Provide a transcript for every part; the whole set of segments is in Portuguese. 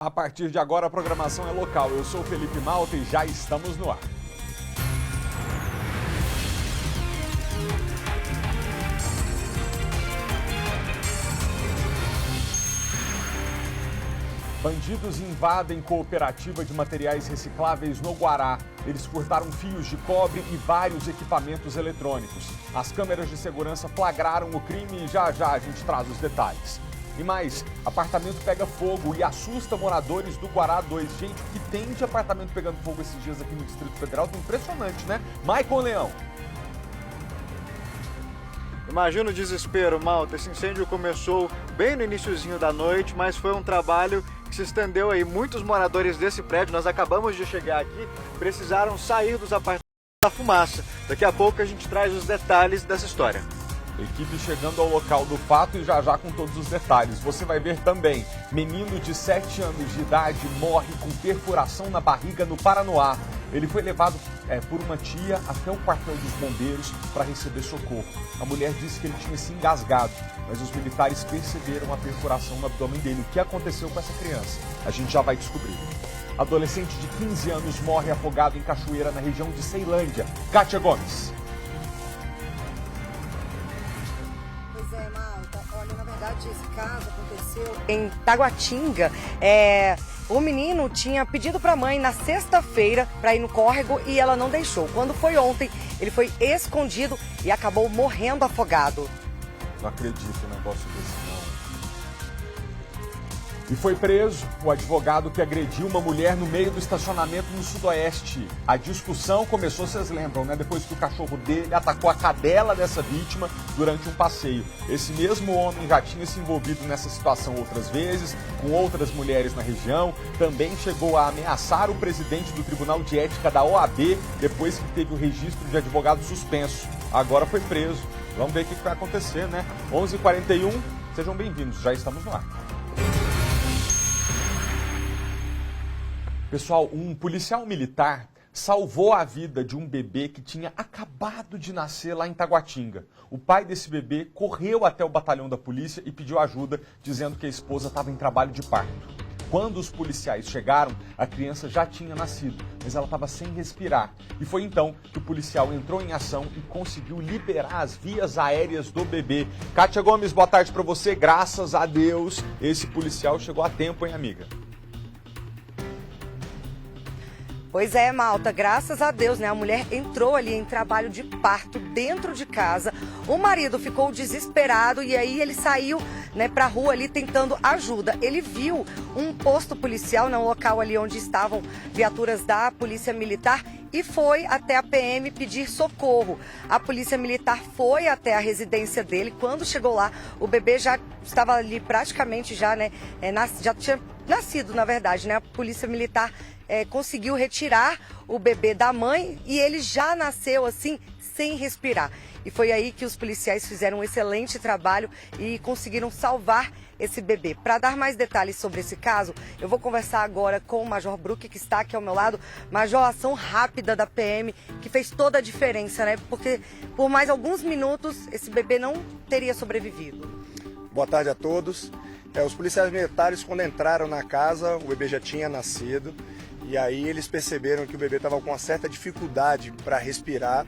A partir de agora a programação é local. Eu sou o Felipe Malta e já estamos no ar. Bandidos invadem cooperativa de materiais recicláveis no Guará. Eles furtaram fios de cobre e vários equipamentos eletrônicos. As câmeras de segurança flagraram o crime e já a gente traz os detalhes. E mais, apartamento pega fogo e assusta moradores do Guará 2. Gente, o que tem de apartamento pegando fogo esses dias aqui no Distrito Federal? Tá impressionante, né? Maicon Leão. Imagina o desespero, Malta. Esse incêndio começou bem no iniciozinho da noite, mas foi um trabalho que se estendeu aí. Muitos moradores desse prédio, nós acabamos de chegar aqui, precisaram sair dos apartamentos da fumaça. Daqui a pouco a gente traz os detalhes dessa história. Equipe chegando ao local do fato e já com todos os detalhes. Você vai ver também, menino de 7 anos de idade morre com perfuração na barriga no Paranoá. Ele foi levado por uma tia até o quartel dos bombeiros para receber socorro. A mulher disse que ele tinha se engasgado, mas os militares perceberam a perfuração no abdômen dele. O que aconteceu com essa criança? A gente já vai descobrir. Adolescente de 15 anos morre afogado em cachoeira na região de Ceilândia. Kátia Gomes. Olha, na verdade, esse caso aconteceu em Taguatinga. O menino tinha pedido para a mãe na sexta-feira para ir no córrego e ela não deixou. Quando foi ontem, ele foi escondido e acabou morrendo afogado. Não acredito em um negócio desse, não. E foi preso o advogado que agrediu uma mulher no meio do estacionamento no Sudoeste. A discussão começou, vocês lembram, né? Depois que o cachorro dele atacou a cadela dessa vítima durante um passeio. Esse mesmo homem já tinha se envolvido nessa situação outras vezes, com outras mulheres na região. Também chegou a ameaçar o presidente do Tribunal de Ética da OAB, depois que teve o registro de advogado suspenso. Agora foi preso. Vamos ver o que vai acontecer, né? 11h41, sejam bem-vindos, já estamos no ar. Pessoal, um policial militar salvou a vida de um bebê que tinha acabado de nascer lá em Taguatinga. O pai desse bebê correu até o batalhão da polícia e pediu ajuda, dizendo que a esposa estava em trabalho de parto. Quando os policiais chegaram, a criança já tinha nascido, mas ela estava sem respirar. E foi então que o policial entrou em ação e conseguiu liberar as vias aéreas do bebê. Kátia Gomes, boa tarde para você. Graças a Deus, esse policial chegou a tempo, hein, amiga? Pois é, Malta, graças a Deus, né? A mulher entrou ali em trabalho de parto dentro de casa. O marido ficou desesperado e aí ele saiu, né, pra rua ali tentando ajuda. Ele viu um posto policial no local ali onde estavam viaturas da Polícia Militar e foi até a PM pedir socorro. A Polícia Militar foi até a residência dele. Quando chegou lá, o bebê já estava ali praticamente já, né? Já tinha nascido, na verdade, né? A Polícia Militar conseguiu retirar o bebê da mãe e ele já nasceu assim, sem respirar. E foi aí que os policiais fizeram um excelente trabalho e conseguiram salvar esse bebê. Para dar mais detalhes sobre esse caso, eu vou conversar agora com o Major Brook, que está aqui ao meu lado. Major, ação rápida da PM, que fez toda a diferença, né? Porque por mais alguns minutos esse bebê não teria sobrevivido. Boa tarde a todos. Os policiais militares, quando entraram na casa, o bebê já tinha nascido. E aí eles perceberam que o bebê estava com uma certa dificuldade para respirar.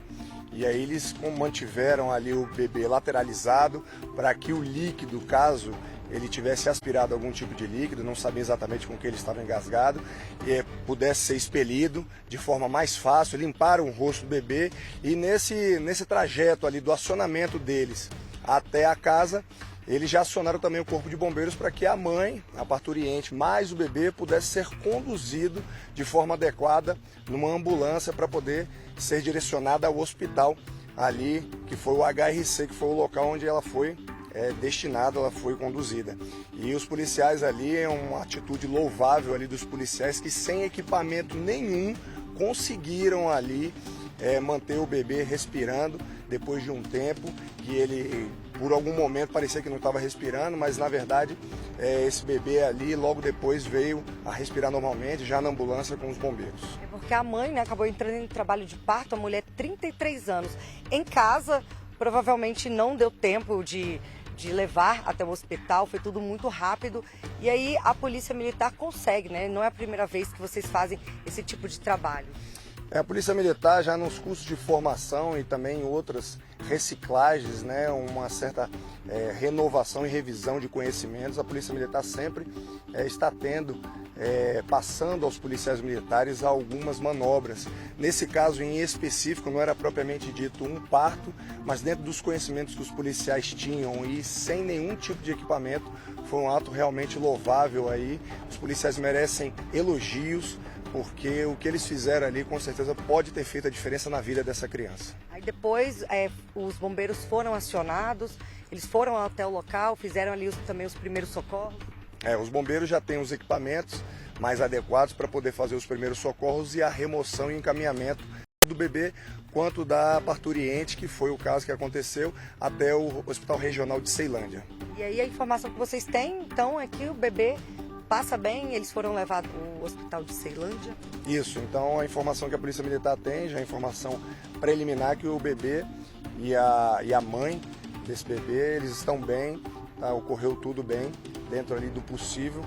E aí eles mantiveram ali o bebê lateralizado para que o líquido, caso ele tivesse aspirado algum tipo de líquido, não sabia exatamente com que ele estava engasgado, pudesse ser expelido de forma mais fácil, limparam o rosto do bebê. E nesse trajeto ali do acionamento deles até a casa, eles já acionaram também o corpo de bombeiros para que a mãe, a parturiente, mais o bebê pudesse ser conduzido de forma adequada numa ambulância para poder ser direcionada ao hospital ali, que foi o HRC, que foi o local onde ela foi destinada, ela foi conduzida. E os policiais ali, é uma atitude louvável ali dos policiais que sem equipamento nenhum conseguiram ali manter o bebê respirando depois de um tempo que ele, por algum momento, parecia que não estava respirando, mas na verdade esse bebê ali logo depois veio a respirar normalmente, já na ambulância com os bombeiros. É porque a mãe, né, acabou entrando em trabalho de parto, a mulher 33 anos, em casa, provavelmente não deu tempo de de levar até o hospital, foi tudo muito rápido. E aí a Polícia Militar consegue, né? Não é a primeira vez que vocês fazem esse tipo de trabalho. A Polícia Militar já nos cursos de formação e também em outras reciclagens, né, uma certa renovação e revisão de conhecimentos, a Polícia Militar sempre está passando aos policiais militares algumas manobras. Nesse caso em específico não era propriamente dito um parto, mas dentro dos conhecimentos que os policiais tinham e sem nenhum tipo de equipamento, foi um ato realmente louvável aí. Os policiais merecem elogios, porque o que eles fizeram ali com certeza pode ter feito a diferença na vida dessa criança. Aí depois os bombeiros foram acionados, eles foram até o local, fizeram ali também os primeiros socorros. Os bombeiros já têm os equipamentos mais adequados para poder fazer os primeiros socorros e a remoção e encaminhamento do bebê quanto da parturiente, que foi o caso que aconteceu, até o Hospital Regional de Ceilândia. E aí a informação que vocês têm, então, é que o bebê passa bem, eles foram levados ao Hospital de Ceilândia? Isso, então a informação que a Polícia Militar tem, já é informação preliminar, que o bebê e a mãe desse bebê, eles estão bem, tá? Ocorreu tudo bem, dentro ali do possível,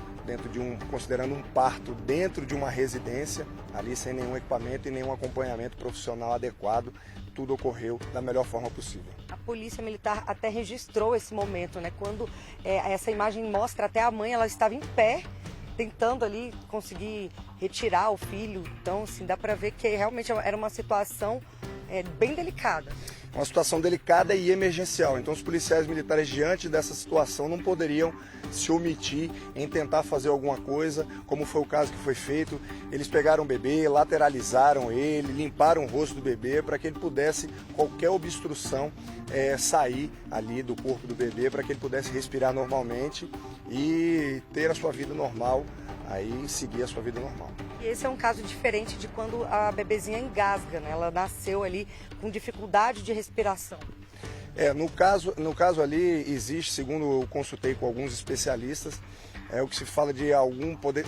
considerando um parto dentro de uma residência, ali sem nenhum equipamento e nenhum acompanhamento profissional adequado, tudo ocorreu da melhor forma possível. A Polícia Militar até registrou esse momento, né? Quando essa imagem mostra até a mãe, ela estava em pé, tentando ali conseguir retirar o filho. Então, assim, dá para ver que realmente era uma situação bem delicada. Uma situação delicada e emergencial. Então, os policiais militares, diante dessa situação, não poderiam se omitir em tentar fazer alguma coisa, como foi o caso que foi feito. Eles pegaram o bebê, lateralizaram ele, limparam o rosto do bebê para que ele pudesse, qualquer obstrução, sair ali do corpo do bebê, para que ele pudesse respirar normalmente e ter a sua vida normal, aí seguir a sua vida normal. E esse é um caso diferente de quando a bebezinha engasga, né? Ela nasceu ali com dificuldade de respiração. No caso ali existe, segundo eu consultei com alguns especialistas, o que se fala de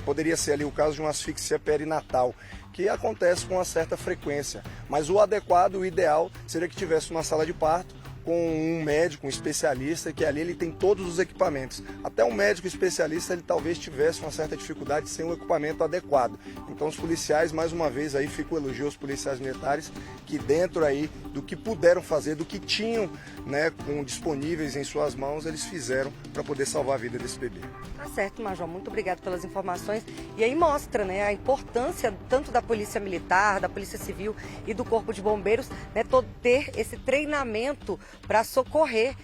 poderia ser ali o caso de uma asfixia perinatal, que acontece com uma certa frequência, mas o adequado, o ideal, seria que tivesse uma sala de parto com um médico, um especialista, que ali ele tem todos os equipamentos. Até um médico especialista ele talvez tivesse uma certa dificuldade sem o equipamento adequado. Então os policiais, mais uma vez, aí fica o elogio aos policiais militares, que dentro aí do que puderam fazer, do que tinham, né, disponíveis em suas mãos, eles fizeram para poder salvar a vida desse bebê. Tá certo, Major. Muito obrigado pelas informações. E aí mostra, né, a importância tanto da Polícia Militar, da Polícia Civil e do Corpo de Bombeiros, né, ter esse treinamento para socorrer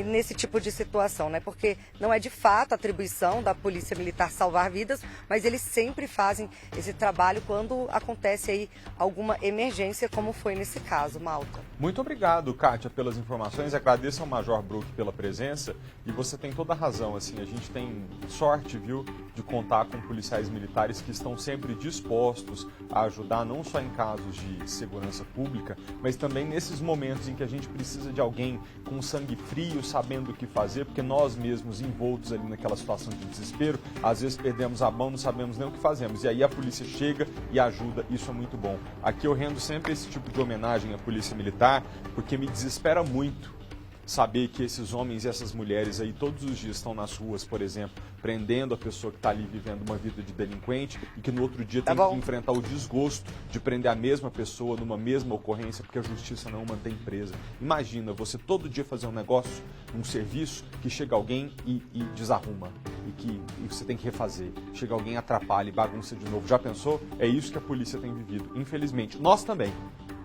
nesse tipo de situação, né? Porque não é de fato atribuição da Polícia Militar salvar vidas, mas eles sempre fazem esse trabalho quando acontece aí alguma emergência, como foi nesse caso, Malta. Muito obrigado, Kátia, pelas informações. Agradeço ao Major Brook pela presença e você tem toda a razão. Assim, a gente tem sorte, viu, de contar com policiais militares que estão sempre dispostos a ajudar, não só em casos de segurança pública, mas também nesses momentos em que a gente precisa de alguém com sangue frio, sabendo o que fazer, porque nós mesmos envoltos ali naquela situação de desespero, às vezes perdemos a mão, não sabemos nem o que fazemos. E aí a polícia chega e ajuda, isso é muito bom. Aqui eu rendo sempre esse tipo de homenagem à Polícia Militar, porque me desespera muito saber que esses homens e essas mulheres aí todos os dias estão nas ruas, por exemplo, prendendo a pessoa que está ali vivendo uma vida de delinquente e que no outro dia tem que enfrentar o desgosto de prender a mesma pessoa numa mesma ocorrência porque a justiça não mantém presa. Imagina você todo dia fazer um negócio, um serviço, que chega alguém e desarruma e você tem que refazer. Chega alguém, atrapalha e bagunça de novo. Já pensou? É isso que a polícia tem vivido, infelizmente. Nós também.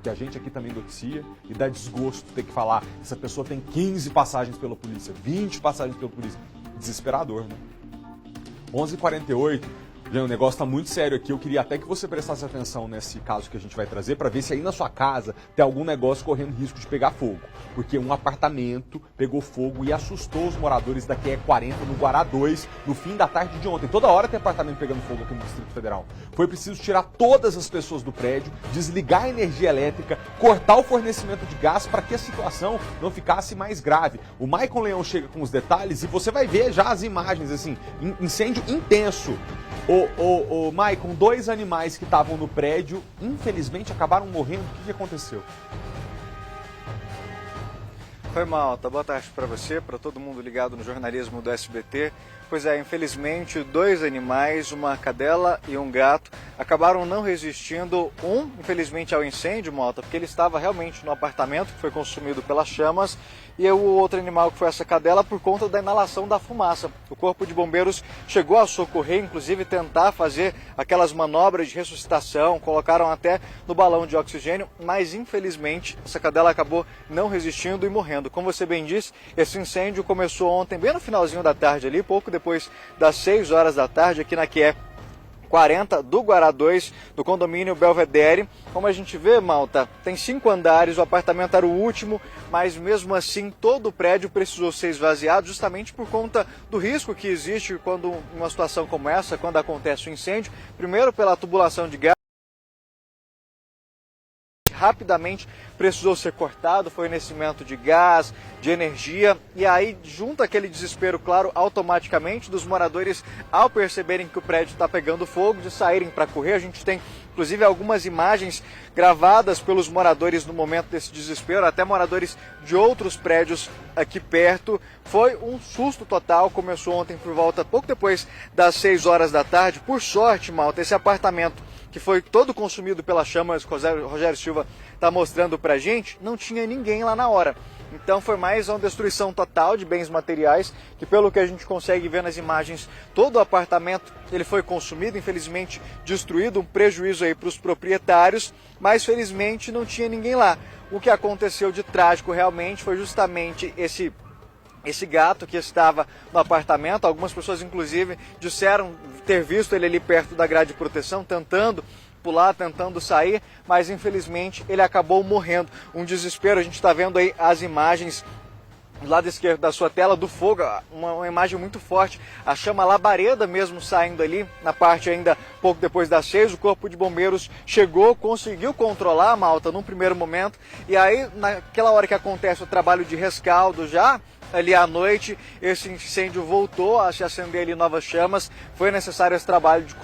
Que a gente aqui também noticia e dá desgosto ter que falar essa pessoa tem 15 passagens pela polícia, 20 passagens pela polícia. Desesperador, né? 11h48, o negócio está muito sério aqui. Eu queria até que você prestasse atenção nesse caso que a gente vai trazer para ver se aí na sua casa tem algum negócio correndo risco de pegar fogo. Porque um apartamento pegou fogo e assustou os moradores da QE 40 no Guará 2 no fim da tarde de ontem. Toda hora tem apartamento pegando fogo aqui no Distrito Federal. Foi preciso tirar todas as pessoas do prédio, desligar a energia elétrica, cortar o fornecimento de gás para que a situação não ficasse mais grave. O Maicon Leão chega com os detalhes e você vai ver já as imagens, assim, incêndio intenso. Maicon, 2 animais que estavam no prédio, infelizmente acabaram morrendo. O que aconteceu? Oi, Malta. Boa tarde para você, para todo mundo ligado no jornalismo do SBT. Pois é, infelizmente, 2 animais, uma cadela e um gato, acabaram não resistindo, infelizmente, ao incêndio, Malta, porque ele estava realmente no apartamento que foi consumido pelas chamas, e o outro animal, que foi essa cadela, por conta da inalação da fumaça. O Corpo de Bombeiros chegou a socorrer, inclusive tentar fazer aquelas manobras de ressuscitação, colocaram até no balão de oxigênio, mas infelizmente essa cadela acabou não resistindo e morrendo. Como você bem disse, esse incêndio começou ontem, bem no finalzinho da tarde ali, pouco depois das 6 horas da tarde, aqui na QE 40 do Guará 2, do condomínio Belvedere. Como a gente vê, Malta, tem 5 andares, o apartamento era o último, mas mesmo assim todo o prédio precisou ser esvaziado justamente por conta do risco que existe quando uma situação como essa, quando acontece um incêndio, primeiro pela tubulação de gás, rapidamente precisou ser cortado, fornecimento de gás, de energia, e aí junta aquele desespero, claro, automaticamente dos moradores ao perceberem que o prédio está pegando fogo, de saírem para correr. A gente tem inclusive algumas imagens gravadas pelos moradores no momento desse desespero, até moradores de outros prédios aqui perto. Foi um susto total, começou ontem por volta, pouco depois das 6 horas da tarde. Por sorte, Malta, esse apartamento que foi todo consumido pelas chamas, Rogério Silva está mostrando pra gente, não tinha ninguém lá na hora. Então foi mais uma destruição total de bens materiais, que pelo que a gente consegue ver nas imagens, todo o apartamento ele foi consumido, infelizmente destruído, um prejuízo aí para os proprietários, mas felizmente não tinha ninguém lá. O que aconteceu de trágico realmente foi justamente esse gato que estava no apartamento. Algumas pessoas, inclusive, disseram ter visto ele ali perto da grade de proteção, tentando pular, tentando sair, mas infelizmente ele acabou morrendo. Um desespero, a gente está vendo aí as imagens do lado esquerdo da sua tela do fogo, uma imagem muito forte, a chama labareda mesmo saindo ali, na parte ainda pouco depois das 6, o Corpo de Bombeiros chegou, conseguiu controlar a Malta num primeiro momento, e aí naquela hora que acontece o trabalho de rescaldo já, ali à noite, esse incêndio voltou a se acender ali novas chamas. Foi necessário esse trabalho de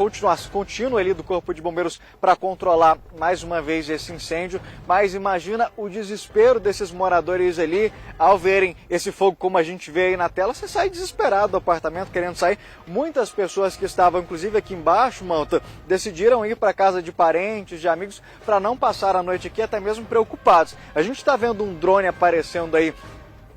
contínuo ali do Corpo de Bombeiros para controlar mais uma vez esse incêndio. Mas imagina o desespero desses moradores ali ao verem esse fogo, como a gente vê aí na tela. Você sai desesperado do apartamento, querendo sair. Muitas pessoas que estavam, inclusive aqui embaixo, Malta, decidiram ir para casa de parentes, de amigos, para não passar a noite aqui, até mesmo preocupados. A gente está vendo um drone aparecendo aí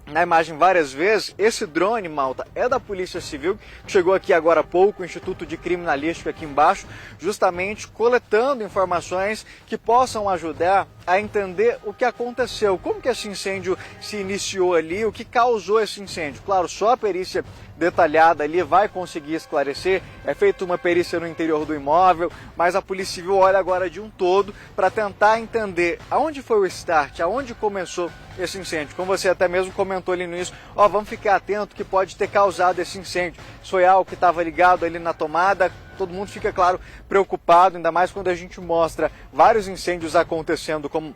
na imagem várias vezes. Esse drone, Malta, é da Polícia Civil, que chegou aqui agora há pouco, o Instituto de Criminalística aqui embaixo, justamente coletando informações que possam ajudar a entender o que aconteceu, como que esse incêndio se iniciou ali, o que causou esse incêndio. Claro, só a perícia detalhada ali vai conseguir esclarecer, é feita uma perícia no interior do imóvel, mas a Polícia Civil olha agora de um todo para tentar entender aonde foi o start, aonde começou esse incêndio. Como você até mesmo comentou ali no início, vamos ficar atento que pode ter causado esse incêndio. Se foi algo que estava ligado ali na tomada, todo mundo fica, claro, preocupado, ainda mais quando a gente mostra vários incêndios acontecendo, como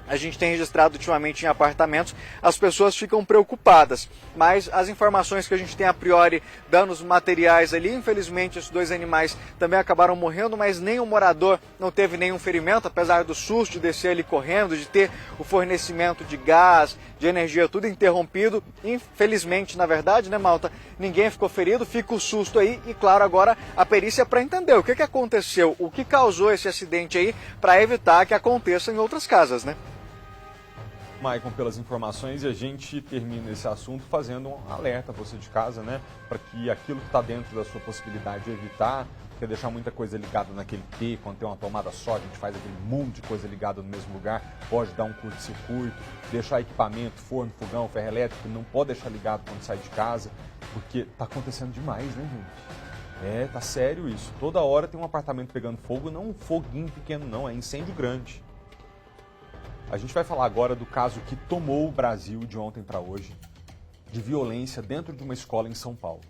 a gente tem registrado ultimamente em apartamentos, as pessoas ficam preocupadas. Mas as informações que a gente tem a priori, danos materiais ali, infelizmente esses 2 animais também acabaram morrendo, mas nenhum morador não teve nenhum ferimento, apesar do susto de descer ali correndo, de ter o fornecimento de gás, de energia, tudo interrompido. Infelizmente, na verdade, né, Malta, ninguém ficou ferido, fica o susto aí e, claro, agora a perícia para entender o que aconteceu, o que causou esse acidente aí, para evitar que aconteça em outras casas, né? Maicon, pelas informações, e a gente termina esse assunto fazendo um alerta a você de casa, né? Para que aquilo que está dentro da sua possibilidade de evitar, porque deixar muita coisa ligada naquele T, quando tem uma tomada só, a gente faz aquele monte de coisa ligada no mesmo lugar, pode dar um curto-circuito, deixar equipamento, forno, fogão, ferro elétrico, não pode deixar ligado quando sai de casa, porque está acontecendo demais, né, gente? Tá sério isso. Toda hora tem um apartamento pegando fogo, não um foguinho pequeno não, é incêndio grande. A gente vai falar agora do caso que tomou o Brasil de ontem para hoje, de violência dentro de uma escola em São Paulo.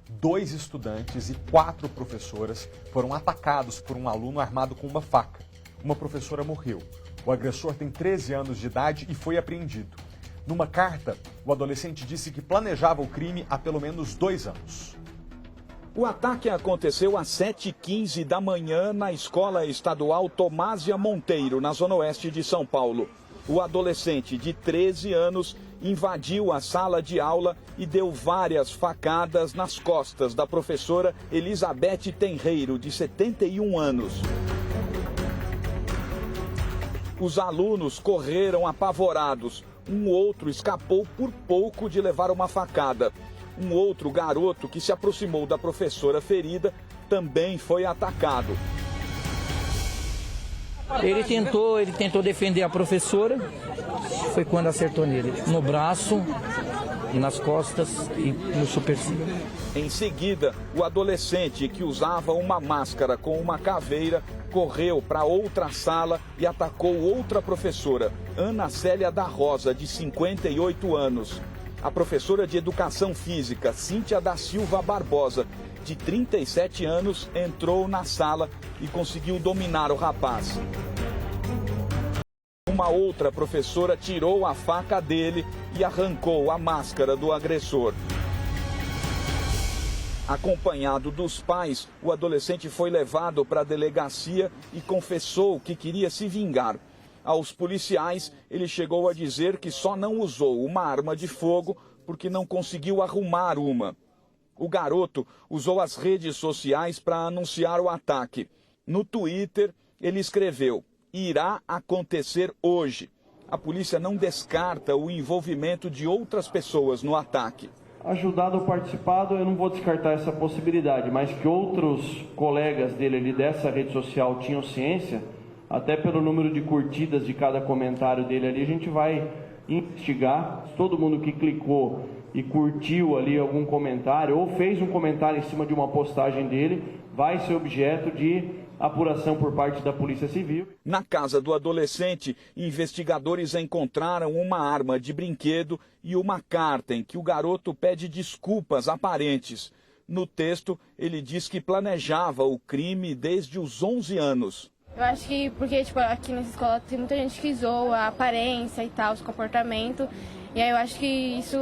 2 estudantes e 4 professoras foram atacados por um aluno armado com uma faca. Uma professora morreu. O agressor tem 13 anos de idade e foi apreendido. Numa carta, o adolescente disse que planejava o crime há pelo menos 2 anos. O ataque aconteceu às 7h15 da manhã na Escola Estadual Tomásia Monteiro, na zona oeste de São Paulo. O adolescente de 13 anos invadiu a sala de aula e deu várias facadas nas costas da professora Elizabeth Tenreiro, de 71 anos. Os alunos correram apavorados. Um outro escapou por pouco de levar uma facada. Um outro garoto que se aproximou da professora ferida também foi atacado. Ele tentou defender a professora, foi quando acertou nele, no braço, nas costas e no supercílio. Em seguida, o adolescente que usava uma máscara com uma caveira correu para outra sala e atacou outra professora, Ana Célia da Rosa, de 58 anos. A professora de Educação Física, Cíntia da Silva Barbosa, de 37 anos, entrou na sala e conseguiu dominar o rapaz. Uma outra professora tirou a faca dele e arrancou a máscara do agressor. Acompanhado dos pais, o adolescente foi levado para a delegacia e confessou que queria se vingar. Aos policiais, ele chegou a dizer que só não usou uma arma de fogo porque não conseguiu arrumar uma. O garoto usou as redes sociais para anunciar o ataque. No Twitter, ele escreveu: "Irá acontecer hoje". A polícia não descarta o envolvimento de outras pessoas no ataque. Ajudado ou participado, eu não vou descartar essa possibilidade, mas que outros colegas dele ali dessa rede social tinham ciência, até pelo número de curtidas de cada comentário dele ali, a gente vai investigar. Todo mundo que clicou e curtiu ali algum comentário ou fez um comentário em cima de uma postagem dele, vai ser objeto de apuração por parte da Polícia Civil. Na casa do adolescente, investigadores encontraram uma arma de brinquedo e uma carta em que o garoto pede desculpas aparentes. No texto, ele diz que planejava o crime desde os 11 anos. Eu acho que porque aqui nessa escola tem muita gente que zoa a aparência e tal, os comportamentos. E aí eu acho que isso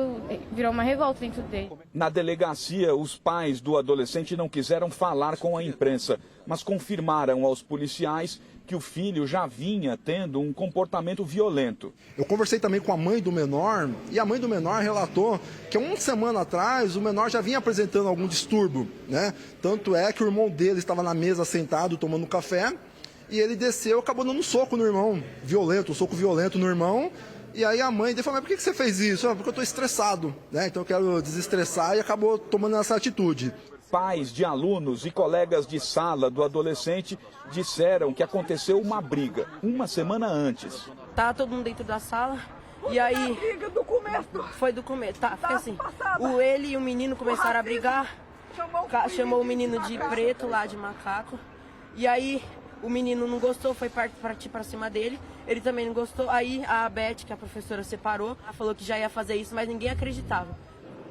virou uma revolta dentro dele. Na delegacia, os pais do adolescente não quiseram falar com a imprensa, mas confirmaram aos policiais que o filho já vinha tendo um comportamento violento. Eu conversei também com a mãe do menor e a mãe do menor relatou que uma semana atrás o menor já vinha apresentando algum distúrbio, né? Tanto é que o irmão dele estava na mesa sentado tomando café e ele desceu e acabou dando um soco no irmão, violento, um soco violento no irmão. E aí a mãe dele falou: mas por que você fez isso? Porque eu estou estressado, né? Então eu quero desestressar, e acabou tomando essa atitude. Pais de alunos e colegas de sala do adolescente disseram que aconteceu uma briga uma semana antes. Tá todo mundo dentro da sala e aí... Briga do começo. Foi do começo, tá? Foi assim, ele e o menino começaram a brigar, chamou o menino de preto lá, de macaco, e aí... O menino não gostou, foi partir para cima dele. Ele também não gostou. Aí a Beth, que a professora separou, falou que já ia fazer isso, mas ninguém acreditava.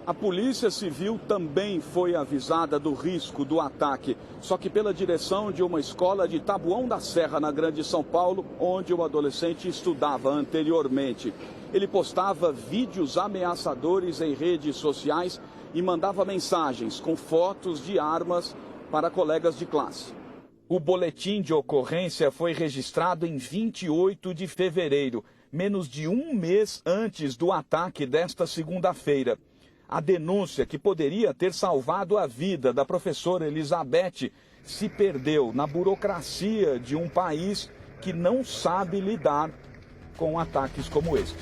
A Polícia Civil também foi avisada do risco do ataque, só que pela direção de uma escola de Taboão da Serra, na Grande São Paulo, onde o adolescente estudava anteriormente. Ele postava vídeos ameaçadores em redes sociais e mandava mensagens com fotos de armas para colegas de classe. O boletim de ocorrência foi registrado em 28 de fevereiro, menos de um mês antes do ataque desta segunda-feira. A denúncia, que poderia ter salvado a vida da professora Elizabeth, se perdeu na burocracia de um país que não sabe lidar com ataques como este.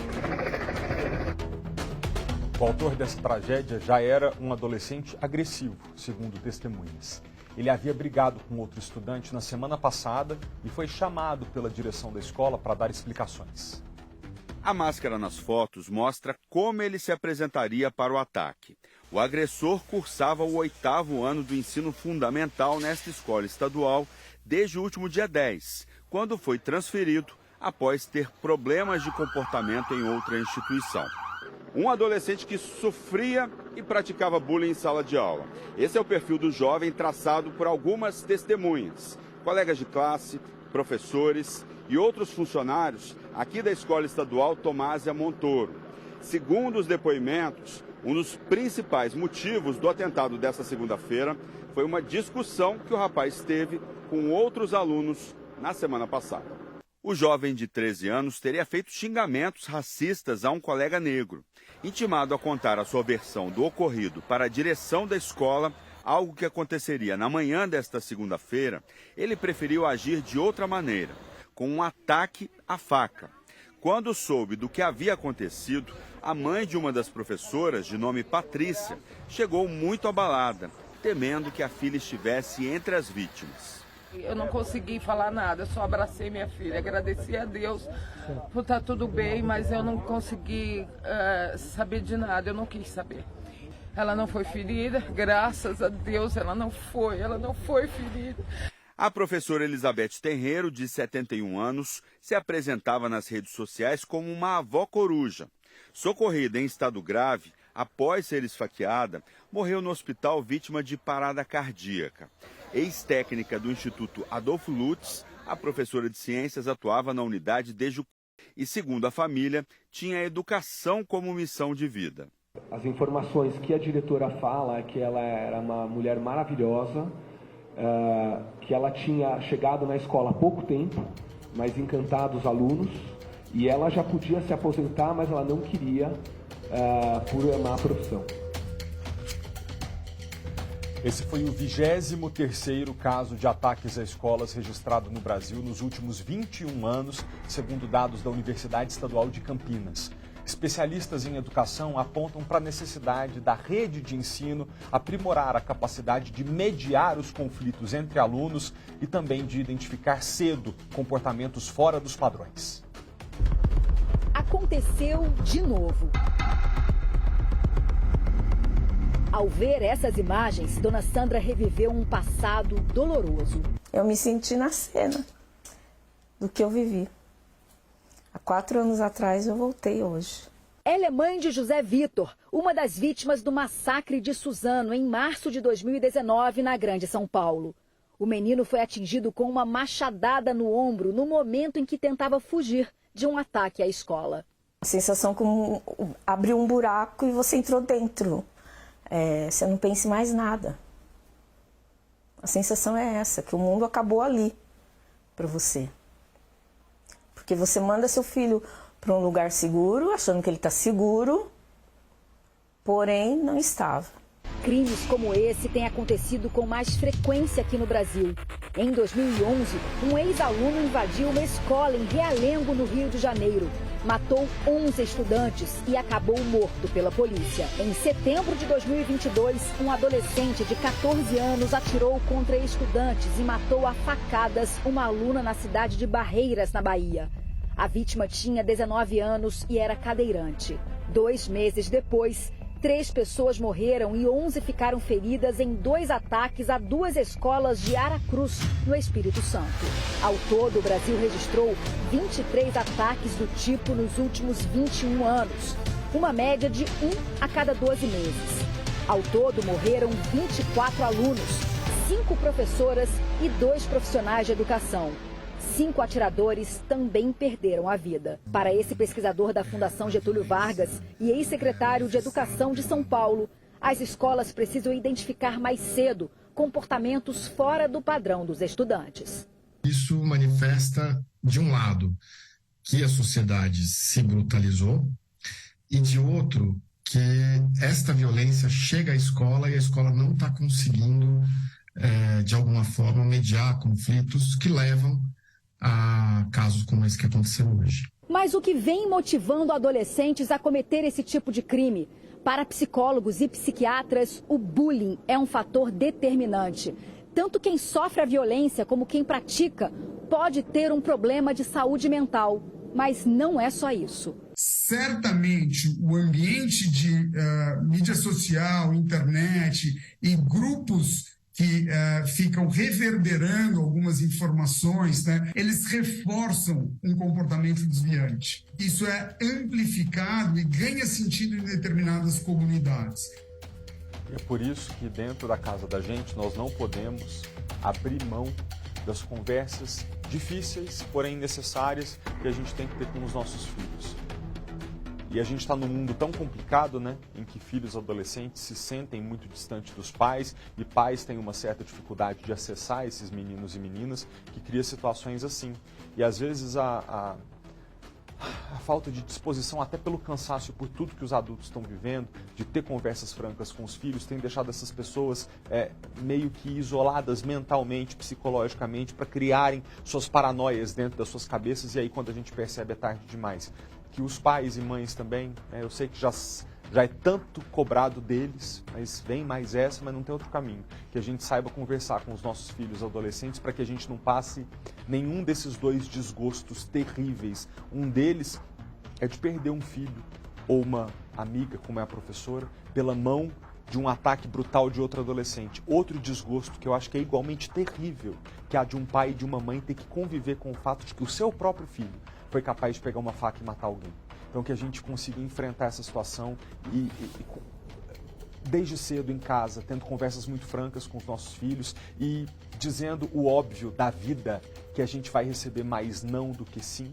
O autor dessa tragédia já era um adolescente agressivo, segundo testemunhas. Ele havia brigado com outro estudante na semana passada e foi chamado pela direção da escola para dar explicações. A máscara nas fotos mostra como ele se apresentaria para o ataque. O agressor cursava o 8º ano do ensino fundamental nesta escola estadual desde o último dia 10, quando foi transferido após ter problemas de comportamento em outra instituição. Um adolescente que sofria e praticava bullying em sala de aula. Esse é o perfil do jovem traçado por algumas testemunhas, colegas de classe, professores e outros funcionários aqui da Escola Estadual Tomásia Montoro. Segundo os depoimentos, um dos principais motivos do atentado desta segunda-feira foi uma discussão que o rapaz teve com outros alunos na semana passada. O jovem de 13 anos teria feito xingamentos racistas a um colega negro. Intimado a contar a sua versão do ocorrido para a direção da escola, algo que aconteceria na manhã desta segunda-feira, ele preferiu agir de outra maneira, com um ataque à faca. Quando soube do que havia acontecido, a mãe de uma das professoras, de nome Patrícia, chegou muito abalada, temendo que a filha estivesse entre as vítimas. Eu não consegui falar nada, só abracei minha filha, agradeci a Deus por estar tudo bem, mas eu não consegui saber de nada, eu não quis saber. Ela não foi ferida, graças a Deus ela não foi ferida. A professora Elizabeth Tenreiro, de 71 anos, se apresentava nas redes sociais como uma avó coruja. Socorrida em estado grave, após ser esfaqueada, morreu no hospital vítima de parada cardíaca. Ex-técnica do Instituto Adolfo Lutz, a professora de ciências atuava na unidade desde o... e, segundo a família, tinha a educação como missão de vida. As informações que a diretora fala é que ela era uma mulher maravilhosa, que ela tinha chegado na escola há pouco tempo, mas encantado os alunos, e ela já podia se aposentar, mas ela não queria por amar a profissão. Esse foi o 23º caso de ataques a escolas registrado no Brasil nos últimos 21 anos, segundo dados da Universidade Estadual de Campinas. Especialistas em educação apontam para a necessidade da rede de ensino aprimorar a capacidade de mediar os conflitos entre alunos e também de identificar cedo comportamentos fora dos padrões. Aconteceu de novo. Ao ver essas imagens, Dona Sandra reviveu um passado doloroso. Eu me senti na cena do que eu vivi. Há 4 anos atrás eu voltei hoje. Ela é mãe de José Vitor, uma das vítimas do massacre de Suzano em março de 2019 na Grande São Paulo. O menino foi atingido com uma machadada no ombro no momento em que tentava fugir de um ataque à escola. A sensação como abriu um buraco e você entrou dentro. Você não pensa em mais nada. A sensação é essa, que o mundo acabou ali para você. Porque você manda seu filho para um lugar seguro, achando que ele está seguro, porém não estava. Crimes como esse têm acontecido com mais frequência aqui no Brasil. Em 2011, um ex-aluno invadiu uma escola em Realengo, no Rio de Janeiro. Matou 11 estudantes e acabou morto pela polícia. Em setembro de 2022, um adolescente de 14 anos atirou contra estudantes e matou a facadas uma aluna na cidade de Barreiras, na Bahia. A vítima tinha 19 anos e era cadeirante. 2 meses depois, 3 pessoas morreram e 11 ficaram feridas em 2 ataques a 2 escolas de Aracruz, no Espírito Santo. Ao todo, o Brasil registrou 23 ataques do tipo nos últimos 21 anos, uma média de 1 a cada 12 meses. Ao todo, morreram 24 alunos, 5 professoras e 2 profissionais de educação. 5 atiradores também perderam a vida. Para esse pesquisador da Fundação Getúlio Vargas e ex-secretário de Educação de São Paulo, as escolas precisam identificar mais cedo comportamentos fora do padrão dos estudantes. Isso manifesta, de um lado, que a sociedade se brutalizou e, de outro, que esta violência chega à escola e a escola não está conseguindo, de alguma forma, mediar conflitos que levam a casos como esse que aconteceu hoje. Mas o que vem motivando adolescentes a cometer esse tipo de crime? Para psicólogos e psiquiatras, o bullying é um fator determinante. Tanto quem sofre a violência como quem pratica pode ter um problema de saúde mental. Mas não é só isso. Certamente o ambiente de mídia social, internet e grupos que ficam reverberando algumas informações, né? Eles reforçam um comportamento desviante. Isso é amplificado e ganha sentido em determinadas comunidades. É por isso que dentro da casa da gente nós não podemos abrir mão das conversas difíceis, porém necessárias, que a gente tem que ter com os nossos filhos. E a gente está num mundo tão complicado, né, em que filhos adolescentes se sentem muito distantes dos pais e pais têm uma certa dificuldade de acessar esses meninos e meninas, que cria situações assim. E às vezes a falta de disposição, até pelo cansaço, por tudo que os adultos estão vivendo, de ter conversas francas com os filhos, tem deixado essas pessoas meio que isoladas mentalmente, psicologicamente, para criarem suas paranoias dentro das suas cabeças, e aí quando a gente percebe é tarde demais. Que os pais e mães também, eu sei que já é tanto cobrado deles, mas vem mais essa, mas não tem outro caminho. Que a gente saiba conversar com os nossos filhos adolescentes para que a gente não passe nenhum desses dois desgostos terríveis. Um deles é de perder um filho ou uma amiga, como é a professora, pela mão de um ataque brutal de outro adolescente. Outro desgosto que eu acho que é igualmente terrível, que é a de um pai e de uma mãe ter que conviver com o fato de que o seu próprio filho foi capaz de pegar uma faca e matar alguém. Então que a gente consiga enfrentar essa situação e desde cedo em casa, tendo conversas muito francas com os nossos filhos e dizendo o óbvio da vida, que a gente vai receber mais não do que sim.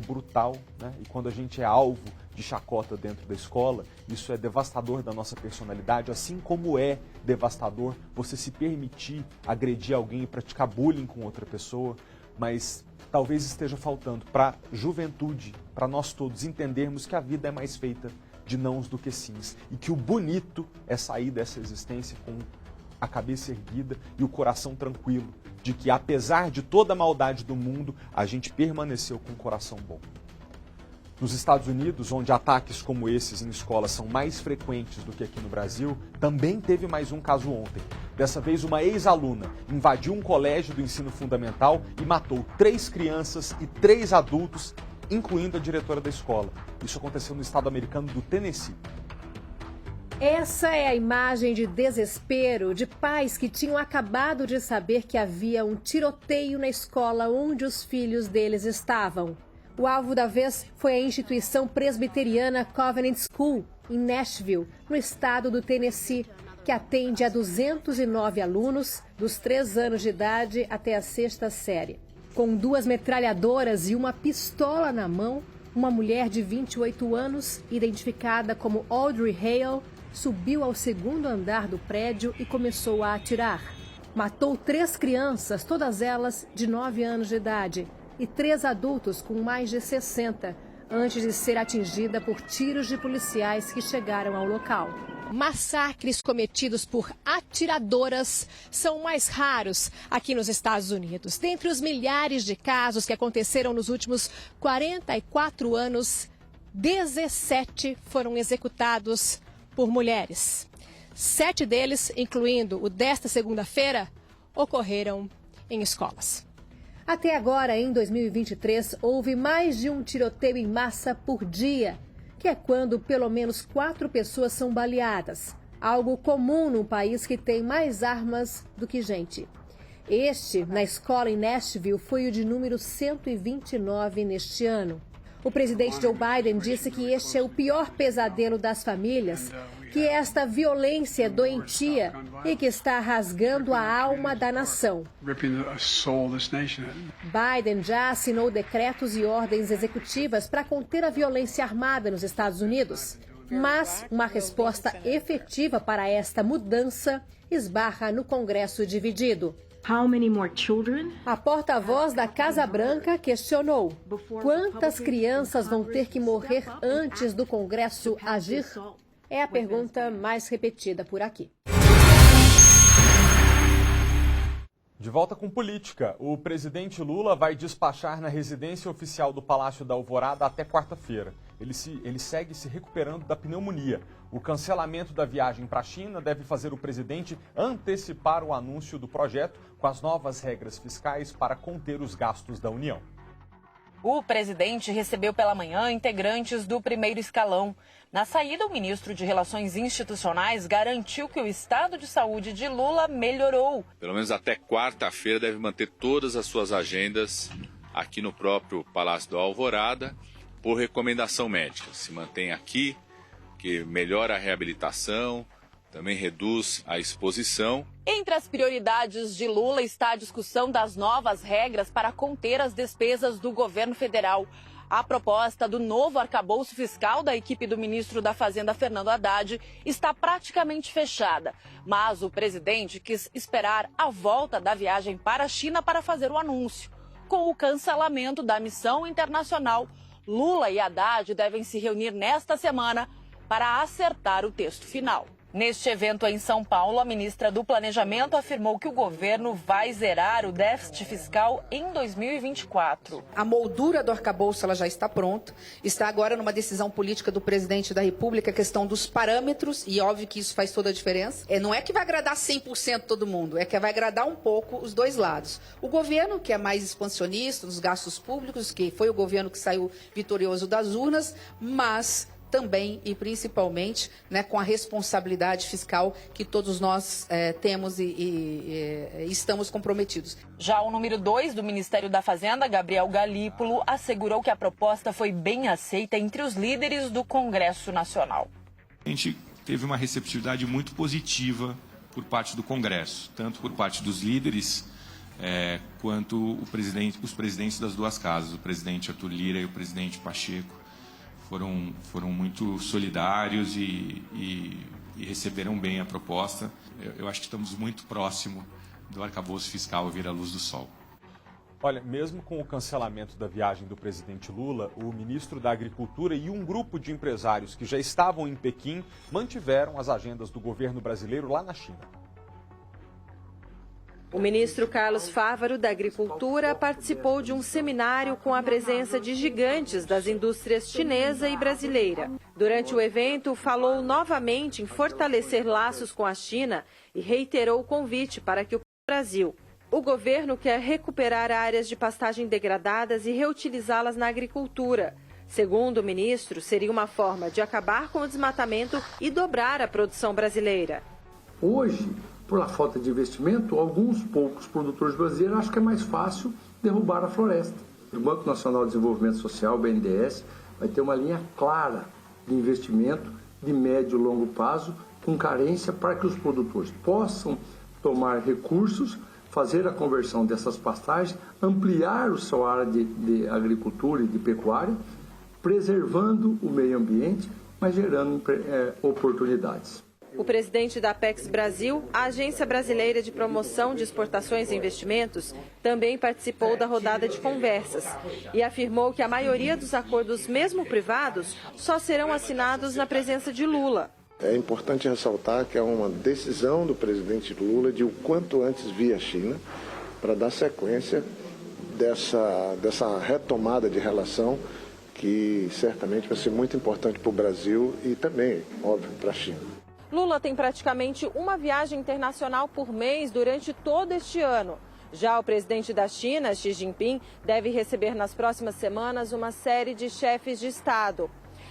Brutal, né? E quando a gente é alvo de chacota dentro da escola, isso é devastador da nossa personalidade, assim como é devastador você se permitir agredir alguém e praticar bullying com outra pessoa, mas talvez esteja faltando para a juventude, para nós todos entendermos que a vida é mais feita de nãos do que sims e que o bonito é sair dessa existência com a cabeça erguida e o coração tranquilo, de que apesar de toda a maldade do mundo, a gente permaneceu com o coração bom. Nos Estados Unidos, onde ataques como esses em escolas são mais frequentes do que aqui no Brasil, também teve mais um caso ontem. Dessa vez, uma ex-aluna invadiu um colégio do ensino fundamental e matou 3 crianças e 3 adultos, incluindo a diretora da escola. Isso aconteceu no estado americano do Tennessee. Essa é a imagem de desespero de pais que tinham acabado de saber que havia um tiroteio na escola onde os filhos deles estavam. O alvo da vez foi a instituição presbiteriana Covenant School, em Nashville, no estado do Tennessee, que atende a 209 alunos dos 3 anos de idade até a 6ª série. Com 2 metralhadoras e uma pistola na mão, uma mulher de 28 anos, identificada como Audrey Hale, subiu ao 2º andar do prédio e começou a atirar. Matou 3 crianças, todas elas de 9 anos de idade, e 3 adultos com mais de 60, antes de ser atingida por tiros de policiais que chegaram ao local. Massacres cometidos por atiradoras são mais raros aqui nos Estados Unidos. Dentre os milhares de casos que aconteceram nos últimos 44 anos, 17 foram executados por mulheres. 7 deles, incluindo o desta segunda-feira, ocorreram em escolas. Até agora, em 2023, houve mais de um tiroteio em massa por dia, que é quando pelo menos 4 pessoas são baleadas, algo comum num país que tem mais armas do que gente. Este, na escola em Nashville, foi o de número 129 neste ano. O presidente Joe Biden disse que este é o pior pesadelo das famílias, que esta violência é doentia e que está rasgando a alma da nação. Biden já assinou decretos e ordens executivas para conter a violência armada nos Estados Unidos. Mas uma resposta efetiva para esta mudança esbarra no Congresso dividido. A porta-voz da Casa Branca questionou: quantas crianças vão ter que morrer antes do Congresso agir? É a pergunta mais repetida por aqui. De volta com política, o presidente Lula vai despachar na residência oficial do Palácio da Alvorada até quarta-feira. Ele segue se recuperando da pneumonia. O cancelamento da viagem para a China deve fazer o presidente antecipar o anúncio do projeto com as novas regras fiscais para conter os gastos da União. O presidente recebeu pela manhã integrantes do primeiro escalão. Na saída, o ministro de Relações Institucionais garantiu que o estado de saúde de Lula melhorou. Pelo menos até quarta-feira deve manter todas as suas agendas aqui no próprio Palácio da Alvorada por recomendação médica. Se mantém aqui, que melhora a reabilitação, também reduz a exposição. Entre as prioridades de Lula está a discussão das novas regras para conter as despesas do governo federal. A proposta do novo arcabouço fiscal da equipe do ministro da Fazenda, Fernando Haddad, está praticamente fechada. Mas o presidente quis esperar a volta da viagem para a China para fazer o anúncio. Com o cancelamento da missão internacional, Lula e Haddad devem se reunir nesta semana para acertar o texto final. Neste evento em São Paulo, a ministra do Planejamento afirmou que o governo vai zerar o déficit fiscal em 2024. A moldura do arcabouço ela já está pronta. Está agora numa decisão política do presidente da República a questão dos parâmetros, e óbvio que isso faz toda a diferença. Não é que vai agradar 100% todo mundo, é que vai agradar um pouco os dois lados. O governo, que é mais expansionista nos gastos públicos, que foi o governo que saiu vitorioso das urnas, mas também e principalmente, né, com a responsabilidade fiscal que todos nós temos e estamos comprometidos. Já o número 2 do Ministério da Fazenda, Gabriel Galípolo, assegurou que a proposta foi bem aceita entre os líderes do Congresso Nacional. A gente teve uma receptividade muito positiva por parte do Congresso, tanto por parte dos líderes quanto os presidentes das duas casas, o presidente Arthur Lira e o presidente Pacheco. Foram muito solidários e receberam bem a proposta. Eu acho que estamos muito próximo do arcabouço fiscal vir à luz do sol. Olha, mesmo com o cancelamento da viagem do presidente Lula, o ministro da Agricultura e um grupo de empresários que já estavam em Pequim mantiveram as agendas do governo brasileiro lá na China. O ministro Carlos Fávaro, da Agricultura, participou de um seminário com a presença de gigantes das indústrias chinesa e brasileira. Durante o evento, falou novamente em fortalecer laços com a China e reiterou o convite para que o Brasil. O governo quer recuperar áreas de pastagem degradadas e reutilizá-las na agricultura. Segundo o ministro, seria uma forma de acabar com o desmatamento e dobrar a produção brasileira. Hoje, por falta de investimento, alguns poucos produtores brasileiros acham que é mais fácil derrubar a floresta. O Banco Nacional de Desenvolvimento Social, o BNDES, vai ter uma linha clara de investimento de médio e longo prazo, com carência, para que os produtores possam tomar recursos, fazer a conversão dessas pastagens, ampliar o seu área de agricultura e de pecuária, preservando o meio ambiente, mas gerando oportunidades. O presidente da Apex Brasil, a Agência Brasileira de Promoção de Exportações e Investimentos, também participou da rodada de conversas e afirmou que a maioria dos acordos, mesmo privados, só serão assinados na presença de Lula. É importante ressaltar que é uma decisão do presidente Lula de o quanto antes vir à China para dar sequência dessa retomada de relação que certamente vai ser muito importante para o Brasil e também, óbvio, para a China. Lula tem praticamente uma viagem internacional por mês durante todo este ano. Já o presidente da China, Xi Jinping, deve receber nas próximas semanas uma série de chefes de Estado.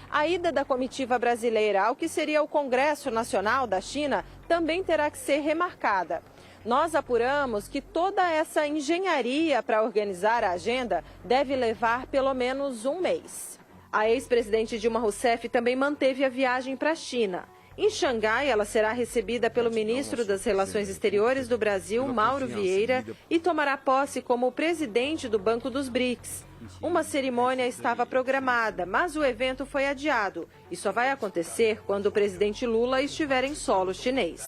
A ida da comitiva brasileira ao que seria o Congresso Nacional da China também terá que ser remarcada. Nós apuramos que toda essa engenharia para organizar a agenda deve levar pelo menos um mês. A ex-presidente Dilma Rousseff também manteve a viagem para a China. Em Xangai, ela será recebida pelo ministro das Relações Exteriores do Brasil, Mauro Vieira, e tomará posse como presidente do Banco dos BRICS. Uma cerimônia estava programada, mas o evento foi adiado e só vai acontecer quando o presidente Lula estiver em solo chinês.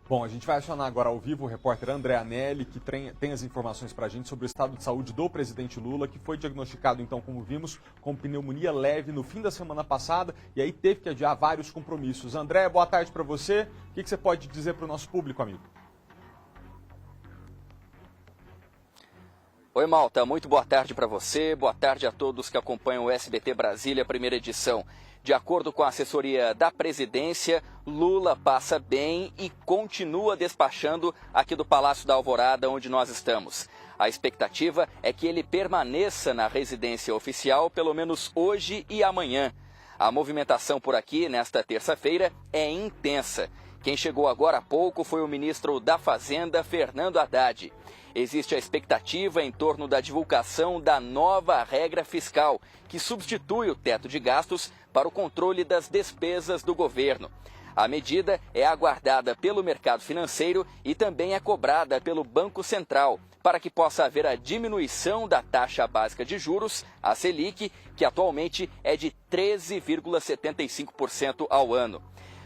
Bom, a gente vai acionar agora ao vivo o repórter André Anelli, que tem as informações para a gente sobre o estado de saúde do presidente Lula, que foi diagnosticado, então, como vimos, com pneumonia leve no fim da semana passada e aí teve que adiar vários compromissos. André, boa tarde para você. O que você pode dizer para o nosso público, amigo? Oi, Malta. Muito boa tarde para você. Boa tarde a todos que acompanham o SBT Brasília, primeira edição. De acordo com a assessoria da presidência, Lula passa bem e continua despachando aqui do Palácio da Alvorada, onde nós estamos. A expectativa é que ele permaneça na residência oficial pelo menos hoje e amanhã. A movimentação por aqui, nesta terça-feira, é intensa. Quem chegou agora há pouco foi o ministro da Fazenda, Fernando Haddad. Existe a expectativa em torno da divulgação da nova regra fiscal, que substitui o teto de gastos para o controle das despesas do governo. A medida é aguardada pelo mercado financeiro e também é cobrada pelo Banco Central, para que possa haver a diminuição da taxa básica de juros, a Selic, que atualmente é de 13,75% ao ano.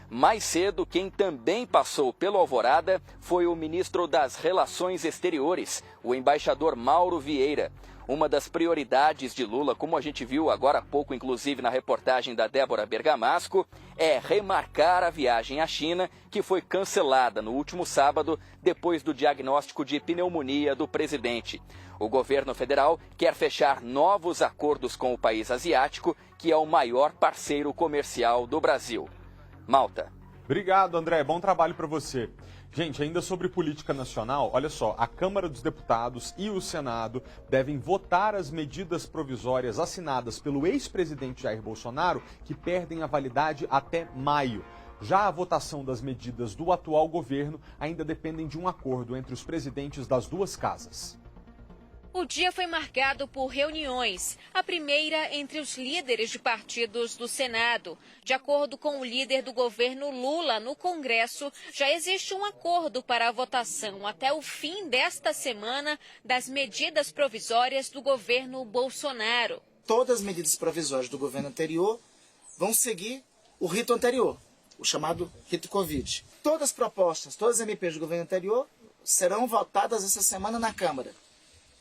Mais cedo, quem também passou pelo Alvorada foi o ministro das Relações Exteriores, o embaixador Mauro Vieira. Uma das prioridades de Lula, como a gente viu agora há pouco, inclusive na reportagem da Débora Bergamasco, é remarcar a viagem à China, que foi cancelada no último sábado, depois do diagnóstico de pneumonia do presidente. O governo federal quer fechar novos acordos com o país asiático, que é o maior parceiro comercial do Brasil. Malta. Obrigado, André. Bom trabalho para você. Gente, ainda sobre política nacional, olha só, a Câmara dos Deputados e o Senado devem votar as medidas provisórias assinadas pelo ex-presidente Jair Bolsonaro, que perdem a validade até maio. Já a votação das medidas do atual governo ainda dependem de um acordo entre os presidentes das duas casas. O dia foi marcado por reuniões, a primeira entre os líderes de partidos do Senado. De acordo com o líder do governo Lula no Congresso, já existe um acordo para a votação até o fim desta semana das medidas provisórias do governo Bolsonaro. Todas as medidas provisórias do governo anterior vão seguir o rito anterior, o chamado rito Covid. Todas as propostas, todas as MPs do governo anterior serão votadas essa semana na Câmara.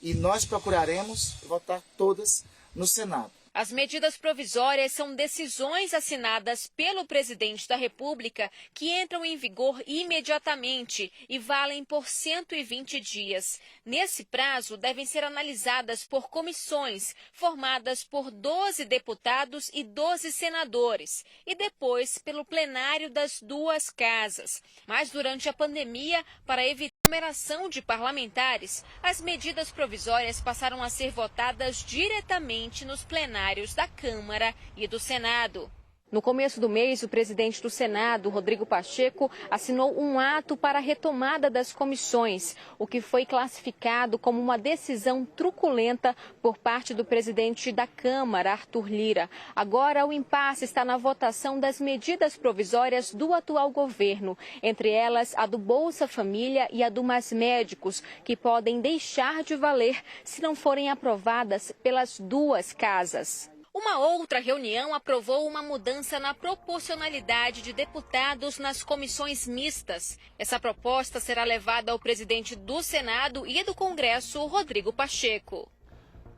E nós procuraremos votar todas no Senado. As medidas provisórias são decisões assinadas pelo presidente da República que entram em vigor imediatamente e valem por 120 dias. Nesse prazo, devem ser analisadas por comissões formadas por 12 deputados e 12 senadores e depois pelo plenário das duas casas. Mas durante a pandemia, para evitar a aglomeração de parlamentares, as medidas provisórias passaram a ser votadas diretamente nos plenários da Câmara e do Senado. No começo do mês, o presidente do Senado, Rodrigo Pacheco, assinou um ato para a retomada das comissões, o que foi classificado como uma decisão truculenta por parte do presidente da Câmara, Arthur Lira. Agora, o impasse está na votação das medidas provisórias do atual governo, entre elas a do Bolsa Família e a do Mais Médicos, que podem deixar de valer se não forem aprovadas pelas duas casas. Uma outra reunião aprovou uma mudança na proporcionalidade de deputados nas comissões mistas. Essa proposta será levada ao presidente do Senado e do Congresso, Rodrigo Pacheco.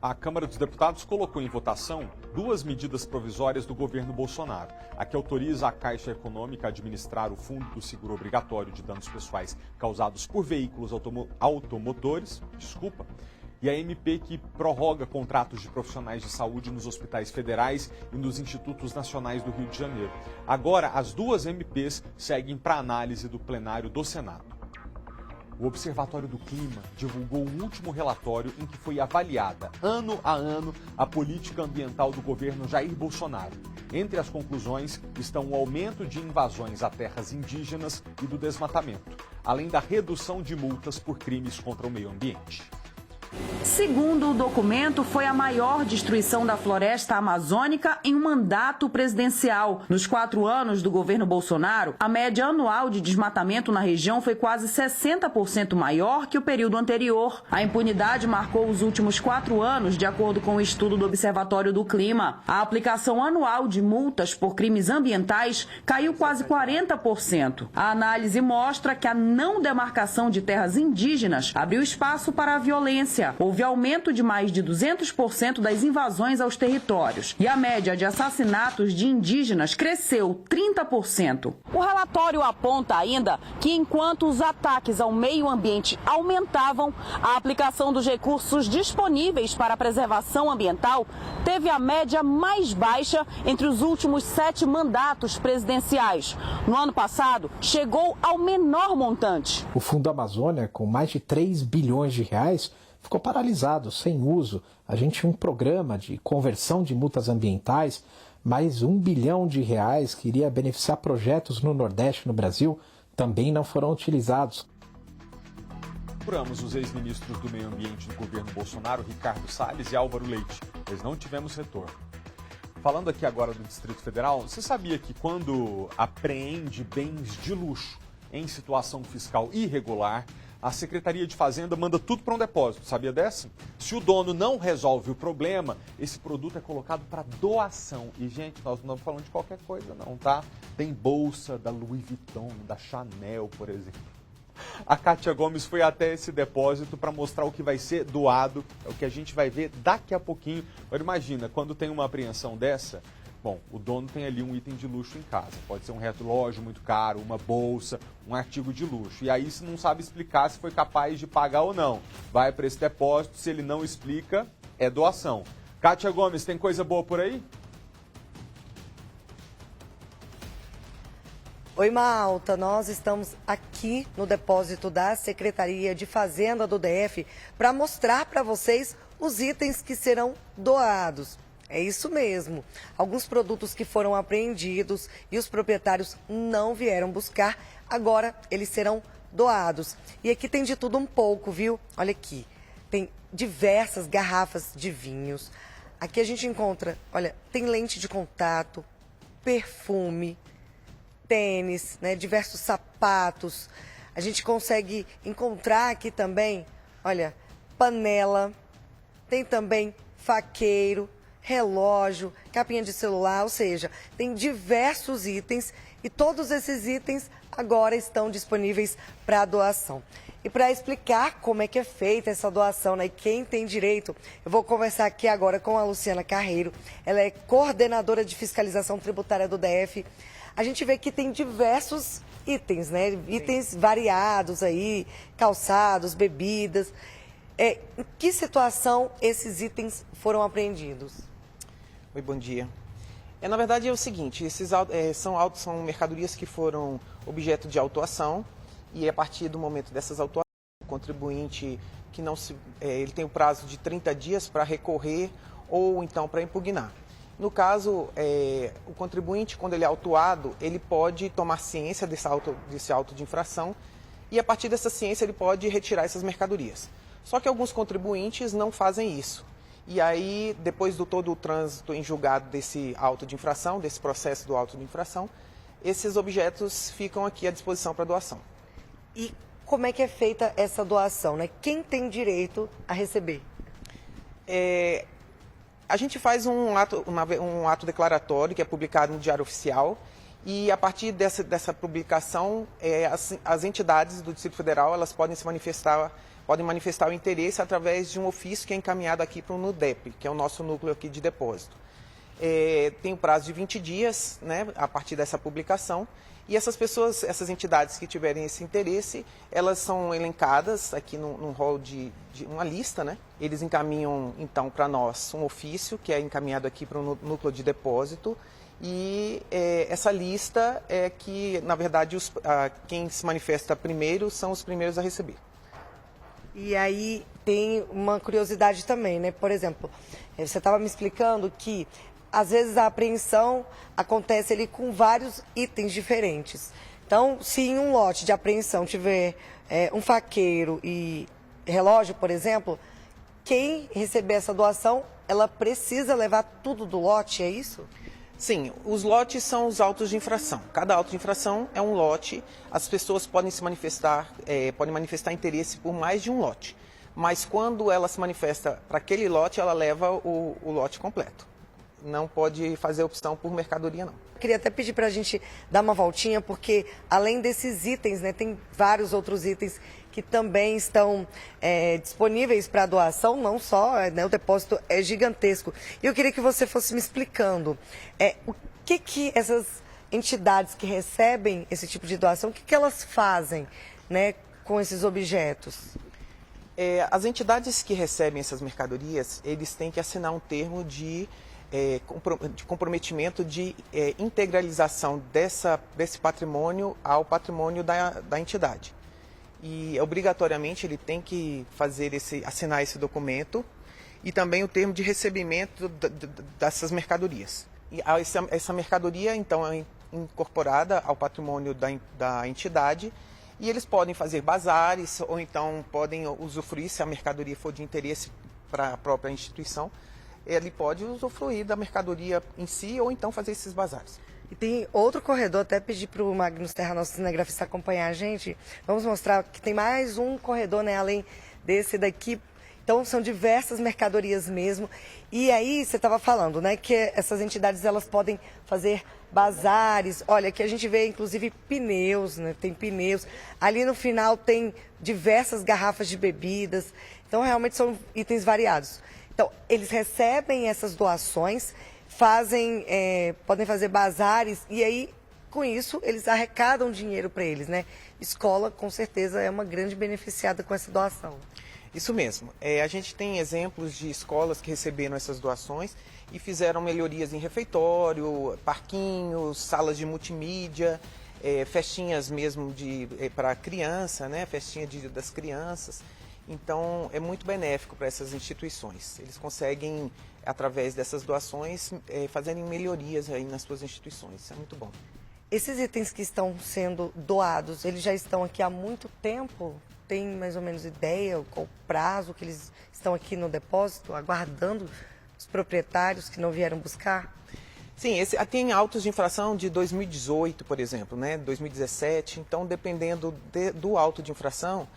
A Câmara dos Deputados colocou em votação duas medidas provisórias do governo Bolsonaro. A que autoriza a Caixa Econômica a administrar o Fundo do Seguro Obrigatório de Danos Pessoais causados por veículos automotores, e a MP que prorroga contratos de profissionais de saúde nos hospitais federais e nos institutos nacionais do Rio de Janeiro. Agora, as duas MPs seguem para análise do plenário do Senado. O Observatório do Clima divulgou um último relatório em que foi avaliada, ano a ano, a política ambiental do governo Jair Bolsonaro. Entre as conclusões estão o aumento de invasões a terras indígenas e do desmatamento, além da redução de multas por crimes contra o meio ambiente. Segundo o documento, foi a maior destruição da floresta amazônica em um mandato presidencial. Nos 4 anos do governo Bolsonaro, a média anual de desmatamento na região foi quase 60% maior que o período anterior. A impunidade marcou os últimos 4 anos, de acordo com o estudo do Observatório do Clima. A aplicação anual de multas por crimes ambientais caiu quase 40%. A análise mostra que a não demarcação de terras indígenas abriu espaço para a violência. Houve aumento de mais de 200% das invasões aos territórios. E a média de assassinatos de indígenas cresceu 30%. O relatório aponta ainda que enquanto os ataques ao meio ambiente aumentavam, a aplicação dos recursos disponíveis para a preservação ambiental teve a média mais baixa entre os últimos 7 mandatos presidenciais. No ano passado, chegou ao menor montante. O Fundo Amazônia, com mais de 3 bilhões de reais, ficou paralisado, sem uso. A gente tinha um programa de conversão de multas ambientais, mais 1 bilhão de reais que iria beneficiar projetos no Nordeste e no Brasil, também não foram utilizados. Procuramos os ex-ministros do Meio Ambiente do governo Bolsonaro, Ricardo Salles e Álvaro Leite, mas não tivemos retorno. Falando aqui agora do Distrito Federal, você sabia que quando apreende bens de luxo em situação fiscal irregular, a Secretaria de Fazenda manda tudo para um depósito, sabia dessa? Se o dono não resolve o problema, esse produto é colocado para doação. E, gente, nós não estamos falando de qualquer coisa não, tá? Tem bolsa da Louis Vuitton, da Chanel, por exemplo. A Kátia Gomes foi até esse depósito para mostrar o que vai ser doado, é o que a gente vai ver daqui a pouquinho. Agora imagina, quando tem uma apreensão dessa, bom, o dono tem ali um item de luxo em casa, pode ser um relógio muito caro, uma bolsa, um artigo de luxo. E aí você não sabe explicar se foi capaz de pagar ou não. Vai para esse depósito, se ele não explica, é doação. Kátia Gomes, tem coisa boa por aí? Oi, Malta, nós estamos aqui no depósito da Secretaria de Fazenda do DF para mostrar para vocês os itens que serão doados. É isso mesmo, alguns produtos que foram apreendidos e os proprietários não vieram buscar, agora eles serão doados. E aqui tem de tudo um pouco, viu? Olha aqui, tem diversas garrafas de vinhos. Aqui a gente encontra, olha, tem lente de contato, perfume, tênis, né, diversos sapatos. A gente consegue encontrar aqui também, olha, panela, tem também faqueiro, relógio, capinha de celular, ou seja, tem diversos itens e todos esses itens agora estão disponíveis para doação. E para explicar como é que é feita essa doação, né, e quem tem direito, eu vou conversar aqui agora com a Luciana Carreiro, ela é coordenadora de fiscalização tributária do DF. A gente vê que tem diversos itens, né? Itens variados aí, calçados, bebidas. Em que situação esses itens foram apreendidos? Oi, bom dia. Na verdade é o seguinte, esses são mercadorias que foram objeto de autuação e a partir do momento dessas autuações, o contribuinte que não ele tem o prazo de 30 dias para recorrer ou então para impugnar. No caso, o contribuinte, quando ele é autuado, ele pode tomar ciência desse auto de infração e, a partir dessa ciência, ele pode retirar essas mercadorias. Só que alguns contribuintes não fazem isso. E aí, depois do todo o trânsito em julgado desse auto de infração, desse processo do auto de infração, esses objetos ficam aqui à disposição para doação. E como é que é feita essa doação, né? Quem tem direito a receber? A gente faz um ato declaratório que é publicado no Diário Oficial e a partir dessa publicação as entidades do Distrito Federal elas podem manifestar o interesse através de um ofício que é encaminhado aqui para o NUDEP, que é o nosso núcleo aqui de depósito. Tem o prazo de 20 dias, né, a partir dessa publicação. E essas entidades que tiverem esse interesse, elas são elencadas aqui num rol de uma lista, né? Eles encaminham, então, para nós um ofício, que é encaminhado aqui para o núcleo de depósito. E essa lista é que, na verdade, quem se manifesta primeiro são os primeiros a receber. E aí tem uma curiosidade também, né? Por exemplo, você estava me explicando que às vezes a apreensão acontece ali com vários itens diferentes. Então, se em um lote de apreensão tiver um faqueiro e relógio, por exemplo, quem receber essa doação, ela precisa levar tudo do lote, é isso? Sim, os lotes são os autos de infração. Cada auto de infração é um lote. As pessoas podem manifestar interesse por mais de um lote. Mas quando ela se manifesta para aquele lote, ela leva o lote completo. Não pode fazer opção por mercadoria, não. Queria até pedir para a gente dar uma voltinha, porque além desses itens, né, tem vários outros itens que também estão disponíveis para doação, não só, né, o depósito é gigantesco. E eu queria que você fosse me explicando o que essas entidades que recebem esse tipo de doação, o que elas fazem, né, com esses objetos? As entidades que recebem essas mercadorias, eles têm que assinar um termo de comprometimento de integralização desse patrimônio ao patrimônio da entidade. E obrigatoriamente ele tem que assinar esse documento e também o termo de recebimento dessas mercadorias. E essa mercadoria então é incorporada ao patrimônio da entidade e eles podem fazer bazares ou então podem usufruir, se a mercadoria for de interesse para a própria instituição, ele pode usufruir da mercadoria em si ou então fazer esses bazares. E tem outro corredor, até pedi para o Magnus Terra, nosso cinegrafista, acompanhar a gente. Vamos mostrar que tem mais um corredor, né, além desse daqui. Então, são diversas mercadorias mesmo. E aí, você estava falando, né, que essas entidades, elas podem fazer bazares. Olha, aqui a gente vê, inclusive, pneus, né, tem pneus. Ali no final tem diversas garrafas de bebidas. Então, realmente são itens variados. Então, eles recebem essas doações, podem fazer bazares e aí, com isso, eles arrecadam dinheiro para eles, né? Escola, com certeza, é uma grande beneficiada com essa doação. Isso mesmo. A gente tem exemplos de escolas que receberam essas doações e fizeram melhorias em refeitório, parquinhos, salas de multimídia, festinhas mesmo para criança, né? Festinha das crianças. Então, é muito benéfico para essas instituições. Eles conseguem, através dessas doações, fazerem melhorias aí nas suas instituições. Isso é muito bom. Esses itens que estão sendo doados, eles já estão aqui há muito tempo? Tem mais ou menos ideia qual o prazo que eles estão aqui no depósito, aguardando os proprietários que não vieram buscar? Sim, tem autos de infração de 2018, por exemplo, né? 2017. Então, dependendo do auto de infração,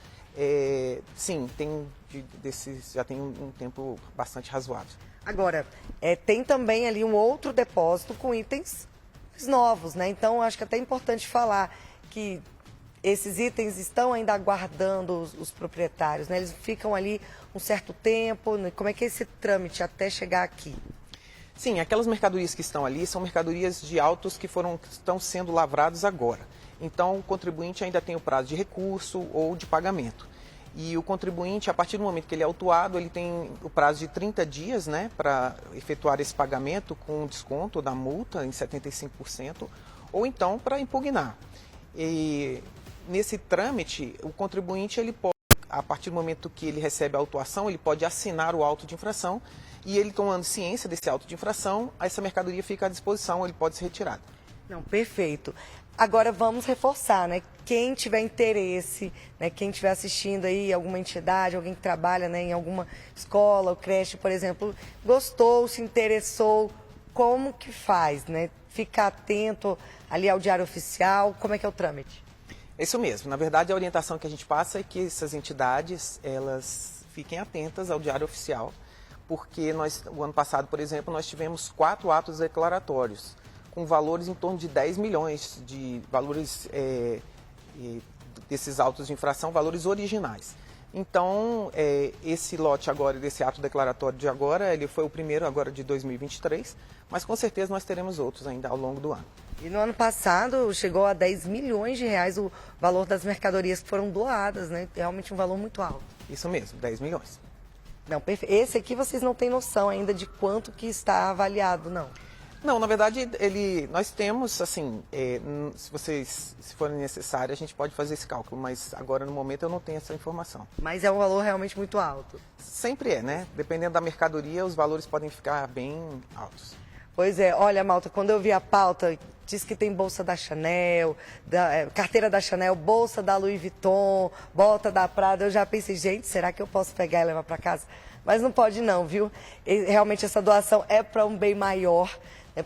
sim, já tem um tempo bastante razoável. Agora, tem também ali um outro depósito com itens novos, né? Então, acho que é até importante falar que esses itens estão ainda aguardando os proprietários, né? Eles ficam ali um certo tempo, né? Como é que é esse trâmite até chegar aqui? Sim, aquelas mercadorias que estão ali são mercadorias de autos que estão sendo lavrados agora. Então, o contribuinte ainda tem o prazo de recurso ou de pagamento. E o contribuinte, a partir do momento que ele é autuado, ele tem o prazo de 30 dias, né, para efetuar esse pagamento com desconto da multa em 75%, ou então para impugnar. E nesse trâmite, o contribuinte, ele pode, a partir do momento que ele recebe a autuação, ele pode assinar o auto de infração e ele tomando ciência desse auto de infração, essa mercadoria fica à disposição, ele pode ser retirado. Não, perfeito. Agora vamos reforçar, né? Quem tiver interesse, né? Quem estiver assistindo aí, alguma entidade, alguém que trabalha, né, em alguma escola ou creche, por exemplo, gostou, se interessou, como que faz, né? Fica atento ali ao Diário Oficial, como é que é o trâmite? Isso mesmo. Na verdade, a orientação que a gente passa é que essas entidades, elas fiquem atentas ao Diário Oficial, porque o ano passado, por exemplo, nós tivemos 4 atos declaratórios, com valores em torno de 10 milhões de valores desses autos de infração, valores originais. Então, esse lote agora, desse ato declaratório de agora, ele foi o primeiro agora de 2023, mas com certeza nós teremos outros ainda ao longo do ano. E no ano passado chegou a 10 milhões de reais o valor das mercadorias que foram doadas, né? Realmente um valor muito alto. Isso mesmo, 10 milhões. Não, perfeito. Esse aqui vocês não têm noção ainda de quanto que está avaliado, não? Não, na verdade, nós temos, assim, se for necessário, a gente pode fazer esse cálculo, mas agora, no momento, eu não tenho essa informação. Mas é um valor realmente muito alto. Sempre é, né? Dependendo da mercadoria, os valores podem ficar bem altos. Pois é, olha, Malta, quando eu vi a pauta, diz que tem bolsa da Chanel, carteira da Chanel, bolsa da Louis Vuitton, bota da Prada, eu já pensei, gente, será que eu posso pegar e levar para casa? Mas não pode não, viu? Realmente essa doação é para um bem maior,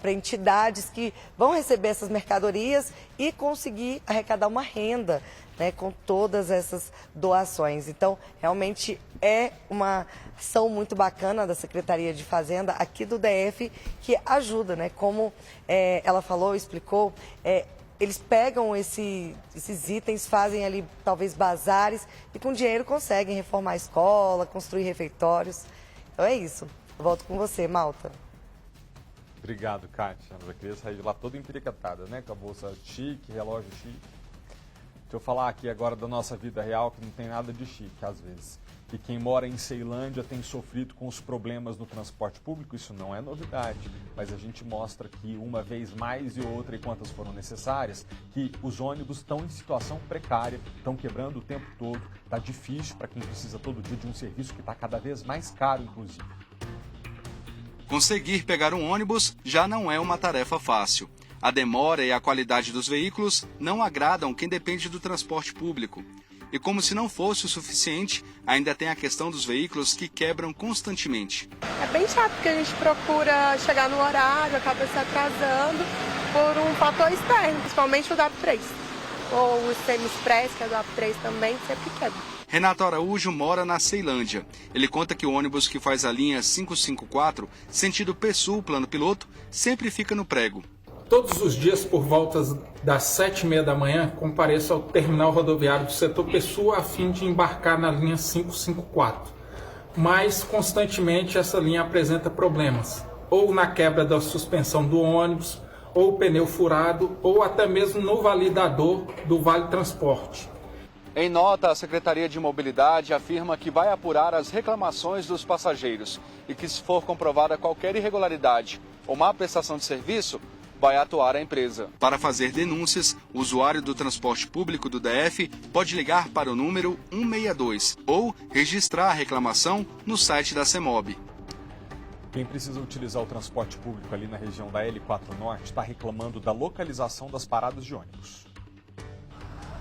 para entidades que vão receber essas mercadorias e conseguir arrecadar uma renda, né, com todas essas doações. Então, realmente é uma ação muito bacana da Secretaria de Fazenda aqui do DF que ajuda, né? Como ela falou, explicou, eles pegam esses itens, fazem ali talvez bazares e com dinheiro conseguem reformar a escola, construir refeitórios. Então é isso. Eu volto com você, Malta. Obrigado, Kátia. Eu queria sair de lá toda empiricatada, né? Com a bolsa chique, relógio chique. Deixa eu falar aqui agora da nossa vida real, que não tem nada de chique, às vezes. Que quem mora em Ceilândia tem sofrido com os problemas no transporte público, isso não é novidade. Mas a gente mostra que uma vez mais e outra, e quantas foram necessárias, que os ônibus estão em situação precária, estão quebrando o tempo todo. Está difícil para quem precisa todo dia de um serviço que está cada vez mais caro, inclusive. Conseguir pegar um ônibus já não é uma tarefa fácil. A demora e a qualidade dos veículos não agradam quem depende do transporte público. E como se não fosse o suficiente, ainda tem a questão dos veículos que quebram constantemente. É bem chato porque a gente procura chegar no horário, acaba se atrasando por um fator externo, principalmente o do AP3. Ou o Semi-Express, que é do AP3 também, sempre quebra. Renato Araújo mora na Ceilândia. Ele conta que o ônibus que faz a linha 554, sentido Pessul, plano piloto, sempre fica no prego. Todos os dias, por volta das 7h30 da manhã, compareço ao terminal rodoviário do setor Pessul a fim de embarcar na linha 554. Mas, constantemente, essa linha apresenta problemas, ou na quebra da suspensão do ônibus, ou pneu furado, ou até mesmo no validador do Vale Transporte. Em nota, a Secretaria de Mobilidade afirma que vai apurar as reclamações dos passageiros e que, se for comprovada qualquer irregularidade ou má prestação de serviço, vai atuar a empresa. Para fazer denúncias, o usuário do transporte público do DF pode ligar para o número 162 ou registrar a reclamação no site da CEMOB. Quem precisa utilizar o transporte público ali na região da L4 Norte está reclamando da localização das paradas de ônibus.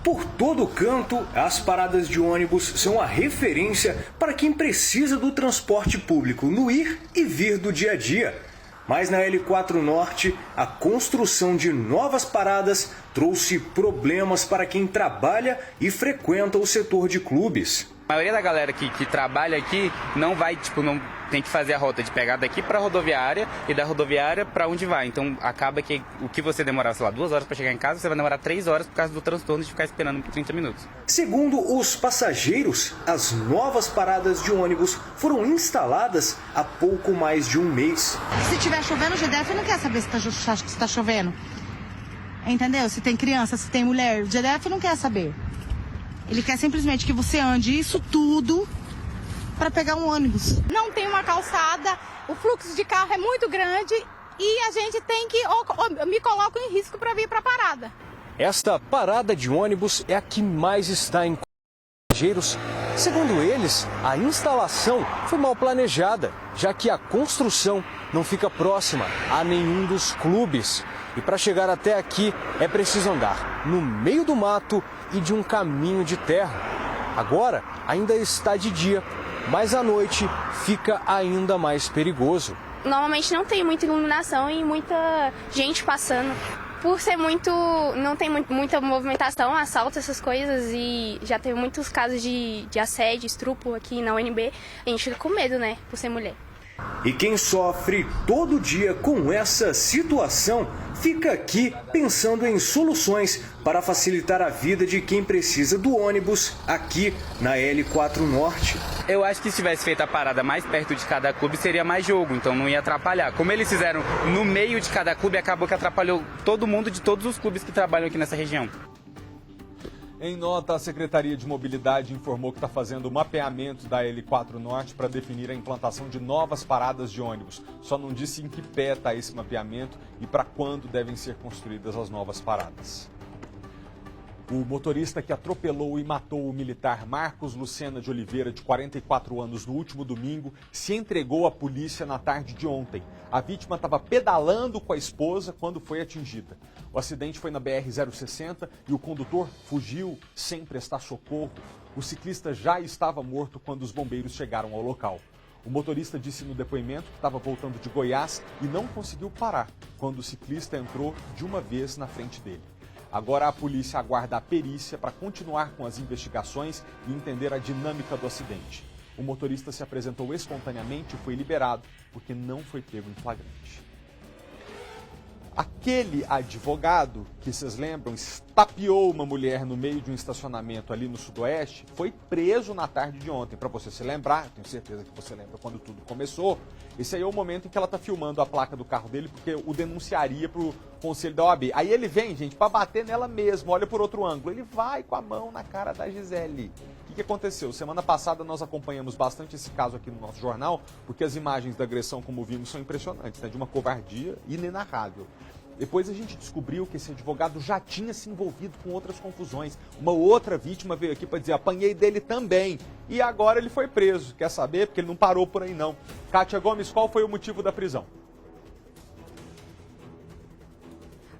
Por todo canto, as paradas de ônibus são a referência para quem precisa do transporte público no ir e vir do dia a dia. Mas na L4 Norte, a construção de novas paradas trouxe problemas para quem trabalha e frequenta o setor de clubes. A maioria da galera que trabalha aqui não vai, não tem que fazer a rota de pegar daqui para a rodoviária e da rodoviária para onde vai. Então acaba que o que você demorar, 2 horas para chegar em casa, você vai demorar 3 horas por causa do transtorno de ficar esperando 30 minutos. Segundo os passageiros, as novas paradas de ônibus foram instaladas há pouco mais de um mês. Se estiver chovendo, o GDF não quer saber se está chovendo. Entendeu? Se tem criança, se tem mulher, o GDF não quer saber. Ele quer simplesmente que você ande isso tudo para pegar um ônibus. Não tem uma calçada, o fluxo de carro é muito grande e a gente tem que, me coloco em risco para vir para a parada. Esta parada de ônibus é a que mais está em passageiros. Segundo eles, a instalação foi mal planejada, já que a construção não fica próxima a nenhum dos clubes. E para chegar até aqui é preciso andar no meio do mato e de um caminho de terra. Agora ainda está de dia, mas à noite fica ainda mais perigoso. Normalmente não tem muita iluminação e muita gente passando. Por ser não tem muita movimentação, assalto, essas coisas, e já teve muitos casos de assédio, estupro aqui na UNB, a gente fica com medo, né, por ser mulher. E quem sofre todo dia com essa situação fica aqui pensando em soluções para facilitar a vida de quem precisa do ônibus aqui na L4 Norte. Eu acho que se tivesse feito a parada mais perto de cada clube seria mais jogo, então não ia atrapalhar. Como eles fizeram no meio de cada clube, acabou que atrapalhou todo mundo de todos os clubes que trabalham aqui nessa região. Em nota, a Secretaria de Mobilidade informou que está fazendo o mapeamento da L4 Norte para definir a implantação de novas paradas de ônibus. Só não disse em que pé está esse mapeamento e para quando devem ser construídas as novas paradas. O motorista que atropelou e matou o militar Marcos Lucena de Oliveira, de 44 anos, no último domingo, se entregou à polícia na tarde de ontem. A vítima estava pedalando com a esposa quando foi atingida. O acidente foi na BR-060 e o condutor fugiu sem prestar socorro. O ciclista já estava morto quando os bombeiros chegaram ao local. O motorista disse no depoimento que estava voltando de Goiás e não conseguiu parar quando o ciclista entrou de uma vez na frente dele. Agora a polícia aguarda a perícia para continuar com as investigações e entender a dinâmica do acidente. O motorista se apresentou espontaneamente e foi liberado porque não foi pego em flagrante. Aquele advogado que, vocês lembram, estapeou uma mulher no meio de um estacionamento ali no Sudoeste, foi preso na tarde de ontem. Para você se lembrar, tenho certeza que você lembra quando tudo começou, esse aí é o momento em que ela está filmando a placa do carro dele, porque o denunciaria para o conselho da OAB. Aí ele vem, gente, para bater nela mesmo, olha por outro ângulo, ele vai com a mão na cara da Gisele. O que aconteceu? Semana passada nós acompanhamos bastante esse caso aqui no nosso jornal, porque as imagens da agressão, como vimos, são impressionantes, né? De uma covardia inenarrável. Depois a gente descobriu que esse advogado já tinha se envolvido com outras confusões. Uma outra vítima veio aqui para dizer, apanhei dele também. E agora ele foi preso. Quer saber? Porque ele não parou por aí não. Kátia Gomes, qual foi o motivo da prisão?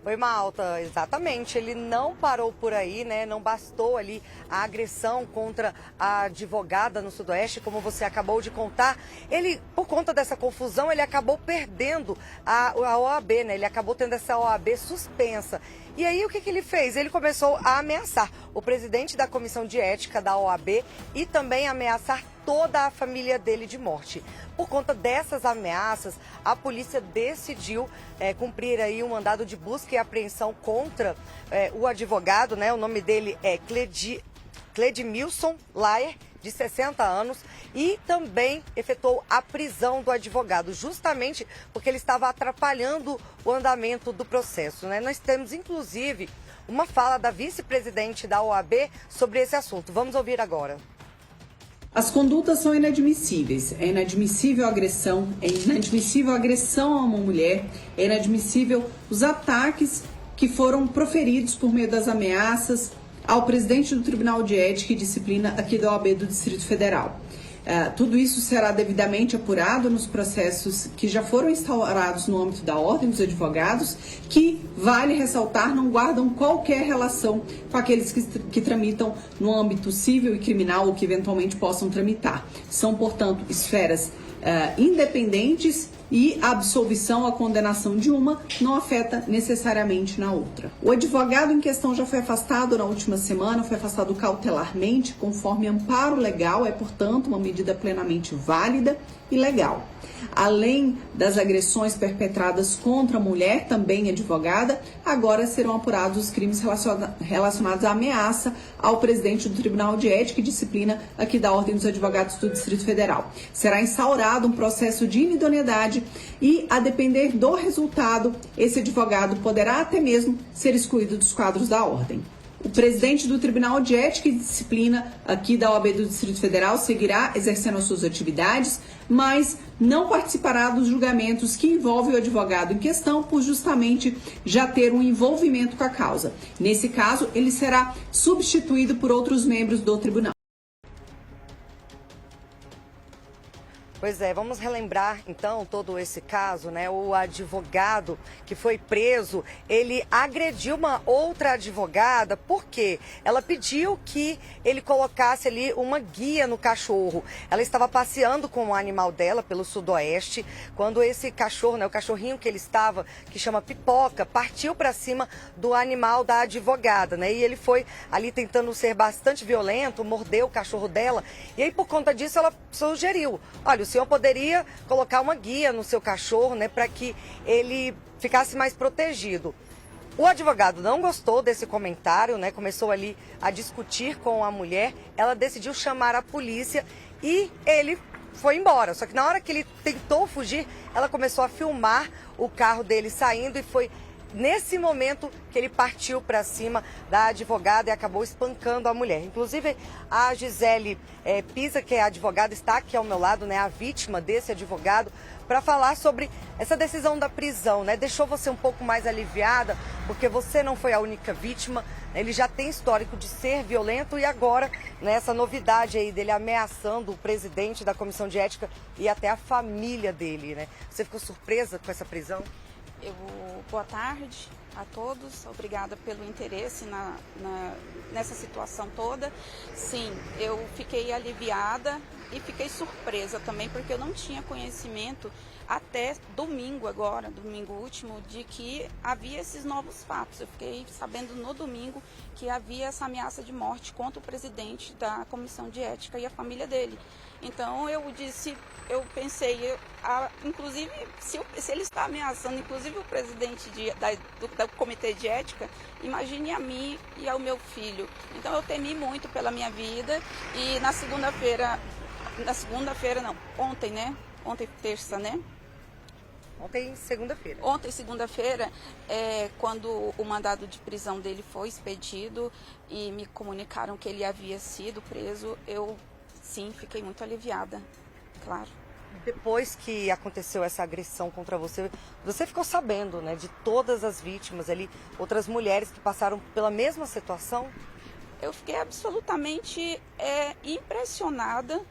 Oi, Malta, exatamente, ele não parou por aí, né, não bastou ali a agressão contra a advogada no Sudoeste, como você acabou de contar, ele, por conta dessa confusão, ele acabou perdendo a OAB, né, ele acabou tendo essa OAB suspensa. E aí, o que ele fez? Ele começou a ameaçar o presidente da Comissão de Ética da OAB e também ameaçar toda a família dele de morte. Por conta dessas ameaças, a polícia decidiu cumprir aí um mandado de busca e apreensão contra o advogado, né? O nome dele é Cledmilson Laier, de 60 anos, e também efetuou a prisão do advogado, justamente porque ele estava atrapalhando o andamento do processo, né? Nós temos, inclusive, uma fala da vice-presidente da OAB sobre esse assunto. Vamos ouvir agora. As condutas são inadmissíveis. É inadmissível a agressão, é inadmissível a agressão a uma mulher, é inadmissível os ataques que foram proferidos por meio das ameaças ao presidente do Tribunal de Ética e Disciplina aqui da OAB do Distrito Federal. Tudo isso será devidamente apurado nos processos que já foram instaurados no âmbito da Ordem dos Advogados, que, vale ressaltar, não guardam qualquer relação com aqueles que tramitam no âmbito civil e criminal ou que eventualmente possam tramitar. São, portanto, esferas independentes e a absolvição, a condenação de uma não afeta necessariamente na outra. O advogado em questão já foi afastado na última semana, foi afastado cautelarmente, conforme amparo legal, é, portanto, uma medida plenamente válida e legal. Além das agressões perpetradas contra a mulher, também advogada, agora serão apurados os crimes relacionados à ameaça ao presidente do Tribunal de Ética e Disciplina aqui da Ordem dos Advogados do Distrito Federal. Será instaurado um processo de inidoneidade e, a depender do resultado, esse advogado poderá até mesmo ser excluído dos quadros da Ordem. O presidente do Tribunal de Ética e Disciplina aqui da OAB do Distrito Federal seguirá exercendo as suas atividades, mas não participará dos julgamentos que envolvem o advogado em questão, por justamente já ter um envolvimento com a causa. Nesse caso, ele será substituído por outros membros do tribunal. Pois é, vamos relembrar então todo esse caso, né? O advogado que foi preso, ele agrediu uma outra advogada porque ela pediu que ele colocasse ali uma guia no cachorro. Ela estava passeando com o animal dela pelo Sudoeste, quando esse cachorro, né, o cachorrinho que ele estava, que chama Pipoca, partiu para cima do animal da advogada, né? E ele foi ali tentando ser bastante violento, mordeu o cachorro dela. E aí, por conta disso, ela sugeriu: olha, o senhor poderia colocar uma guia no seu cachorro, né, para que ele ficasse mais protegido. O advogado não gostou desse comentário, né, começou ali a discutir com a mulher, ela decidiu chamar a polícia e ele foi embora. Só que na hora que ele tentou fugir, ela começou a filmar o carro dele saindo e foi nesse momento que ele partiu para cima da advogada e acabou espancando a mulher. Inclusive, a Gisele Pisa, que é a advogada, está aqui ao meu lado, né, a vítima desse advogado, para falar sobre essa decisão da prisão, né? Deixou você um pouco mais aliviada, porque você não foi a única vítima, ele já tem histórico de ser violento e agora, né, essa novidade aí dele ameaçando o presidente da Comissão de Ética e até a família dele, né? Você ficou surpresa com essa prisão? Boa tarde a todos, obrigada pelo interesse nessa situação toda. Sim, eu fiquei aliviada e fiquei surpresa também, porque eu não tinha conhecimento até domingo agora, domingo último, de que havia esses novos fatos. Eu fiquei sabendo no domingo que havia essa ameaça de morte contra o presidente da Comissão de Ética e a família dele. Então eu pensei, inclusive, se ele está ameaçando, inclusive o presidente do Comitê de Ética, imagine a mim e ao meu filho. Então eu temi muito pela minha vida e ontem, né? Ontem, terça, né? Ontem, segunda-feira. Ontem, segunda-feira, quando o mandado de prisão dele foi expedido e me comunicaram que ele havia sido preso, eu, sim, fiquei muito aliviada, claro. Depois que aconteceu essa agressão contra você, você ficou sabendo, né, de todas as vítimas ali, outras mulheres que passaram pela mesma situação? Eu fiquei absolutamente impressionada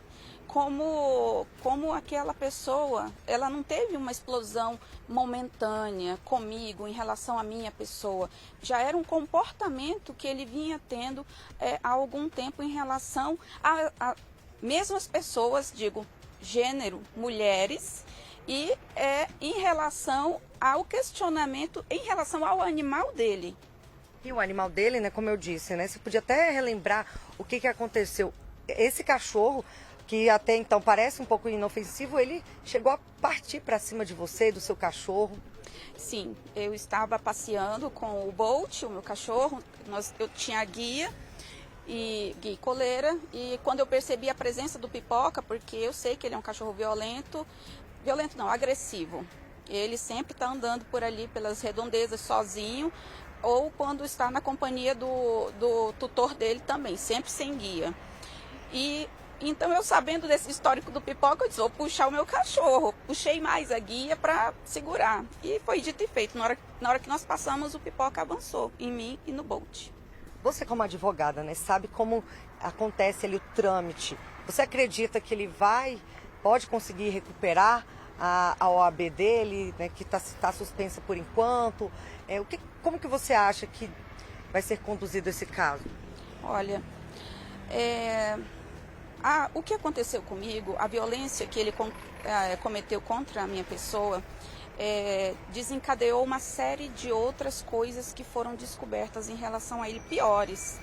como aquela pessoa, ela não teve uma explosão momentânea comigo em relação à minha pessoa. Já era um comportamento que ele vinha tendo há algum tempo em relação a mesmas pessoas, digo, gênero, mulheres, e em relação ao questionamento em relação ao animal dele. E o animal dele, né, como eu disse, né, você podia até relembrar o que aconteceu. Esse cachorro, que até então parece um pouco inofensivo, ele chegou a partir para cima de você e do seu cachorro. Sim, eu estava passeando com o Bolt, o meu cachorro, eu tinha guia e coleira, e quando eu percebi a presença do Pipoca, porque eu sei que ele é um cachorro violento não, agressivo. Ele sempre está andando por ali pelas redondezas sozinho, ou quando está na companhia do tutor dele também, sempre sem guia. E então, eu sabendo desse histórico do Pipoca, eu disse, vou puxar o meu cachorro. Puxei mais a guia para segurar. E foi dito e feito. Na hora que nós passamos, o Pipoca avançou em mim e no Bolt. Você, como advogada, né, sabe como acontece ali o trâmite. Você acredita que ele pode conseguir recuperar a OAB dele, né, que está suspensa por enquanto? Como que você acha que vai ser conduzido esse caso? Olha, o que aconteceu comigo, a violência que ele cometeu contra a minha pessoa, desencadeou uma série de outras coisas que foram descobertas em relação a ele, piores.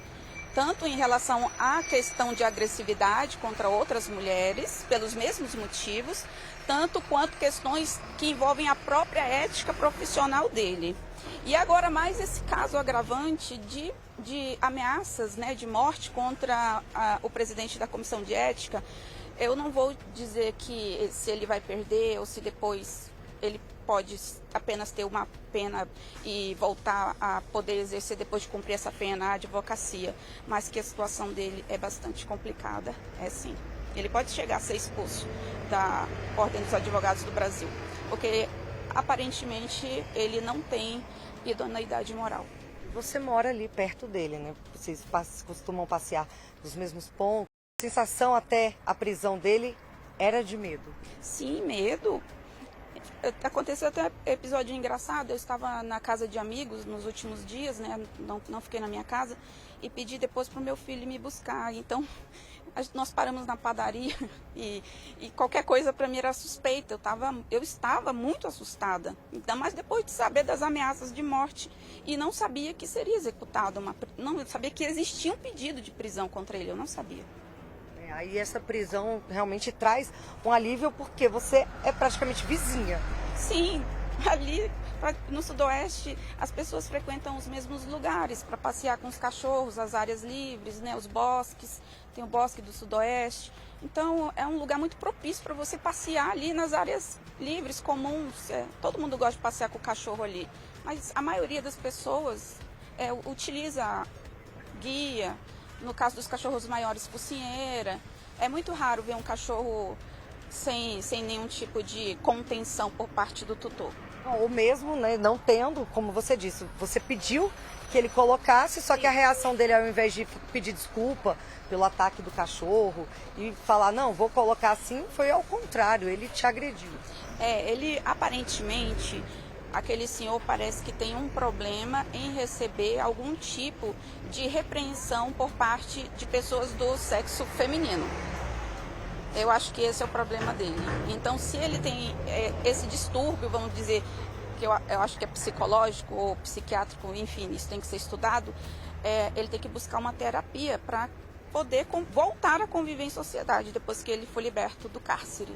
Tanto em relação à questão de agressividade contra outras mulheres, pelos mesmos motivos, tanto quanto questões que envolvem a própria ética profissional dele. E agora mais esse caso agravante de ameaças, né, de morte contra o presidente da Comissão de Ética. Eu não vou dizer que se ele vai perder ou se depois ele pode apenas ter uma pena e voltar a poder exercer depois de cumprir essa pena a advocacia, mas que a situação dele é bastante complicada, sim. Ele pode chegar a ser expulso da Ordem dos Advogados do Brasil, porque aparentemente ele não tem idoneidade moral. Você mora ali perto dele, né? Vocês costumam passear nos mesmos pontos. A sensação até a prisão dele era de medo? Sim, medo. Aconteceu até episódio engraçado, eu estava na casa de amigos nos últimos dias, né? Não fiquei na minha casa, e pedi depois para o meu filho me buscar. Então, nós paramos na padaria e qualquer coisa para mim era suspeita. Eu estava muito assustada, ainda mais depois de saber das ameaças de morte, e não sabia que seria executado, não sabia que existia um pedido de prisão contra ele, eu não sabia. Aí essa prisão realmente traz um alívio, porque você é praticamente vizinha. Sim, ali no Sudoeste as pessoas frequentam os mesmos lugares para passear com os cachorros, as áreas livres, né, os bosques, tem o bosque do Sudoeste. Então é um lugar muito propício para você passear ali nas áreas livres, comuns. Todo mundo gosta de passear com o cachorro ali, mas a maioria das pessoas utiliza guia. No caso dos cachorros maiores, focinheira. É muito raro ver um cachorro sem nenhum tipo de contenção por parte do tutor. Ou mesmo, né, não tendo, como você disse, você pediu que ele colocasse, só que a reação dele, ao invés de pedir desculpa pelo ataque do cachorro e falar, não, vou colocar assim, foi ao contrário, ele te agrediu. Ele aparentemente... Aquele senhor parece que tem um problema em receber algum tipo de repreensão por parte de pessoas do sexo feminino. Eu acho que esse é o problema dele. Então, se ele tem esse distúrbio, vamos dizer, que eu acho que é psicológico ou psiquiátrico, enfim, isso tem que ser estudado, ele tem que buscar uma terapia para poder voltar a conviver em sociedade depois que ele for liberto do cárcere.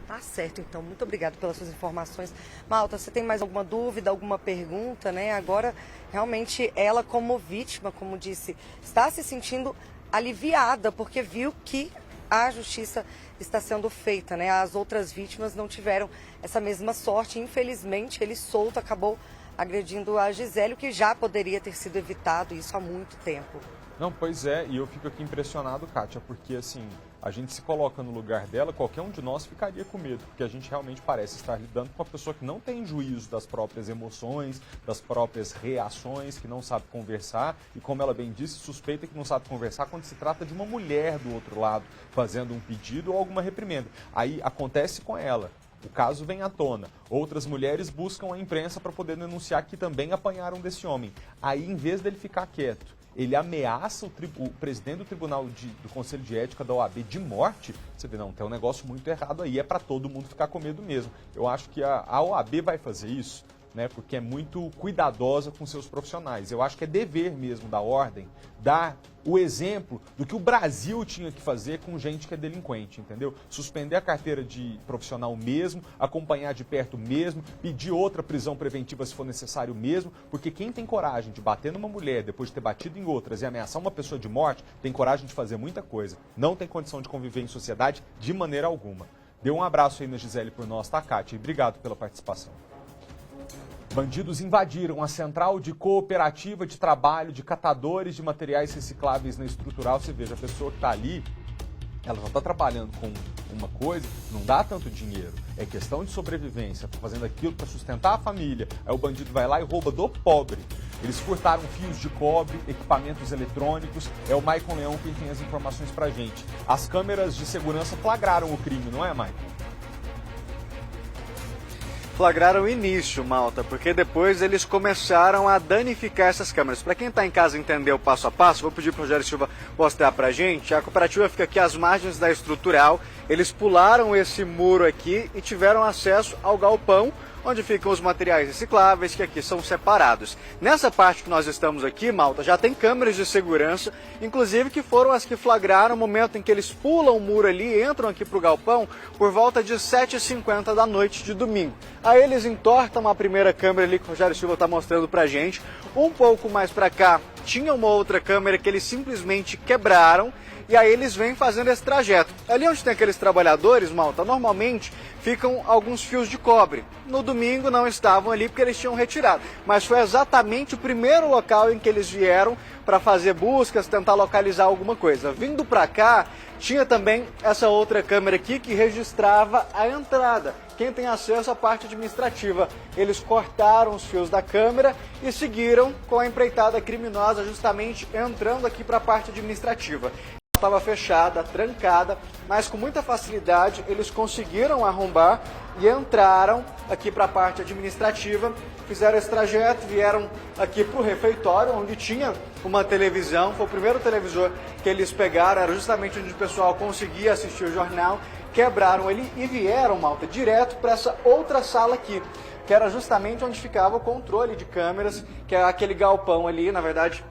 Tá certo, então. Muito obrigada pelas suas informações. Malta, você tem mais alguma dúvida, alguma pergunta, né? Agora, realmente, ela como vítima, como disse, está se sentindo aliviada, porque viu que a justiça está sendo feita, né? As outras vítimas não tiveram essa mesma sorte. Infelizmente, ele solto acabou agredindo a Gisele, o que já poderia ter sido evitado, isso há muito tempo. Não, pois é, e eu fico aqui impressionado, Kátia, porque assim, a gente se coloca no lugar dela, qualquer um de nós ficaria com medo, porque a gente realmente parece estar lidando com uma pessoa que não tem juízo das próprias emoções, das próprias reações, que não sabe conversar, e como ela bem disse, suspeita que não sabe conversar quando se trata de uma mulher do outro lado, fazendo um pedido ou alguma reprimenda. Aí acontece com ela. O caso vem à tona. Outras mulheres buscam a imprensa para poder denunciar que também apanharam desse homem. Aí, em vez dele ficar quieto, ele ameaça o presidente do Tribunal do Conselho de Ética da OAB de morte. Você vê, não, tem um negócio muito errado aí, é para todo mundo ficar com medo mesmo. Eu acho que a OAB vai fazer isso, né, porque é muito cuidadosa com seus profissionais. Eu acho que é dever mesmo da ordem dar o exemplo do que o Brasil tinha que fazer com gente que é delinquente, entendeu? Suspender a carteira de profissional mesmo, acompanhar de perto mesmo, pedir outra prisão preventiva se for necessário mesmo, porque quem tem coragem de bater numa mulher depois de ter batido em outras e ameaçar uma pessoa de morte, tem coragem de fazer muita coisa. Não tem condição de conviver em sociedade de maneira alguma. Dê um abraço aí na Gisele por nós, tá, Kátia? E obrigado pela participação. Bandidos invadiram a central de cooperativa de trabalho de catadores de materiais recicláveis na Estrutural. Você veja, a pessoa que está ali, ela já está trabalhando com uma coisa, não dá tanto dinheiro. É questão de sobrevivência, está fazendo aquilo para sustentar a família. Aí o bandido vai lá e rouba do pobre. Eles furtaram fios de cobre, equipamentos eletrônicos. É o Maicon Leão quem tem as informações para a gente. As câmeras de segurança flagraram o crime, não é, Maicon? Flagraram o início, malta, porque depois eles começaram a danificar essas câmeras. Para quem está em casa entender o passo a passo, vou pedir para o Rogério Silva mostrar para a gente. A cooperativa fica aqui às margens da Estrutural. Eles pularam esse muro aqui e tiveram acesso ao galpão, onde ficam os materiais recicláveis, que aqui são separados. Nessa parte que nós estamos aqui, malta, já tem câmeras de segurança, inclusive que foram as que flagraram o momento em que eles pulam o muro ali e entram aqui para o galpão por volta de 7h50 da noite de domingo. Aí eles entortam a primeira câmera ali que o Rogério Silva está mostrando para a gente. Um pouco mais para cá tinha uma outra câmera que eles simplesmente quebraram. E aí eles vêm fazendo esse trajeto. Ali onde tem aqueles trabalhadores, malta, normalmente ficam alguns fios de cobre. No domingo não estavam ali porque eles tinham retirado. Mas foi exatamente o primeiro local em que eles vieram para fazer buscas, tentar localizar alguma coisa. Vindo para cá, tinha também essa outra câmera aqui que registrava a entrada. Quem tem acesso à parte administrativa. Eles cortaram os fios da câmera e seguiram com a empreitada criminosa justamente entrando aqui para a parte administrativa. Estava fechada, trancada, mas com muita facilidade eles conseguiram arrombar e entraram aqui para a parte administrativa, fizeram esse trajeto, vieram aqui para o refeitório, onde tinha uma televisão, foi o primeiro televisor que eles pegaram, era justamente onde o pessoal conseguia assistir o jornal, quebraram ele e vieram, malta, direto para essa outra sala aqui, que era justamente onde ficava o controle de câmeras, que é aquele galpão ali, na verdade,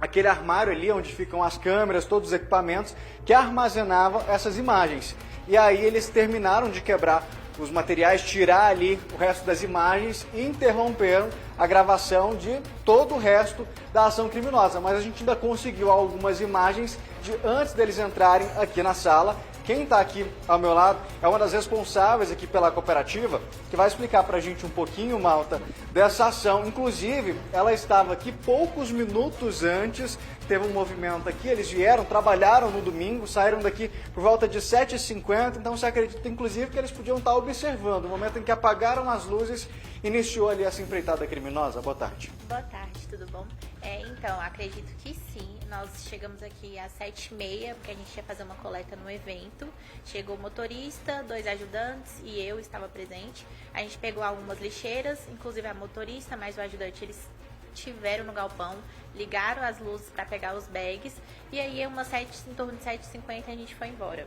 aquele armário ali onde ficam as câmeras, todos os equipamentos que armazenavam essas imagens. E aí eles terminaram de quebrar os materiais, tirar ali o resto das imagens e interromperam a gravação de todo o resto da ação criminosa. Mas a gente ainda conseguiu algumas imagens de antes deles entrarem aqui na sala. Quem está aqui ao meu lado é uma das responsáveis aqui pela cooperativa, que vai explicar para a gente um pouquinho, malta, dessa ação. Inclusive, ela estava aqui poucos minutos antes, teve um movimento aqui, eles vieram, trabalharam no domingo, saíram daqui por volta de 7h50, então você acredita, inclusive, que eles podiam estar observando. No momento em que apagaram as luzes, iniciou ali essa empreitada criminosa. Boa tarde. Boa tarde, tudo bom? Então, acredito que sim. Nós chegamos aqui às 7h30, porque a gente ia fazer uma coleta no evento. Chegou o motorista, 2 ajudantes e eu estava presente. A gente pegou algumas lixeiras, inclusive a motorista, mas o ajudante, eles estiveram no galpão, ligaram as luzes para pegar os bags. E aí, em torno de 7h50, a gente foi embora.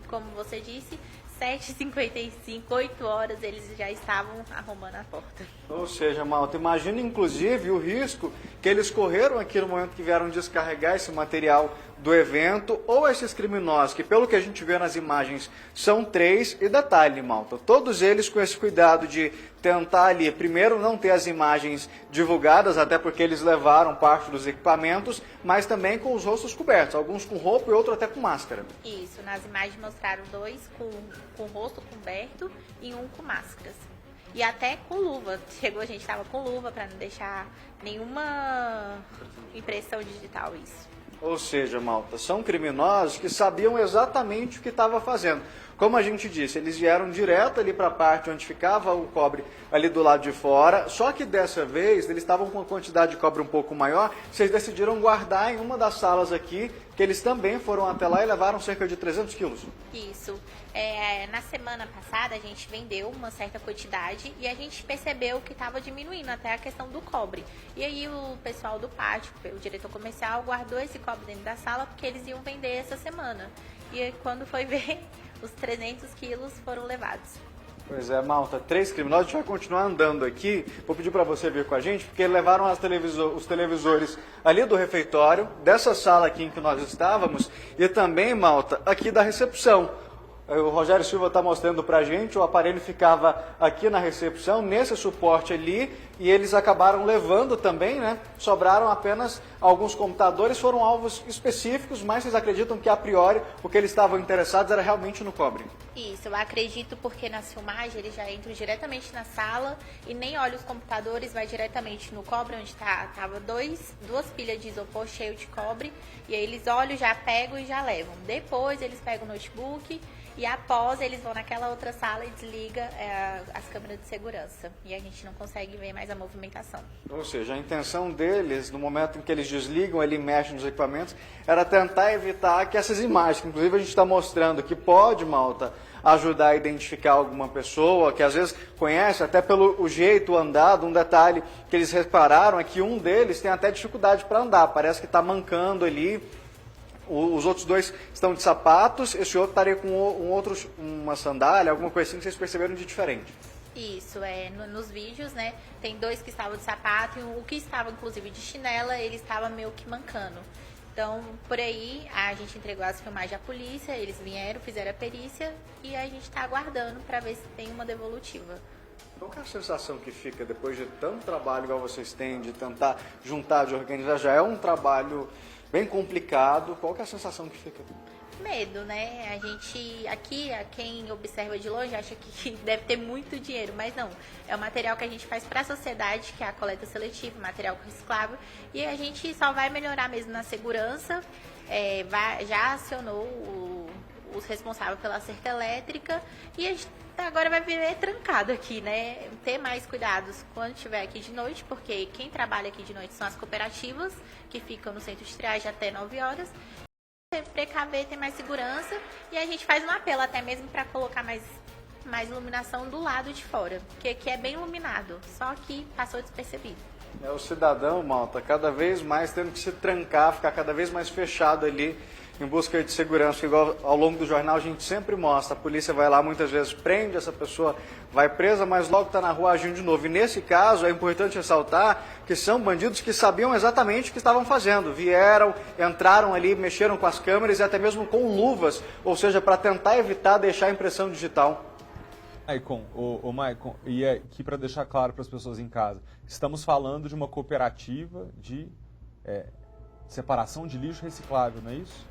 Como você disse, 7h55, 8 horas, eles já estavam arrombando a porta. Ou seja, malta, imagina inclusive o risco que eles correram aqui no momento que vieram descarregar esse material do evento, ou esses criminosos, que pelo que a gente vê nas imagens, são 3, e detalhe, malta, todos eles com esse cuidado de tentar ali, primeiro não ter as imagens divulgadas, até porque eles levaram parte dos equipamentos, mas também com os rostos cobertos, alguns com roupa e outros até com máscara. Isso, nas imagens mostraram 2 com o rosto coberto e 1 com máscaras. E até com luva, a gente estava com luva para não deixar nenhuma impressão digital, isso. Ou seja, malta, são criminosos que sabiam exatamente o que estava fazendo. Como a gente disse, eles vieram direto ali para a parte onde ficava o cobre ali do lado de fora, só que dessa vez eles estavam com uma quantidade de cobre um pouco maior, vocês decidiram guardar em uma das salas aqui, que eles também foram até lá e levaram cerca de 300 quilos. Isso. Na semana passada a gente vendeu uma certa quantidade e a gente percebeu que estava diminuindo até a questão do cobre. E aí o pessoal do pátio, o diretor comercial, guardou esse cobre dentro da sala porque eles iam vender essa semana. E aí, quando foi ver, os 300 quilos foram levados. Pois é, malta, 3 criminosos. A gente vai continuar andando aqui. Vou pedir para você vir com a gente, porque levaram os televisores ali do refeitório, dessa sala aqui em que nós estávamos, e também, malta, aqui da recepção. O Rogério Silva está mostrando para a gente, o aparelho ficava aqui na recepção, nesse suporte ali, e eles acabaram levando também, né? Sobraram apenas alguns computadores, foram alvos específicos, mas vocês acreditam que a priori o que eles estavam interessados era realmente no cobre? Isso, eu acredito porque nas filmagens eles já entram diretamente na sala e nem olham os computadores, vai diretamente no cobre, onde tava duas pilhas de isopor cheio de cobre, e aí eles olham, já pegam e já levam. Depois eles pegam o notebook e após eles vão naquela outra sala e desliga as câmeras de segurança. E a gente não consegue ver mais a movimentação. Ou seja, a intenção deles, no momento em que eles desligam, ele mexe nos equipamentos, era tentar evitar que essas imagens, que inclusive a gente está mostrando que pode, malta, ajudar a identificar alguma pessoa, que às vezes conhece, até pelo jeito andado, um detalhe que eles repararam é que um deles tem até dificuldade para andar, parece que está mancando ali. Os outros 2 estão de sapatos, esse outro estaria com uma sandália, alguma coisa assim que vocês perceberam de diferente. Isso, nos vídeos, né, tem 2 que estavam de sapato e o que estava, inclusive, de chinela, ele estava meio que mancando. Então, por aí, a gente entregou as filmagens à polícia, eles vieram, fizeram a perícia e a gente está aguardando para ver se tem uma devolutiva. Qual que é a sensação que fica depois de tanto trabalho igual vocês têm, de tentar juntar, de organizar? Já é um trabalho bem complicado. Qual que é a sensação que fica? Medo, né? A gente, aqui, quem observa de longe, acha que deve ter muito dinheiro, mas não. É um material que a gente faz para a sociedade, que é a coleta seletiva, material reciclável, e a gente só vai melhorar mesmo na segurança. Já acionou os responsáveis pela cerca elétrica e a gente agora vai viver trancado aqui, né? Ter mais cuidados quando estiver aqui de noite, porque quem trabalha aqui de noite são as cooperativas, que ficam no centro de triagem até 9 horas. Precaver, ter mais segurança, e a gente faz um apelo até mesmo para colocar mais iluminação do lado de fora, porque aqui é bem iluminado, só que passou despercebido. O cidadão, malta, cada vez mais tendo que se trancar, ficar cada vez mais fechado ali em busca de segurança, igual ao longo do jornal a gente sempre mostra, a polícia vai lá muitas vezes, prende essa pessoa, vai presa, mas logo está na rua agindo de novo. E nesse caso é importante ressaltar que são bandidos que sabiam exatamente o que estavam fazendo, vieram, entraram ali, mexeram com as câmeras e até mesmo com luvas, ou seja, para tentar evitar deixar a impressão digital. Maicon, e aqui para deixar claro para as pessoas em casa, estamos falando de uma cooperativa de separação de lixo reciclável, não é isso?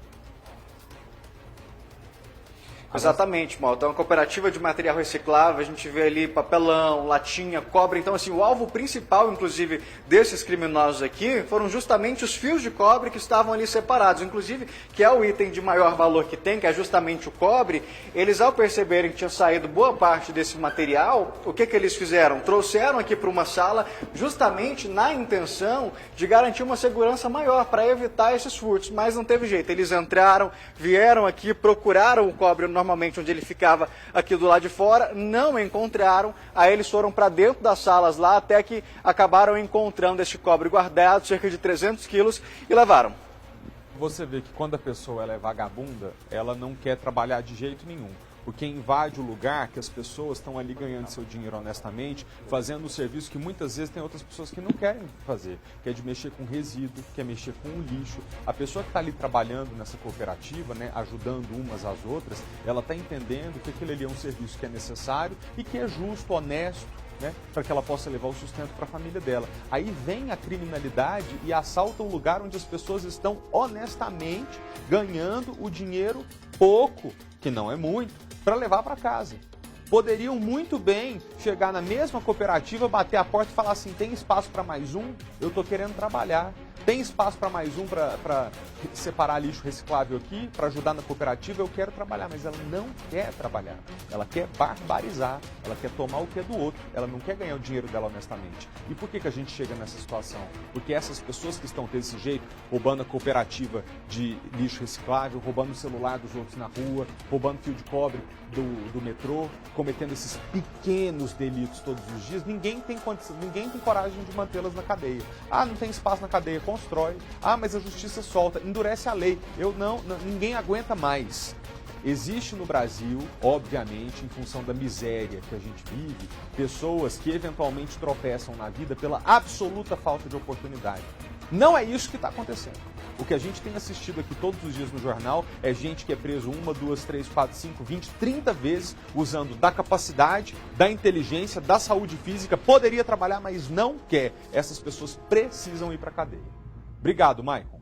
Exatamente, malta. É uma cooperativa de material reciclável, a gente vê ali papelão, latinha, cobre. Então, assim, o alvo principal, inclusive, desses criminosos aqui, foram justamente os fios de cobre que estavam ali separados. Inclusive, que é o item de maior valor que tem, que é justamente o cobre, eles, ao perceberem que tinha saído boa parte desse material, o que eles fizeram? Trouxeram aqui para uma sala, justamente na intenção de garantir uma segurança maior, para evitar esses furtos. Mas não teve jeito, eles entraram, vieram aqui, procuraram o cobre normalmente onde ele ficava aqui do lado de fora, não encontraram, aí eles foram para dentro das salas lá, até que acabaram encontrando este cobre guardado, cerca de 300 quilos, e levaram. Você vê que quando a pessoa é vagabunda, ela não quer trabalhar de jeito nenhum. Porque invade o lugar que as pessoas estão ali ganhando seu dinheiro honestamente, fazendo um serviço que muitas vezes tem outras pessoas que não querem fazer, que é de mexer com resíduo, que é mexer com o lixo. A pessoa que está ali trabalhando nessa cooperativa, né, ajudando umas às outras, ela está entendendo que aquilo ali é um serviço que é necessário e que é justo, honesto, né, para que ela possa levar o sustento para a família dela. Aí vem a criminalidade e assalta um lugar onde as pessoas estão honestamente ganhando o dinheiro pouco, que não é muito, para levar para casa. Poderiam muito bem chegar na mesma cooperativa, bater a porta e falar assim, tem espaço para mais um? Eu estou querendo trabalhar. Tem espaço para mais um para separar lixo reciclável aqui, para ajudar na cooperativa? Eu quero trabalhar, mas ela não quer trabalhar. Ela quer barbarizar, ela quer tomar o que é do outro, ela não quer ganhar o dinheiro dela honestamente. E por que a gente chega nessa situação? Porque essas pessoas que estão desse jeito, roubando a cooperativa de lixo reciclável, roubando o celular dos outros na rua, roubando fio de cobre do metrô, cometendo esses pequenos delitos todos os dias, ninguém tem coragem de mantê-las na cadeia. Ah, não tem espaço na cadeia, constrói. Ah, mas a justiça solta, endurece a lei. Ninguém aguenta mais. Existe no Brasil, obviamente, em função da miséria que a gente vive, pessoas que eventualmente tropeçam na vida pela absoluta falta de oportunidade. Não é isso que está acontecendo. O que a gente tem assistido aqui todos os dias no jornal é gente que é preso 1, 2, 3, 4, 5, 20, 30 vezes usando da capacidade, da inteligência, da saúde física, poderia trabalhar, mas não quer. Essas pessoas precisam ir para a cadeia. Obrigado, Maicon.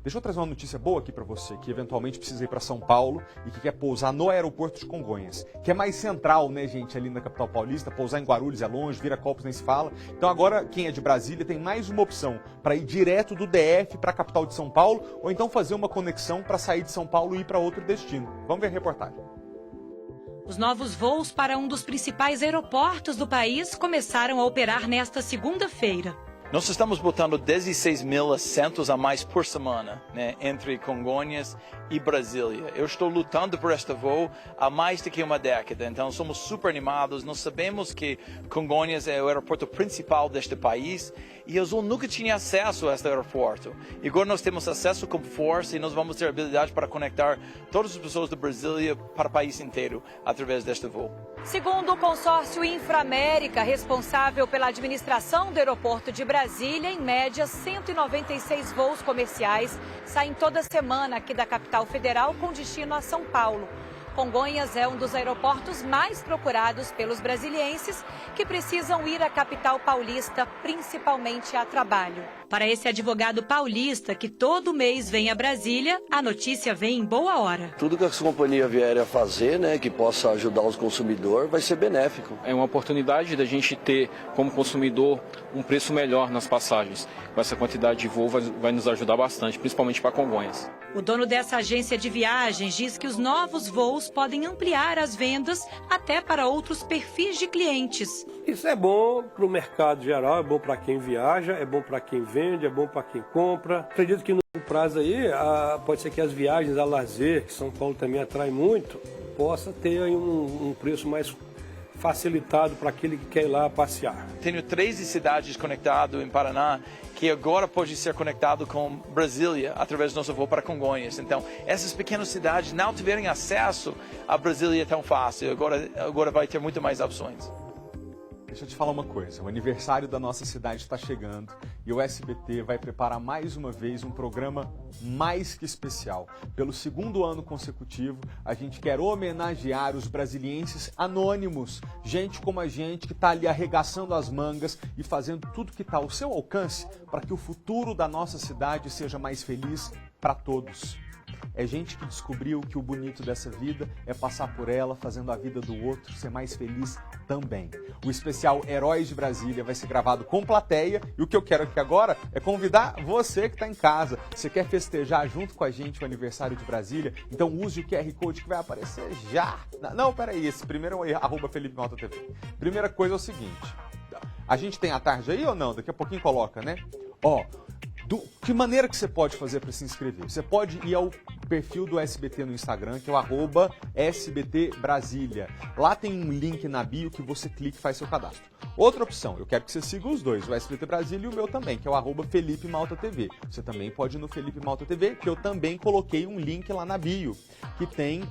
Deixa eu trazer uma notícia boa aqui para você, que eventualmente precisa ir para São Paulo e que quer pousar no aeroporto de Congonhas, que é mais central, né, gente, ali na capital paulista. Pousar em Guarulhos é longe, Viracopos nem se fala. Então agora, quem é de Brasília tem mais uma opção para ir direto do DF para a capital de São Paulo, ou então fazer uma conexão para sair de São Paulo e ir para outro destino. Vamos ver a reportagem. Os novos voos para um dos principais aeroportos do país começaram a operar nesta segunda-feira. Nós estamos botando 16 mil assentos a mais por semana, né, entre Congonhas e Brasília. Eu estou lutando por este voo há mais do que uma década, então somos super animados. Nós sabemos que Congonhas é o aeroporto principal deste país e a Azul nunca tinha acesso a este aeroporto. E agora nós temos acesso com força e nós vamos ter habilidade para conectar todas as pessoas de Brasília para o país inteiro através deste voo. Segundo o consórcio Inframérica, responsável pela administração do aeroporto de Brasília, em média, 196 voos comerciais saem toda semana aqui da capital federal com destino a São Paulo. Congonhas é um dos aeroportos mais procurados pelos brasilienses que precisam ir à capital paulista, principalmente a trabalho. Para esse advogado paulista que todo mês vem a Brasília, a notícia vem em boa hora. Tudo que essa companhia vier a fazer, né, que possa ajudar os consumidores, vai ser benéfico. É uma oportunidade da gente ter, como consumidor, um preço melhor nas passagens. Com essa quantidade de voo vai nos ajudar bastante, principalmente para Congonhas. O dono dessa agência de viagens diz que os novos voos podem ampliar as vendas até para outros perfis de clientes. Isso é bom para o mercado geral, é bom para quem viaja, é bom para quem vende, é bom para quem compra. Acredito que no prazo aí, pode ser que as viagens a lazer, que São Paulo também atrai muito, possa ter aí um preço mais facilitado para aquele que quer ir lá passear. Tenho 13 cidades conectadas em Paraná, que agora pode ser conectado com Brasília através do nosso voo para Congonhas. Então, essas pequenas cidades não tiverem acesso a Brasília tão fácil. Agora vai ter muito mais opções. Deixa eu te falar uma coisa, o aniversário da nossa cidade está chegando e o SBT vai preparar mais uma vez um programa mais que especial. Pelo segundo ano consecutivo, a gente quer homenagear os brasilienses anônimos, gente como a gente que está ali arregaçando as mangas e fazendo tudo que está ao seu alcance para que o futuro da nossa cidade seja mais feliz para todos. É gente que descobriu que o bonito dessa vida é passar por ela, fazendo a vida do outro ser mais feliz também. O especial Heróis de Brasília vai ser gravado com plateia e o que eu quero aqui agora é convidar você que está em casa. Você quer festejar junto com a gente o aniversário de Brasília? Então use o QR Code que vai aparecer já. Não, peraí, esse primeiro é @FelipeMaltaTV. Primeira coisa é o seguinte, a gente tem a tarde aí ou não? Daqui a pouquinho coloca, né? Que maneira que você pode fazer para se inscrever? Você pode ir ao perfil do SBT no Instagram, que é o @SBTBrasilia. Lá tem um link na bio que você clica e faz seu cadastro. Outra opção, eu quero que você siga os dois, o SBT Brasília e o meu também, que é o @FelipeMaltaTV. Você também pode ir no Felipe Malta TV, que eu também coloquei um link lá na bio, que tem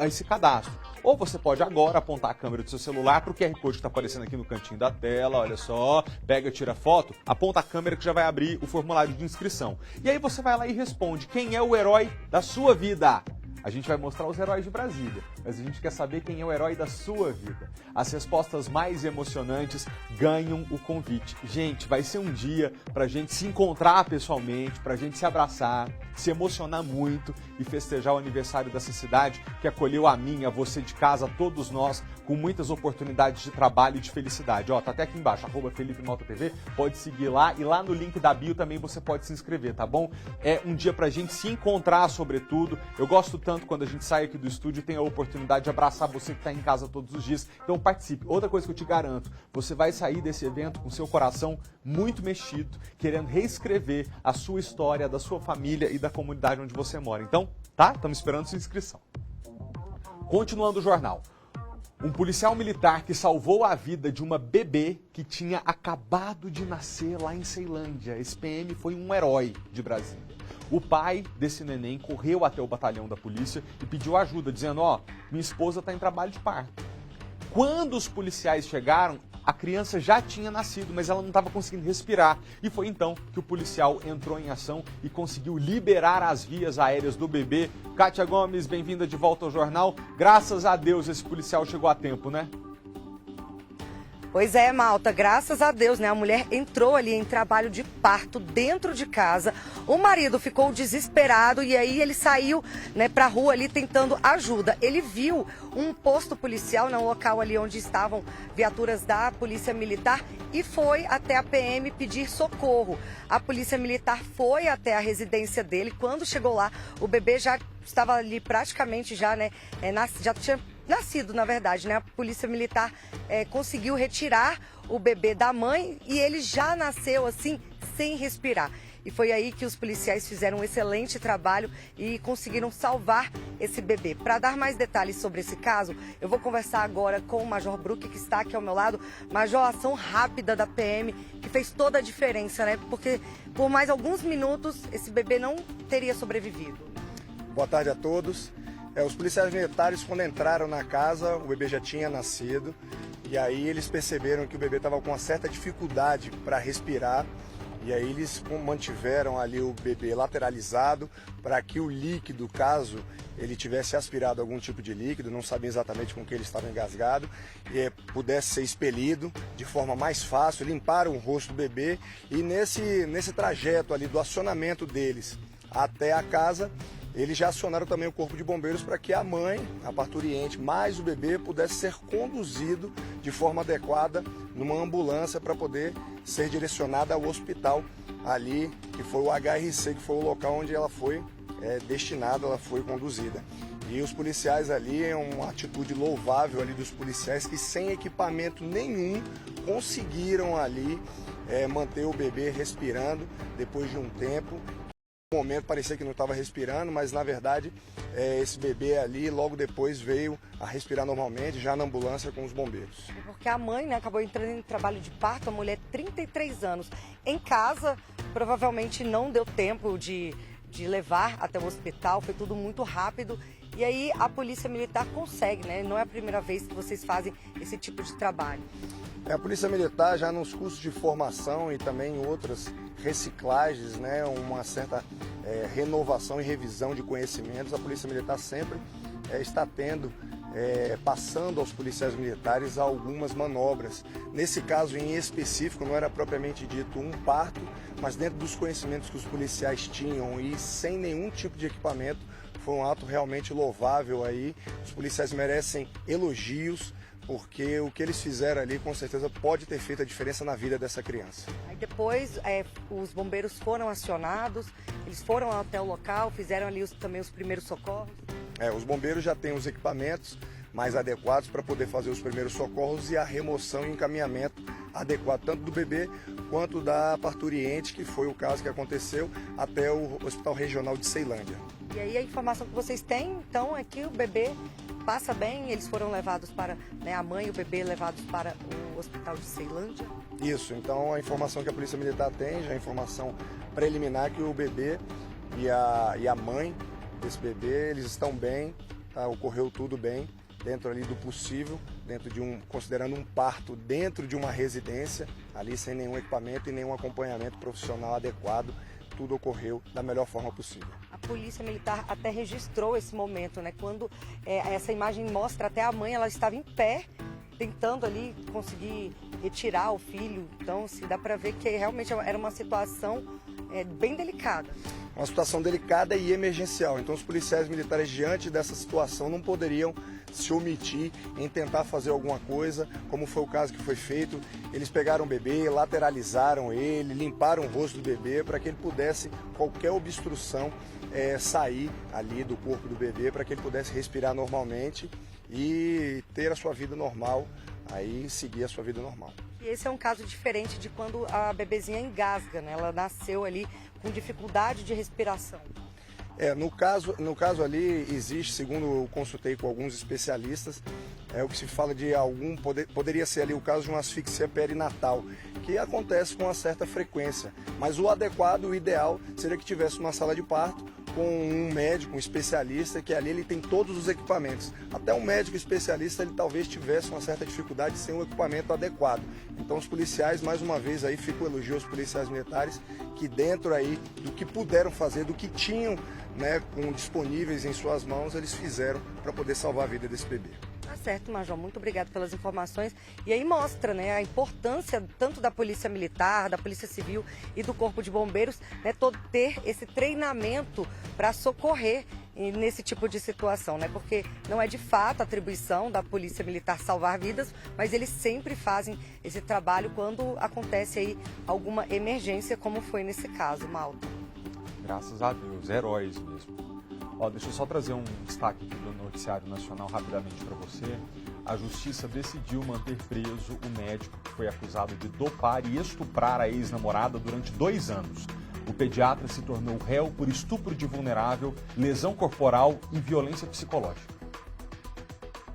esse cadastro. Ou você pode agora apontar a câmera do seu celular para o QR Code que está aparecendo aqui no cantinho da tela, olha só, pega, tira foto, aponta a câmera que já vai abrir o formulário de inscrição. E aí você vai lá e responde quem é o herói da sua vida. A gente vai mostrar os heróis de Brasília, mas a gente quer saber quem é o herói da sua vida. As respostas mais emocionantes ganham o convite. Gente, vai ser um dia pra gente se encontrar pessoalmente, pra gente se abraçar. se emocionar muito e festejar o aniversário dessa cidade que acolheu a mim, a você de casa, a todos nós, com muitas oportunidades de trabalho e de felicidade. Ó, tá até aqui embaixo, @FelipeMaltaTV, pode seguir lá e lá no link da bio também você pode se inscrever, tá bom? É um dia pra gente se encontrar, sobretudo. Eu gosto tanto quando a gente sai aqui do estúdio e tem a oportunidade de abraçar você que tá em casa todos os dias. Então participe. Outra coisa que eu te garanto, você vai sair desse evento com seu coração muito mexido, querendo reescrever a sua história, da sua família e da comunidade onde você mora. Então, tá? Estamos esperando sua inscrição. Continuando o jornal. Um policial militar que salvou a vida de uma bebê que tinha acabado de nascer lá em Ceilândia. Esse PM foi um herói de Brasília. O pai desse neném correu até o batalhão da polícia e pediu ajuda, dizendo, ó, minha esposa está em trabalho de parto. Quando os policiais chegaram, a criança já tinha nascido, mas ela não estava conseguindo respirar. E foi então que o policial entrou em ação e conseguiu liberar as vias aéreas do bebê. Kátia Gomes, bem-vinda de volta ao jornal. Graças a Deus esse policial chegou a tempo, né? Pois é, Malta, graças a Deus, né? A mulher entrou ali em trabalho de parto dentro de casa. O marido ficou desesperado e aí ele saiu, né, pra rua ali tentando ajuda. Ele viu um posto policial no local ali onde estavam viaturas da Polícia Militar e foi até a PM pedir socorro. A Polícia Militar foi até a residência dele. Quando chegou lá, o bebê já estava ali praticamente já, né, já tinha nascido, na verdade, né? A Polícia Militar conseguiu retirar o bebê da mãe e ele já nasceu assim, sem respirar. E foi aí que os policiais fizeram um excelente trabalho e conseguiram salvar esse bebê. Para dar mais detalhes sobre esse caso, eu vou conversar agora com o Major Brook, que está aqui ao meu lado. Major, a ação rápida da PM, que fez toda a diferença, né? Porque por mais alguns minutos esse bebê não teria sobrevivido. Boa tarde a todos. Os policiais militares, quando entraram na casa, o bebê já tinha nascido. E aí eles perceberam que o bebê estava com uma certa dificuldade para respirar. E aí eles mantiveram ali o bebê lateralizado para que o líquido, caso ele tivesse aspirado algum tipo de líquido, não sabia exatamente com que ele estava engasgado, e pudesse ser expelido de forma mais fácil, limparam o rosto do bebê. E nesse trajeto ali do acionamento deles até a casa, eles já acionaram também o Corpo de Bombeiros para que a mãe, a parturiente, mais o bebê pudesse ser conduzido de forma adequada numa ambulância para poder ser direcionada ao hospital ali, que foi o HRC, que foi o local onde ela foi destinada, ela foi conduzida. E os policiais ali, é uma atitude louvável ali dos policiais que sem equipamento nenhum conseguiram ali manter o bebê respirando depois de um tempo. No momento parecia que não estava respirando, mas na verdade esse bebê ali logo depois veio a respirar normalmente, já na ambulância com os bombeiros. Porque a mãe, né, acabou entrando em trabalho de parto, a mulher 33 anos. Em casa, provavelmente não deu tempo de levar até o hospital, foi tudo muito rápido. E aí a Polícia Militar consegue, né? Não é a primeira vez que vocês fazem esse tipo de trabalho. A Polícia Militar, já nos cursos de formação e também em outras reciclagens, né, uma certa renovação e revisão de conhecimentos, a Polícia Militar sempre está tendo, passando aos policiais militares algumas manobras. Nesse caso em específico, não era propriamente dito um parto, mas dentro dos conhecimentos que os policiais tinham e sem nenhum tipo de equipamento, foi um ato realmente louvável aí. Os policiais merecem elogios, porque o que eles fizeram ali com certeza pode ter feito a diferença na vida dessa criança. Aí depois os bombeiros foram acionados, eles foram até o local, fizeram ali também os primeiros socorros? Os bombeiros já têm os equipamentos mais adequados para poder fazer os primeiros socorros e a remoção e encaminhamento adequado tanto do bebê quanto da parturiente, que foi o caso que aconteceu, até o Hospital Regional de Ceilândia. E aí a informação que vocês têm, então, é que o bebê passa bem, eles foram levados para, né, a mãe e o bebê levados para o Hospital de Ceilândia? Isso, então a informação que a Polícia Militar tem, já é informação preliminar, que o bebê e a mãe desse bebê, eles estão bem, tá? Ocorreu tudo bem, dentro ali do possível, dentro de considerando um parto dentro de uma residência, ali sem nenhum equipamento e nenhum acompanhamento profissional adequado, tudo ocorreu da melhor forma possível. A Polícia Militar até registrou esse momento, né? Quando essa imagem mostra até a mãe, ela estava em pé, tentando ali conseguir retirar o filho. Então, assim, dá para ver que realmente era uma situação bem delicada. uma situação delicada e emergencial. Então os policiais militares, diante dessa situação, não poderiam se omitir em tentar fazer alguma coisa, como foi o caso que foi feito. Eles pegaram o bebê, lateralizaram ele, limparam o rosto do bebê para que ele pudesse, qualquer obstrução, sair ali do corpo do bebê, para que ele pudesse respirar normalmente e ter a sua vida normal, aí seguir a sua vida normal. E esse é um caso diferente de quando a bebezinha engasga, né? Ela nasceu ali com dificuldade de respiração. No caso ali existe, segundo eu consultei com alguns especialistas, o que se fala de poderia ser ali o caso de uma asfixia perinatal, que acontece com uma certa frequência. Mas o adequado, o ideal, seria que tivesse uma sala de parto com um médico, um especialista, que ali ele tem todos os equipamentos. Até um médico especialista, ele talvez tivesse uma certa dificuldade sem um equipamento adequado. Então os policiais, mais uma vez, aí fica o elogio aos policiais militares, que dentro aí do que puderam fazer, do que tinham, né, disponíveis em suas mãos, eles fizeram para poder salvar a vida desse bebê. Tá certo, Major. Muito obrigado pelas informações. E aí mostra, né, a importância tanto da Polícia Militar, da Polícia Civil e do Corpo de Bombeiros, né, ter esse treinamento para socorrer nesse tipo de situação, né? Porque não é de fato atribuição da Polícia Militar salvar vidas, mas eles sempre fazem esse trabalho quando acontece aí alguma emergência, como foi nesse caso, Malta. Graças a Deus, heróis mesmo. Deixa eu só trazer um destaque aqui do noticiário nacional rapidamente para você. A justiça decidiu manter preso o médico que foi acusado de dopar e estuprar a ex-namorada durante 2 anos. O pediatra se tornou réu por estupro de vulnerável, lesão corporal e violência psicológica.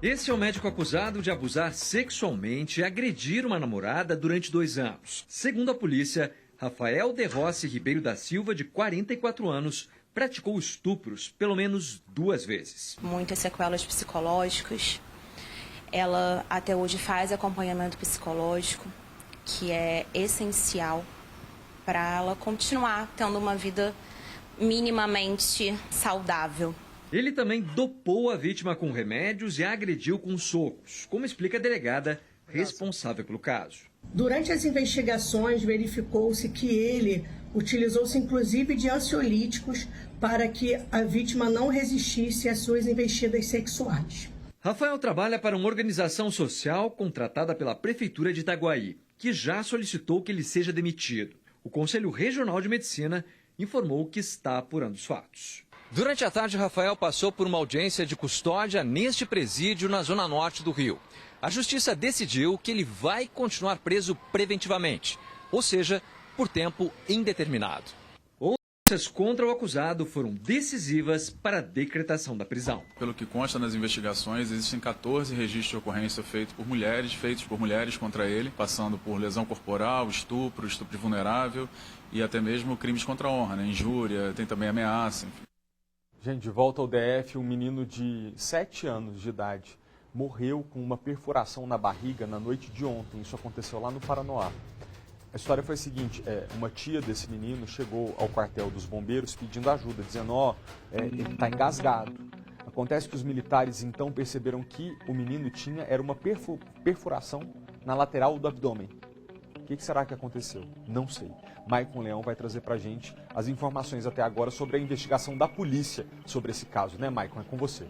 Esse é o médico acusado de abusar sexualmente e agredir uma namorada durante 2 anos. Segundo a polícia, Rafael de Rossi Ribeiro da Silva, de 44 anos, praticou estupros pelo menos 2 vezes. Muitas sequelas psicológicas. Ela até hoje faz acompanhamento psicológico, que é essencial para ela continuar tendo uma vida minimamente saudável. Ele também dopou a vítima com remédios e a agrediu com socos, como explica a delegada responsável pelo caso. Durante as investigações, verificou-se que ele utilizou-se inclusive de ansiolíticos para que a vítima não resistisse às suas investidas sexuais. Rafael trabalha para uma organização social contratada pela Prefeitura de Itaguaí, que já solicitou que ele seja demitido. O Conselho Regional de Medicina informou que está apurando os fatos. Durante a tarde, Rafael passou por uma audiência de custódia neste presídio na zona norte do Rio. A justiça decidiu que ele vai continuar preso preventivamente, ou seja, por tempo indeterminado. Outras contra o acusado foram decisivas para a decretação da prisão. Pelo que consta nas investigações, existem 14 registros de ocorrência feitos por mulheres contra ele, passando por lesão corporal, estupro de vulnerável e até mesmo crimes contra a honra, né? Injúria, tem também ameaça, enfim. Gente, de volta ao DF, um menino de 7 anos de idade morreu com uma perfuração na barriga na noite de ontem. Isso aconteceu lá no Paranoá. A história foi a seguinte, uma tia desse menino chegou ao quartel dos bombeiros pedindo ajuda, dizendo, ele está engasgado. Acontece que os militares então perceberam que o menino era uma perfuração na lateral do abdômen. O que será que aconteceu? Não sei. Maicon Leão vai trazer para a gente as informações até agora sobre a investigação da polícia sobre esse caso, né, Maicon? É com você.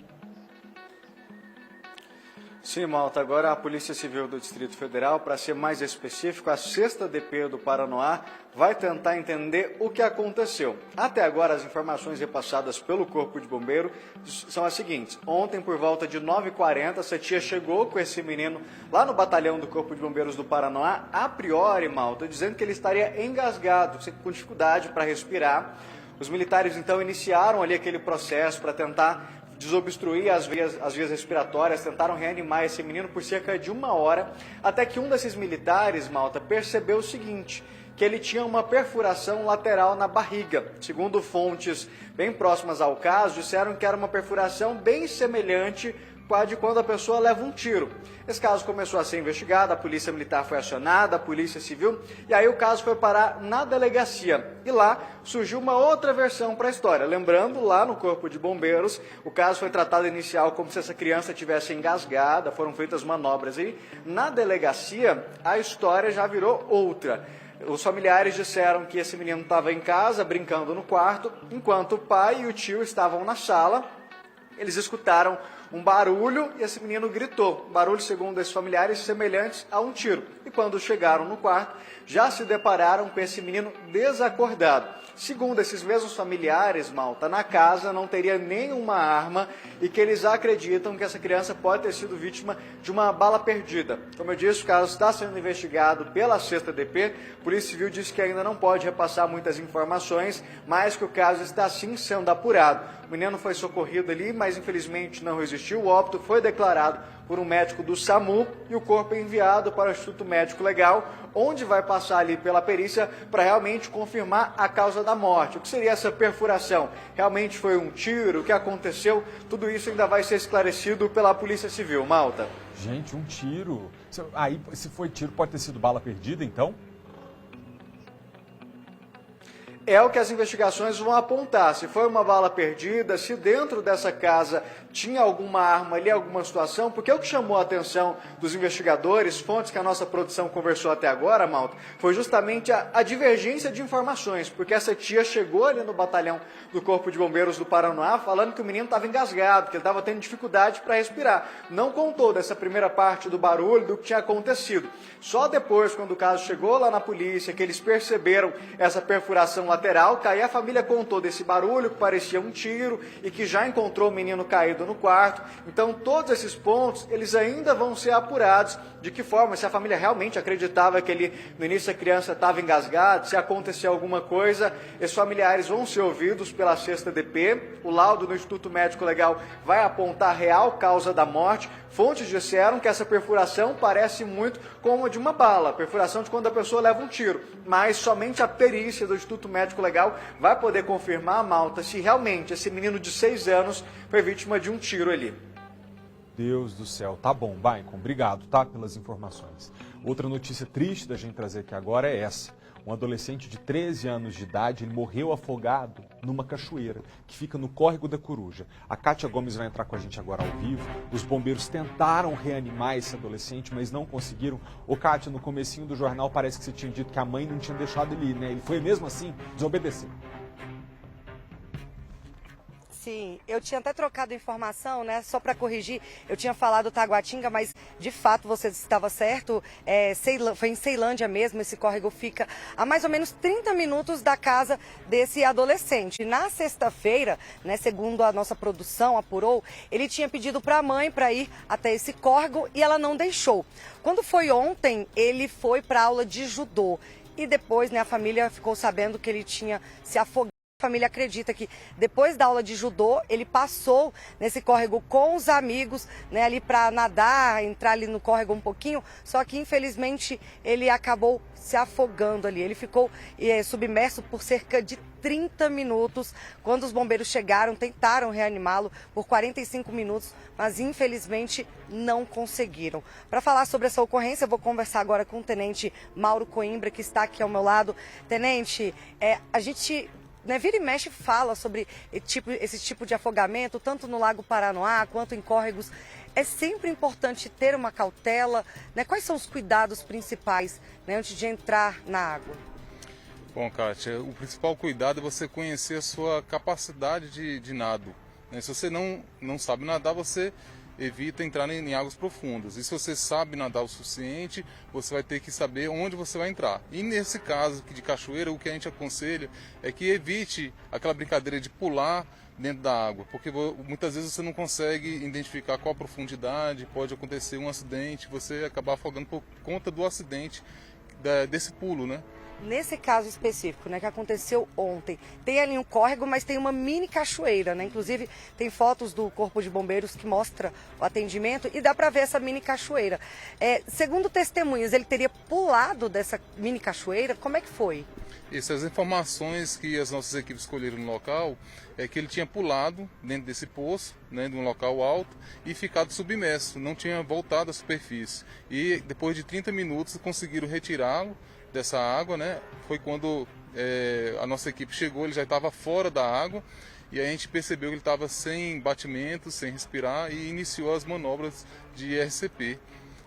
Sim, Malta. Agora a Polícia Civil do Distrito Federal, para ser mais específico, a 6ª DP do Paranoá, vai tentar entender o que aconteceu. Até agora, as informações repassadas pelo Corpo de Bombeiro são as seguintes. Ontem, por volta de 9h40, essa tia chegou com esse menino lá no batalhão do Corpo de Bombeiros do Paranoá, a priori, Malta, dizendo que ele estaria engasgado, com dificuldade para respirar. Os militares, então, iniciaram ali aquele processo para tentar desobstruir as vias respiratórias, tentaram reanimar esse menino por cerca de 1 hora, até que um desses militares, Malta, percebeu o seguinte, que ele tinha uma perfuração lateral na barriga. Segundo fontes bem próximas ao caso, disseram que era uma perfuração bem semelhante com a de quando a pessoa leva um tiro. Esse caso começou a ser investigado, a Polícia Militar foi acionada, a Polícia Civil, e aí o caso foi parar na delegacia. E lá surgiu uma outra versão para a história. Lembrando, lá no Corpo de Bombeiros, o caso foi tratado inicial como se essa criança tivesse engasgada, foram feitas manobras aí. Na delegacia, a história já virou outra. Os familiares disseram que esse menino estava em casa, brincando no quarto, enquanto o pai e o tio estavam na sala. Eles escutaram um barulho e esse menino gritou. Um barulho, segundo esses familiares, semelhante a um tiro. E quando chegaram no quarto, já se depararam com esse menino desacordado. Segundo esses mesmos familiares, Malta, na casa não teria nenhuma arma e que eles acreditam que essa criança pode ter sido vítima de uma bala perdida. Como eu disse, o caso está sendo investigado pela 6ª DP. A Polícia Civil disse que ainda não pode repassar muitas informações, mas que o caso está sim sendo apurado. O menino foi socorrido ali, mas infelizmente não resistiu. O óbito foi declarado por um médico do SAMU e o corpo é enviado para o Instituto Médico Legal, onde vai passar ali pela perícia para realmente confirmar a causa da morte. O que seria essa perfuração? Realmente foi um tiro? O que aconteceu? Tudo isso ainda vai ser esclarecido pela Polícia Civil. Malta. Gente, um tiro. Aí, se foi tiro, pode ter sido bala perdida, então? É o que as investigações vão apontar, se foi uma bala perdida, se dentro dessa casa tinha alguma arma ali, alguma situação, porque o que chamou a atenção dos investigadores, fontes que a nossa produção conversou até agora, Malta, foi justamente a divergência de informações, porque essa tia chegou ali no batalhão do Corpo de Bombeiros do Paranoá falando que o menino estava engasgado, que ele estava tendo dificuldade para respirar. Não contou dessa primeira parte do barulho, do que tinha acontecido. Só depois, quando o caso chegou lá na polícia, que eles perceberam essa perfuração lateral, que aí a família contou desse barulho que parecia um tiro e que já encontrou o menino caído no quarto. Então, todos esses pontos, eles ainda vão ser apurados. De que forma, se a família realmente acreditava que ele, no início a criança estava engasgada, se aconteceu alguma coisa, esses familiares vão ser ouvidos pela 6ª DP. O laudo do Instituto Médico Legal vai apontar a real causa da morte. Fontes disseram que essa perfuração parece muito como a de uma bala, perfuração de quando a pessoa leva um tiro, mas somente a perícia do Instituto Médico Legal vai poder confirmar, Malta, se realmente esse menino de 6 anos foi vítima de um tiro ali. Deus do céu. Tá bom, Baicon, obrigado, tá, pelas informações. Outra notícia triste da gente trazer aqui agora é essa. Um adolescente de 13 anos de idade, ele morreu afogado numa cachoeira que fica no Córrego da Coruja. A Kátia Gomes vai entrar com a gente agora ao vivo. Os bombeiros tentaram reanimar esse adolescente, mas não conseguiram. Ô, Kátia, no comecinho do jornal parece que você tinha dito que a mãe não tinha deixado ele ir, né? Ele foi mesmo assim desobedecer. Sim, eu tinha até trocado informação, né? Só para corrigir, eu tinha falado Taguatinga, mas de fato você estava certo. Foi em Ceilândia mesmo, esse córrego fica a mais ou menos 30 minutos da casa desse adolescente. Na sexta-feira, né, segundo a nossa produção apurou, ele tinha pedido para a mãe para ir até esse córrego e ela não deixou. Quando foi ontem, ele foi para aula de judô e depois, né, a família ficou sabendo que ele tinha se afogado. A família acredita que depois da aula de judô, ele passou nesse córrego com os amigos, né, ali para nadar, entrar ali no córrego um pouquinho, só que infelizmente ele acabou se afogando ali. Ele ficou submerso por cerca de 30 minutos. Quando os bombeiros chegaram, tentaram reanimá-lo por 45 minutos, mas infelizmente não conseguiram. Para falar sobre essa ocorrência, eu vou conversar agora com o Tenente Mauro Coimbra, que está aqui ao meu lado. Tenente, a gente... vira e mexe fala sobre esse tipo de afogamento, tanto no Lago Paranoá quanto em córregos. É sempre importante ter uma cautela, né? Quais são os cuidados principais, né, antes de entrar na água? Bom, Kátia, o principal cuidado é você conhecer a sua capacidade de nado, né? Se você não sabe nadar, você evita entrar em águas profundas. E se você sabe nadar o suficiente, você vai ter que saber onde você vai entrar. E nesse caso de cachoeira, o que a gente aconselha é que evite aquela brincadeira de pular dentro da água, porque muitas vezes você não consegue identificar qual a profundidade, pode acontecer um acidente, você acabar afogando por conta do acidente desse pulo, né? Nesse caso específico, né, que aconteceu ontem, tem ali um córrego, mas tem uma mini cachoeira, né? Inclusive, tem fotos do Corpo de Bombeiros que mostra o atendimento e dá para ver essa mini cachoeira. Segundo testemunhas, ele teria pulado dessa mini cachoeira? Como é que foi? Essas informações que as nossas equipes escolheram no local é que ele tinha pulado dentro desse poço, né, de um local alto, e ficado submerso, não tinha voltado à superfície. E depois de 30 minutos conseguiram retirá-lo dessa água, né? Foi quando a nossa equipe chegou, ele já estava fora da água e a gente percebeu que ele estava sem batimento, sem respirar e iniciou as manobras de RCP.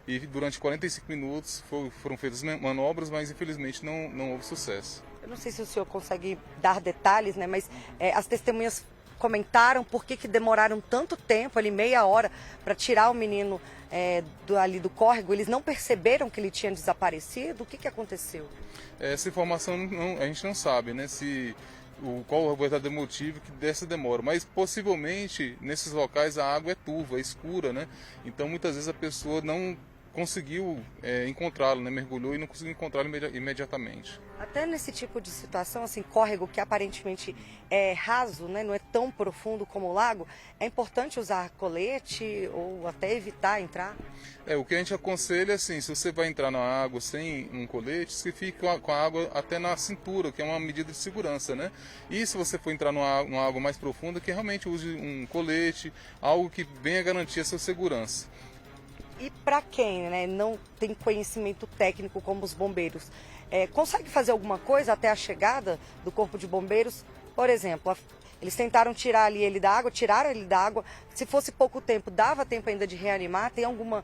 e durante 45 minutos foram feitas manobras, mas infelizmente não houve sucesso. Eu não sei se o senhor consegue dar detalhes, né? Mas as testemunhas comentaram por que demoraram tanto tempo, ali meia hora, para tirar o menino ali do córrego. Eles não perceberam que ele tinha desaparecido? O que aconteceu? Essa informação a gente não sabe, né? Qual é o verdadeiro motivo dessa demora, mas possivelmente nesses locais a água é turva, é escura, né? Então muitas vezes a pessoa não conseguiu encontrá-lo, né? Mergulhou e não conseguiu encontrá-lo imediatamente. Até nesse tipo de situação, assim, córrego que aparentemente é raso, né? Não é tão profundo como o lago, é importante usar colete ou até evitar entrar? O que a gente aconselha, assim, se você vai entrar na água sem um colete, você fica com a água até na cintura, que é uma medida de segurança, né? E se você for entrar numa água mais profunda, que realmente use um colete, algo que venha garantir a sua segurança. E para quem, né, não tem conhecimento técnico como os bombeiros, consegue fazer alguma coisa até a chegada do Corpo de Bombeiros? Por exemplo, eles tentaram tirar ele da água, tiraram ele da água. Se fosse pouco tempo, dava tempo ainda de reanimar? Tem alguma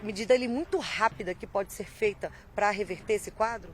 medida ali muito rápida que pode ser feita para reverter esse quadro?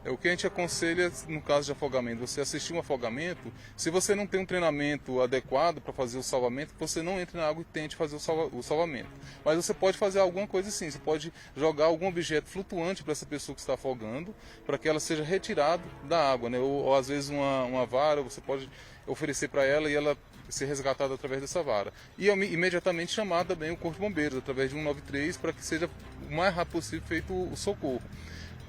O que a gente aconselha, no caso de afogamento, você assistir um afogamento, se você não tem um treinamento adequado para fazer o salvamento, você não entre na água e tente fazer o salvamento. Mas você pode fazer alguma coisa assim, você pode jogar algum objeto flutuante para essa pessoa que está afogando, para que ela seja retirada da água, né? Ou às vezes uma vara, você pode oferecer para ela e ela ser resgatada através dessa vara. E imediatamente chamar também o Corpo de Bombeiros, através de 193, para que seja o mais rápido possível feito o socorro.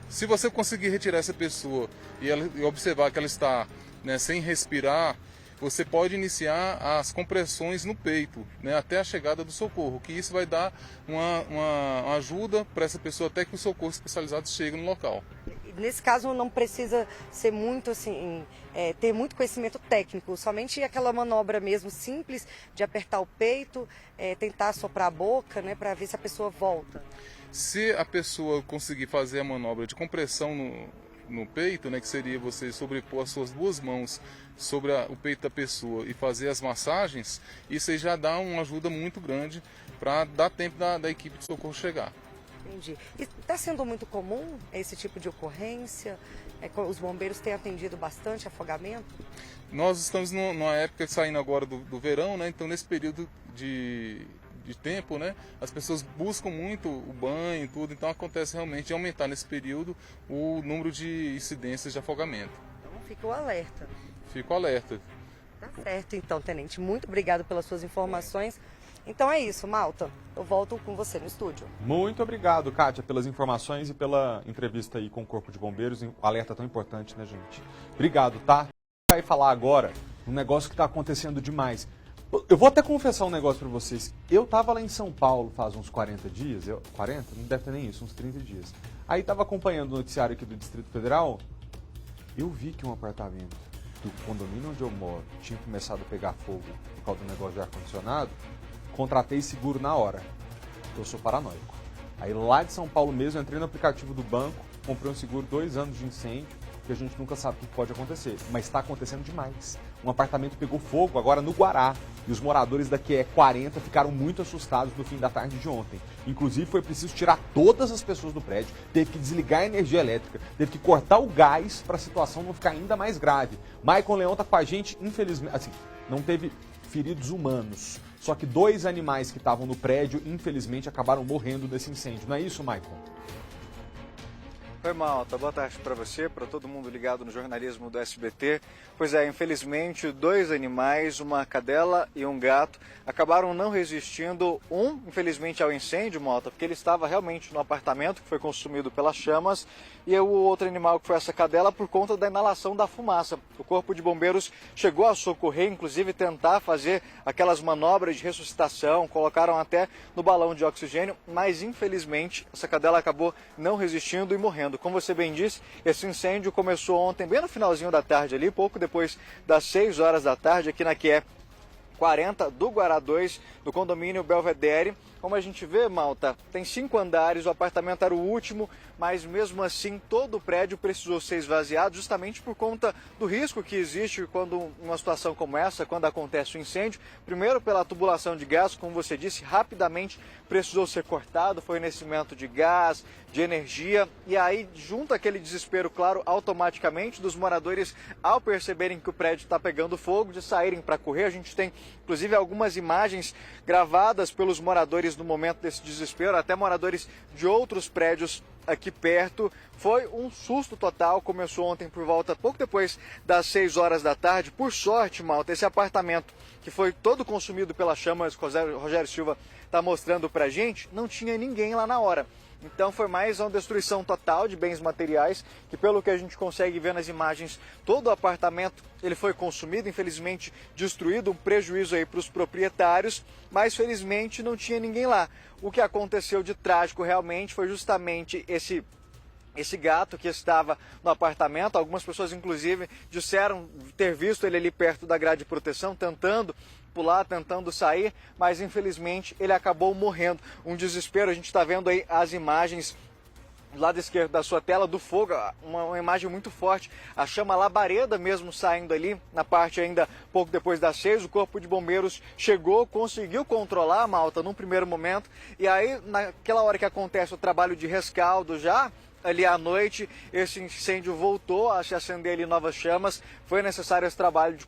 Se você conseguir retirar essa pessoa e observar que ela está, né, sem respirar, você pode iniciar as compressões no peito, né, até a chegada do socorro, que isso vai dar uma ajuda para essa pessoa até que o socorro especializado chegue no local. Nesse caso não precisa ser muito assim, ter muito conhecimento técnico, somente aquela manobra mesmo simples de apertar o peito, tentar soprar a boca, né, para ver se a pessoa volta. Se a pessoa conseguir fazer a manobra de compressão no peito, né, que seria você sobrepor as suas duas mãos sobre o peito da pessoa e fazer as massagens, isso aí já dá uma ajuda muito grande para dar tempo da equipe de socorro chegar. Entendi. E está sendo muito comum esse tipo de ocorrência? Os bombeiros têm atendido bastante afogamento? Nós estamos numa época saindo agora do verão, né? Então nesse período de tempo, né, as pessoas buscam muito o banho e tudo, então acontece realmente de aumentar nesse período o número de incidências de afogamento. Então fica o alerta. Fico alerta. Tá certo então, tenente. Muito obrigado pelas suas informações. Então é isso, malta. Eu volto com você no estúdio. Muito obrigado, Kátia, pelas informações e pela entrevista aí com o Corpo de Bombeiros. Um alerta tão importante, né, gente? Obrigado, tá? Vai falar agora um negócio que está acontecendo demais. Eu vou até confessar um negócio para vocês. Eu tava lá em São Paulo faz uns 40 dias. 40? Não deve ter nem isso, uns 30 dias. Aí tava acompanhando o noticiário aqui do Distrito Federal. Eu vi que um apartamento do condomínio onde eu moro tinha começado a pegar fogo por causa do negócio de ar-condicionado. Contratei seguro na hora. Eu sou paranoico. Aí lá de São Paulo mesmo, eu entrei no aplicativo do banco, comprei um seguro 2 anos de incêndio, que a gente nunca sabe o que pode acontecer. Mas está acontecendo demais. Um apartamento pegou fogo agora no Guará. E os moradores da QE 40 ficaram muito assustados no fim da tarde de ontem. Inclusive foi preciso tirar todas as pessoas do prédio, teve que desligar a energia elétrica, teve que cortar o gás para a situação não ficar ainda mais grave. Maicon Leão está com a gente, infelizmente, assim, não teve feridos humanos. Só que 2 animais que estavam no prédio, infelizmente, acabaram morrendo nesse incêndio. Não é isso, Maicon? Oi, Malta. Boa tarde para você, para todo mundo ligado no jornalismo do SBT. Pois é, infelizmente, 2 animais, uma cadela e um gato, acabaram não resistindo, infelizmente, ao incêndio, Malta, porque ele estava realmente no apartamento que foi consumido pelas chamas, e o outro animal, que foi essa cadela, por conta da inalação da fumaça. O Corpo de Bombeiros chegou a socorrer, inclusive tentar fazer aquelas manobras de ressuscitação, colocaram até no balão de oxigênio, mas infelizmente essa cadela acabou não resistindo e morrendo. Como você bem disse, esse incêndio começou ontem, bem no finalzinho da tarde ali, pouco depois das 6 horas da tarde, aqui na QE 40 do Guará 2, do condomínio Belvedere, Como a gente vê, Malta, tem 5 andares, o apartamento era o último, mas mesmo assim todo o prédio precisou ser esvaziado justamente por conta do risco que existe quando uma situação como essa, quando acontece um incêndio. Primeiro pela tubulação de gás, como você disse, rapidamente precisou ser cortado, fornecimento de gás, de energia, e aí junto aquele desespero, claro, automaticamente dos moradores, ao perceberem que o prédio está pegando fogo, de saírem para correr. A gente tem inclusive algumas imagens gravadas pelos moradores no momento desse desespero, até moradores de outros prédios aqui perto. Foi um susto total, começou ontem por volta, pouco depois das 6 horas da tarde. Por sorte, Malta, esse apartamento que foi todo consumido pelas chamas, Rogério Silva está mostrando pra gente, não tinha ninguém lá na hora. Então foi mais uma destruição total de bens materiais, que pelo que a gente consegue ver nas imagens, todo o apartamento ele foi consumido, infelizmente destruído, um prejuízo aí para os proprietários, mas felizmente não tinha ninguém lá. O que aconteceu de trágico realmente foi justamente esse gato que estava no apartamento. Algumas pessoas inclusive disseram ter visto ele ali perto da grade de proteção, tentando pular, tentando sair, mas infelizmente ele acabou morrendo. Um desespero, a gente está vendo aí as imagens do lado esquerdo da sua tela do fogo, uma imagem muito forte, a chama labareda mesmo saindo ali, na parte ainda pouco depois das 6, o corpo de bombeiros chegou, conseguiu controlar a Malta num primeiro momento, e aí naquela hora que acontece o trabalho de rescaldo já, ali à noite, esse incêndio voltou a se acender ali novas chamas. Foi necessário esse trabalho de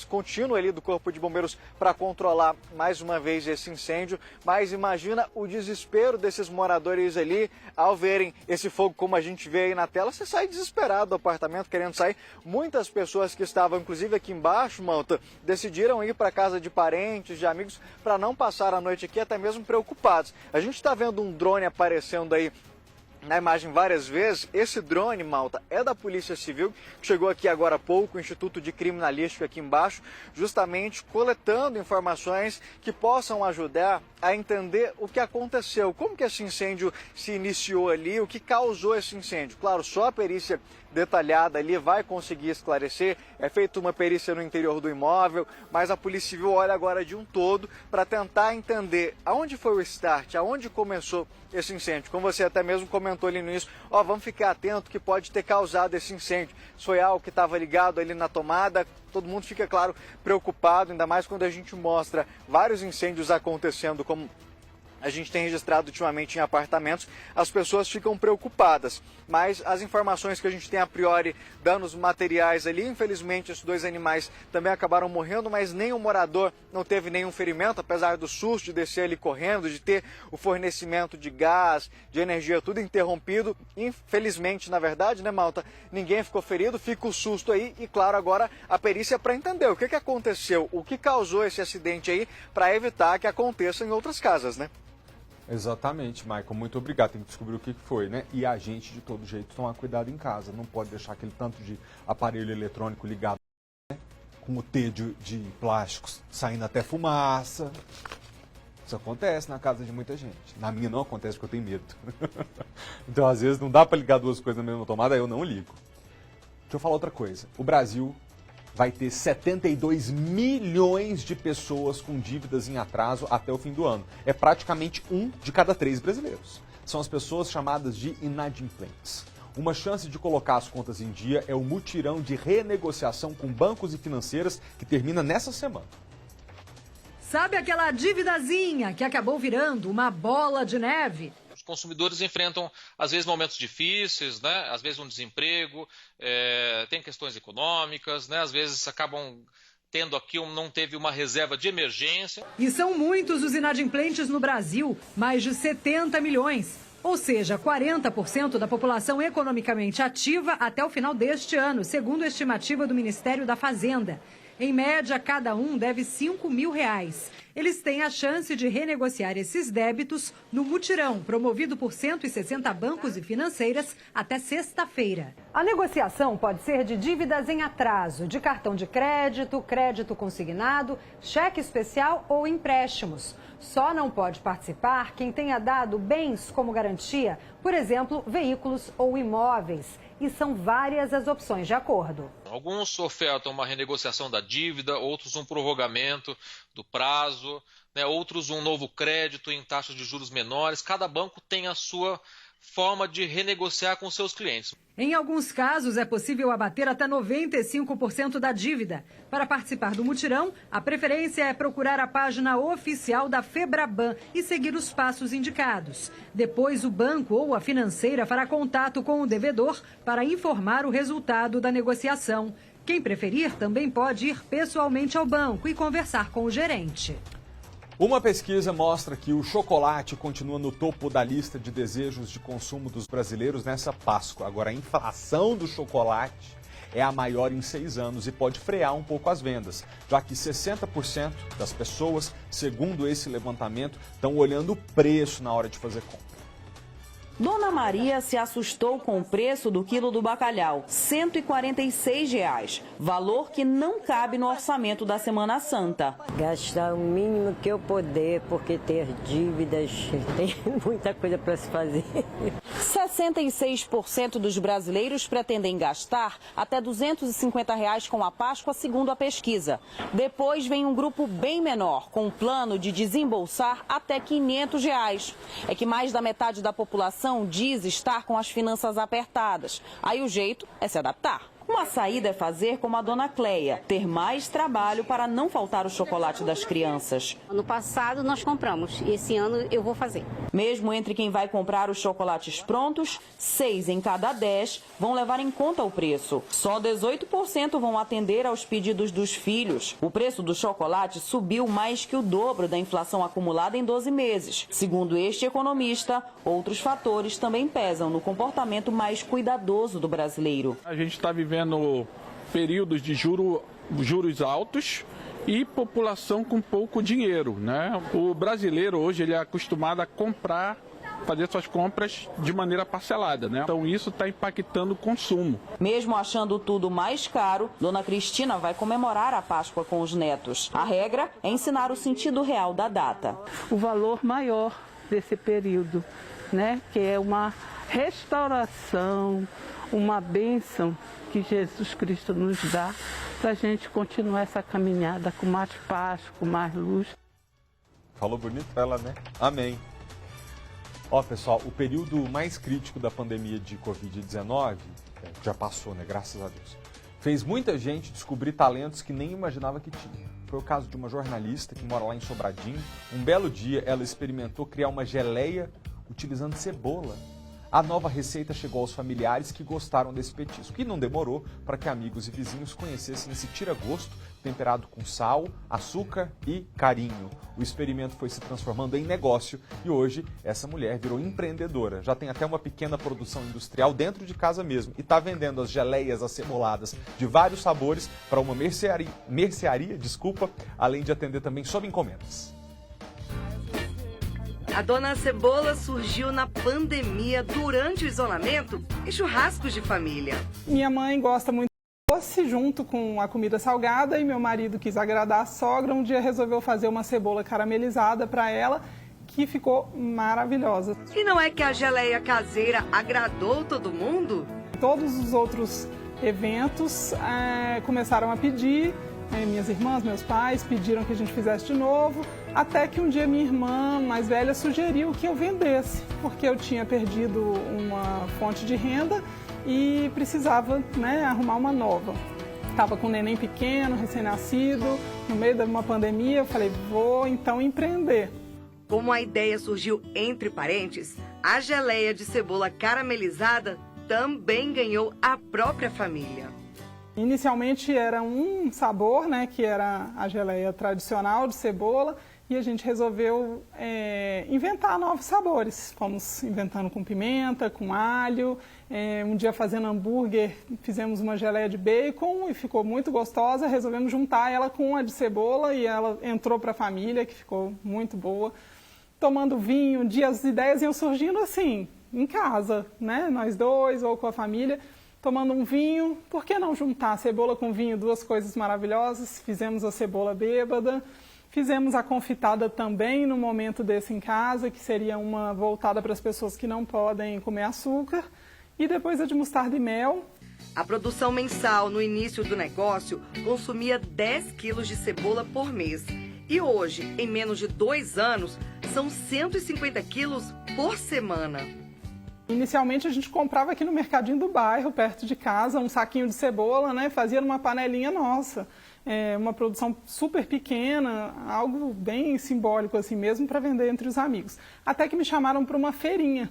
contínuo ali do Corpo de Bombeiros para controlar mais uma vez esse incêndio. Mas imagina o desespero desses moradores ali ao verem esse fogo, como a gente vê aí na tela. Você sai desesperado do apartamento, querendo sair. Muitas pessoas que estavam, inclusive aqui embaixo, Malta, decidiram ir para casa de parentes, de amigos, para não passar a noite aqui, até mesmo preocupados. A gente está vendo um drone aparecendo aí na imagem várias vezes. Esse drone, Malta, é da Polícia Civil, que chegou aqui agora há pouco, o Instituto de Criminalística aqui embaixo, justamente coletando informações que possam ajudar a entender o que aconteceu, como que esse incêndio se iniciou ali, o que causou esse incêndio. Claro, só a perícia detalhada ali vai conseguir esclarecer, é feita uma perícia no interior do imóvel, mas a Polícia Civil olha agora de um todo para tentar entender aonde foi o start, aonde começou esse incêndio. Como você até mesmo comentou ali no início, vamos ficar atento que pode ter causado esse incêndio. Se foi algo que estava ligado ali na tomada, todo mundo fica, claro, preocupado, ainda mais quando a gente mostra vários incêndios acontecendo, como a gente tem registrado ultimamente em apartamentos, as pessoas ficam preocupadas. Mas as informações que a gente tem a priori, danos materiais ali, infelizmente esses 2 animais também acabaram morrendo, mas nenhum morador não teve nenhum ferimento, apesar do susto de descer ali correndo, de ter o fornecimento de gás, de energia, tudo interrompido. Infelizmente, na verdade, né, Malta, ninguém ficou ferido, fica o susto aí e, claro, agora a perícia para entender o que aconteceu, o que causou esse acidente aí, para evitar que aconteça em outras casas, né? Exatamente, Michael. Muito obrigado. Tem que descobrir o que foi, né? E a gente, de todo jeito, tomar cuidado em casa. Não pode deixar aquele tanto de aparelho eletrônico ligado, né? Com o T de plásticos saindo até fumaça. Isso acontece na casa de muita gente. Na minha não acontece porque eu tenho medo. Então, às vezes, não dá para ligar 2 coisas na mesma tomada, eu não ligo. Deixa eu falar outra coisa. O Brasil vai ter 72 milhões de pessoas com dívidas em atraso até o fim do ano. É praticamente 1 de cada 3 brasileiros. São as pessoas chamadas de inadimplentes. Uma chance de colocar as contas em dia é o mutirão de renegociação com bancos e financeiras que termina nessa semana. Sabe aquela dívidazinha que acabou virando uma bola de neve? Os consumidores enfrentam, às vezes, momentos difíceis, né? Às vezes um desemprego, tem questões econômicas, né? Às vezes acabam tendo aqui, não teve uma reserva de emergência. E são muitos os inadimplentes no Brasil, mais de 70 milhões. Ou seja, 40% da população economicamente ativa até o final deste ano, segundo a estimativa do Ministério da Fazenda. Em média, cada um deve R$5 mil. Eles têm a chance de renegociar esses débitos no mutirão, promovido por 160 bancos e financeiras até sexta-feira. A negociação pode ser de dívidas em atraso, de cartão de crédito, crédito consignado, cheque especial ou empréstimos. Só não pode participar quem tenha dado bens como garantia, por exemplo, veículos ou imóveis. E são várias as opções de acordo. Alguns ofertam uma renegociação da dívida, outros um prorrogamento do prazo, né? Outros um novo crédito em taxas de juros menores. Cada banco tem a sua forma de renegociar com seus clientes. Em alguns casos, é possível abater até 95% da dívida. Para participar do mutirão, a preferência é procurar a página oficial da Febraban e seguir os passos indicados. Depois, o banco ou a financeira fará contato com o devedor para informar o resultado da negociação. Quem preferir também pode ir pessoalmente ao banco e conversar com o gerente. Uma pesquisa mostra que o chocolate continua no topo da lista de desejos de consumo dos brasileiros nessa Páscoa. Agora, a inflação do chocolate é a maior em 6 anos e pode frear um pouco as vendas, já que 60% das pessoas, segundo esse levantamento, estão olhando o preço na hora de fazer compra. Dona Maria se assustou com o preço do quilo do bacalhau, R$ 146, valor que não cabe no orçamento da Semana Santa. Gastar o mínimo que eu puder, porque ter dívidas, tem muita coisa para se fazer. 66% dos brasileiros pretendem gastar até R$ 250 com a Páscoa, segundo a pesquisa. Depois vem um grupo bem menor, com um plano de desembolsar até R$ 500. É que mais da metade da população diz estar com as finanças apertadas. Aí o jeito é se adaptar. Uma saída é fazer como a dona Cleia, ter mais trabalho para não faltar o chocolate das crianças. Ano passado nós compramos, esse ano eu vou fazer. Mesmo entre quem vai comprar os chocolates prontos, 6 em cada 10 vão levar em conta o preço. Só 18% vão atender aos pedidos dos filhos. O preço do chocolate subiu mais que o dobro da inflação acumulada em 12 meses. Segundo este economista, outros fatores também pesam no comportamento mais cuidadoso do brasileiro. A gente está vivendo períodos de juros altos e população com pouco dinheiro, né? O brasileiro hoje ele é acostumado a fazer suas compras de maneira parcelada, né? Então isso está impactando o consumo. Mesmo achando tudo mais caro, Dona Cristina vai comemorar a Páscoa com os netos. A regra é ensinar o sentido real da data. O valor maior desse período, né? Que é uma restauração, uma bênção que Jesus Cristo nos dá para a gente continuar essa caminhada com mais paz, com mais luz. Falou bonito ela, né? Amém. Ó, pessoal, o período mais crítico da pandemia de Covid-19, já passou, né? Graças a Deus. Fez muita gente descobrir talentos que nem imaginava que tinha. Foi o caso de uma jornalista que mora lá em Sobradinho. Um belo dia, ela experimentou criar uma geleia utilizando cebola. A nova receita chegou aos familiares que gostaram desse petisco. E não demorou para que amigos e vizinhos conhecessem esse tira-gosto temperado com sal, açúcar e carinho. O experimento foi se transformando em negócio e hoje essa mulher virou empreendedora. Já tem até uma pequena produção industrial dentro de casa mesmo e está vendendo as geleias aceboladas de vários sabores para uma mercearia, além de atender também sob encomendas. A Dona Cebola surgiu na pandemia, durante o isolamento e churrascos de família. Minha mãe gosta muito de doce junto com a comida salgada e meu marido quis agradar a sogra. Um dia resolveu fazer uma cebola caramelizada para ela, que ficou maravilhosa. E não é que a geleia caseira agradou todo mundo? Todos os outros eventos começaram a pedir. Minhas irmãs, meus pais pediram que a gente fizesse de novo, até que um dia minha irmã mais velha sugeriu que eu vendesse, porque eu tinha perdido uma fonte de renda e precisava, né, arrumar uma nova. Estava com um neném pequeno, recém-nascido, no meio de uma pandemia, eu falei, vou então empreender. Como a ideia surgiu entre parentes, a geleia de cebola caramelizada também ganhou a própria família. Inicialmente era um sabor, né, que era a geleia tradicional de cebola, e a gente resolveu inventar novos sabores. Fomos inventando com pimenta, com alho. Um dia fazendo hambúrguer, fizemos uma geleia de bacon e ficou muito gostosa. Resolvemos juntar ela com a de cebola e ela entrou para a família, que ficou muito boa. Tomando vinho, as ideias iam surgindo assim, em casa, né, nós dois ou com a família. Tomando um vinho, por que não juntar cebola com vinho, duas coisas maravilhosas? Fizemos a cebola bêbada, fizemos a confitada também no momento desse em casa, que seria uma voltada para as pessoas que não podem comer açúcar, e depois a de mostarda e mel. A produção mensal no início do negócio consumia 10 quilos de cebola por mês. E hoje, em menos de 2 anos, são 150 quilos por semana. Inicialmente a gente comprava aqui no mercadinho do bairro, perto de casa, um saquinho de cebola, né? Fazia numa panelinha nossa. Uma produção super pequena, algo bem simbólico assim mesmo, para vender entre os amigos. Até que me chamaram para uma feirinha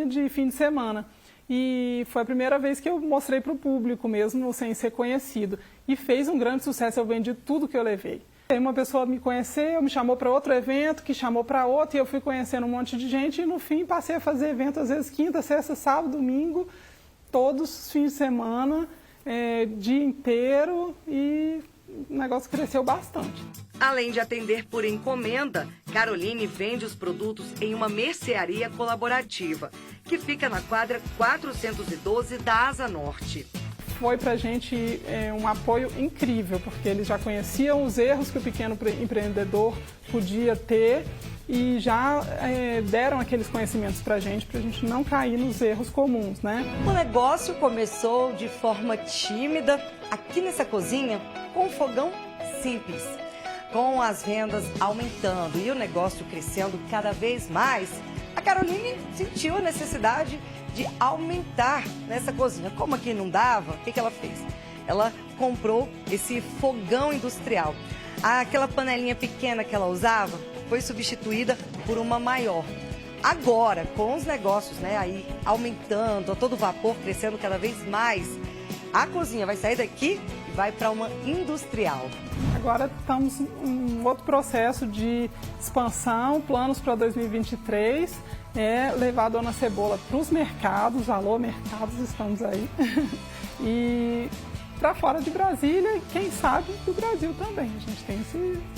de fim de semana. E foi a primeira vez que eu mostrei para o público mesmo, sem ser conhecido. E fez um grande sucesso, eu vendi tudo que eu levei. Aí uma pessoa me conheceu, me chamou para outro evento, que chamou para outro, e eu fui conhecendo um monte de gente, e no fim passei a fazer evento, às vezes quinta, sexta, sábado, domingo, todos os fins de semana, dia inteiro, e o negócio cresceu bastante. Além de atender por encomenda, Caroline vende os produtos em uma mercearia colaborativa, que fica na quadra 412 da Asa Norte. Foi para a gente um apoio incrível, porque eles já conheciam os erros que o pequeno empreendedor podia ter e já deram aqueles conhecimentos para a gente não cair nos erros comuns, né? O negócio começou de forma tímida, aqui nessa cozinha, com um fogão simples. Com as vendas aumentando e o negócio crescendo cada vez mais, a Caroline sentiu a necessidade de aumentar nessa cozinha. Como aqui não dava, o que ela fez? Ela comprou esse fogão industrial. Aquela panelinha pequena que ela usava foi substituída por uma maior. Agora, com os negócios, né, aí aumentando, a todo vapor, crescendo cada vez mais, a cozinha vai sair daqui e vai para uma industrial. Agora estamos em um outro processo de expansão, planos para 2023, levar a Dona Cebola para os mercados, alô mercados, estamos aí, e para fora de Brasília e quem sabe do Brasil também, a gente tem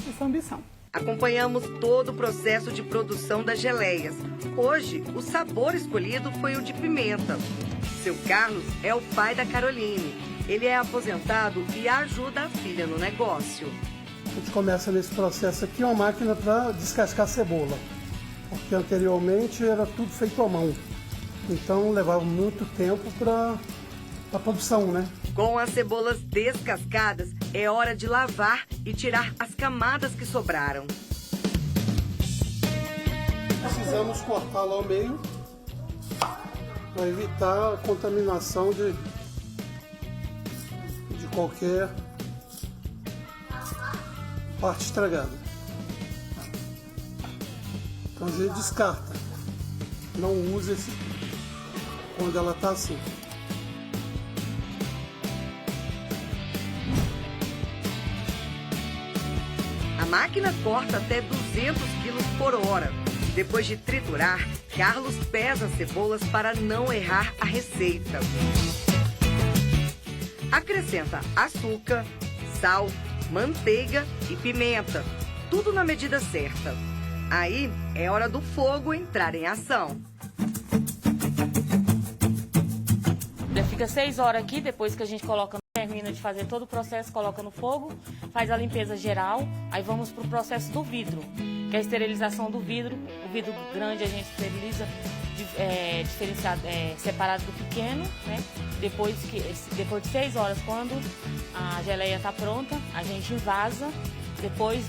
essa ambição. Acompanhamos todo o processo de produção das geleias. Hoje, o sabor escolhido foi o de pimenta. Seu Carlos é o pai da Caroline. Ele é aposentado e ajuda a filha no negócio. A gente começa nesse processo aqui, uma máquina para descascar cebola, porque anteriormente era tudo feito à mão. Então levava muito tempo para a produção, né? Com as cebolas descascadas, é hora de lavar e tirar as camadas que sobraram. Precisamos cortá-la ao meio para evitar a contaminação de qualquer parte estragada. Então a gente descarta. Não usa quando ela está assim. A máquina corta até 200 kg por hora. Depois de triturar, Carlos pesa as cebolas para não errar a receita. Acrescenta açúcar, sal, manteiga e pimenta, tudo na medida certa. Aí é hora do fogo entrar em ação. Fica 6 horas aqui, depois que a gente termina de fazer todo o processo, coloca no fogo, faz a limpeza geral, aí vamos para o processo do vidro, que é a esterilização do vidro. O vidro grande a gente esteriliza, diferenciado, separado do pequeno, né? Depois de 6 horas, quando a geleia está pronta, a gente invasa, depois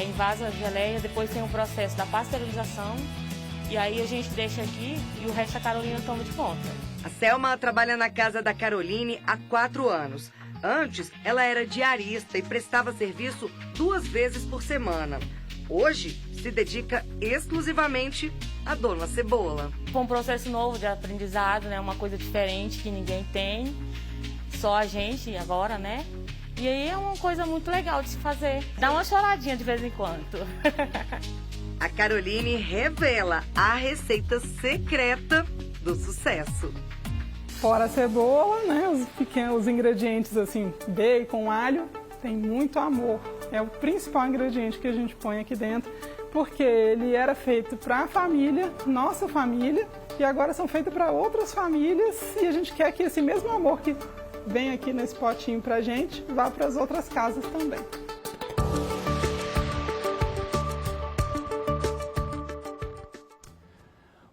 invasa a geleia, depois tem o processo da pasteurização, e aí a gente deixa aqui e o resto a Carolina toma de conta. A Selma trabalha na casa da Caroline há 4 anos. Antes, ela era diarista e prestava serviço 2 vezes por semana. Hoje, se dedica exclusivamente à Dona Cebola. Foi um processo novo de aprendizado, né? Uma coisa diferente que ninguém tem, só a gente agora, né? E aí é uma coisa muito legal de se fazer. Dá uma choradinha de vez em quando. A Caroline revela a receita secreta do sucesso. Fora a cebola, né? Os ingredientes assim, bacon, alho, tem muito amor. É o principal ingrediente que a gente põe aqui dentro, porque ele era feito para a família, nossa família, e agora são feitos para outras famílias, e a gente quer que esse mesmo amor que vem aqui nesse potinho pra gente vá para as outras casas também.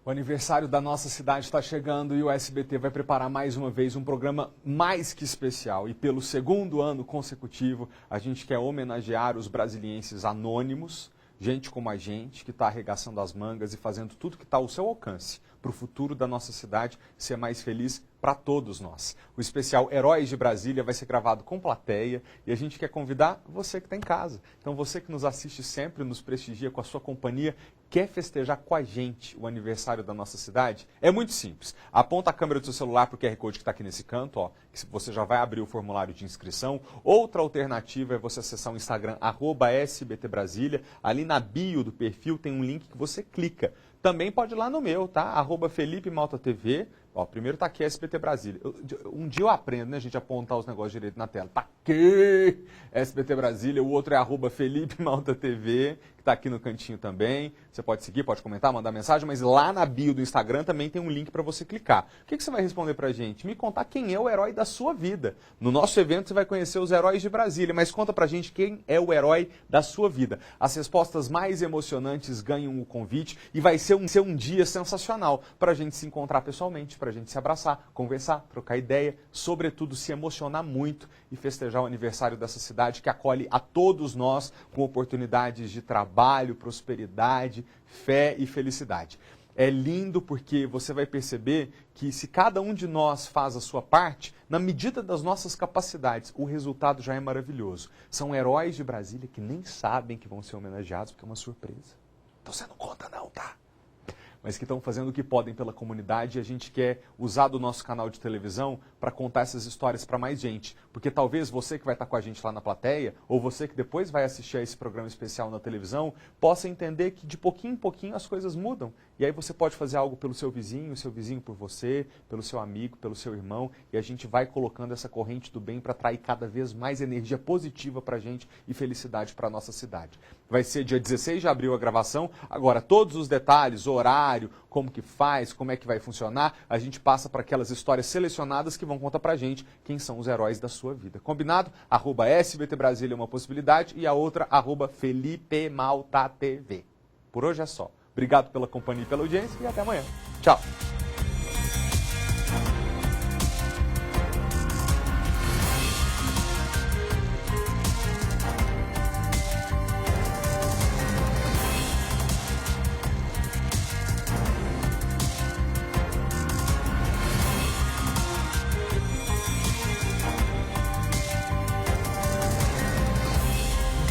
O aniversário da nossa cidade está chegando e o SBT vai preparar mais uma vez um programa mais que especial. E pelo segundo ano consecutivo, a gente quer homenagear os brasilienses anônimos, gente como a gente, que está arregaçando as mangas e fazendo tudo que está ao seu alcance para o futuro da nossa cidade ser mais feliz para todos nós. O especial Heróis de Brasília vai ser gravado com plateia e a gente quer convidar você que está em casa. Então você que nos assiste sempre, nos prestigia com a sua companhia, quer festejar com a gente o aniversário da nossa cidade? É muito simples. Aponta a câmera do seu celular para o QR Code que está aqui nesse canto, ó, que você já vai abrir o formulário de inscrição. Outra alternativa é você acessar o Instagram @SBTBrasilia. Ali na bio do perfil tem um link que você clica. Também pode ir lá no meu, tá? @FelipeMaltaTV. Ó, primeiro tá aqui SBT Brasília. Um dia eu aprendo, né, gente, a apontar os negócios direito na tela. Tá aqui SBT Brasília. O outro é @FelipeMaltaTV, que tá aqui no cantinho também. Você pode seguir, pode comentar, mandar mensagem, mas lá na bio do Instagram também tem um link para você clicar. O que você vai responder pra gente? Me contar quem é o herói da sua vida. No nosso evento você vai conhecer os heróis de Brasília, mas conta pra gente quem é o herói da sua vida. As respostas mais emocionantes ganham o convite e vai ser um dia sensacional pra gente se encontrar pessoalmente, pra gente se abraçar, conversar, trocar ideia, sobretudo se emocionar muito e festejar o aniversário dessa cidade que acolhe a todos nós com oportunidades de trabalho, prosperidade, fé e felicidade. É lindo porque você vai perceber que se cada um de nós faz a sua parte, na medida das nossas capacidades, o resultado já é maravilhoso. São heróis de Brasília que nem sabem que vão ser homenageados porque é uma surpresa. Então você não conta não, tá? Mas que estão fazendo o que podem pela comunidade e a gente quer usar do nosso canal de televisão para contar essas histórias para mais gente. Porque talvez você que vai estar com a gente lá na plateia, ou você que depois vai assistir a esse programa especial na televisão, possa entender que de pouquinho em pouquinho as coisas mudam. E aí você pode fazer algo pelo seu vizinho por você, pelo seu amigo, pelo seu irmão, e a gente vai colocando essa corrente do bem para atrair cada vez mais energia positiva para a gente e felicidade para a nossa cidade. Vai ser dia 16 de abril a gravação. Agora, todos os detalhes, horário, como que faz, como é que vai funcionar, a gente passa para aquelas histórias selecionadas que vão contar pra gente quem são os heróis da sua vida. Combinado? @SBT Brasília é uma possibilidade e a outra @FelipeMaltaTV. Por hoje é só. Obrigado pela companhia e pela audiência e até amanhã. Tchau!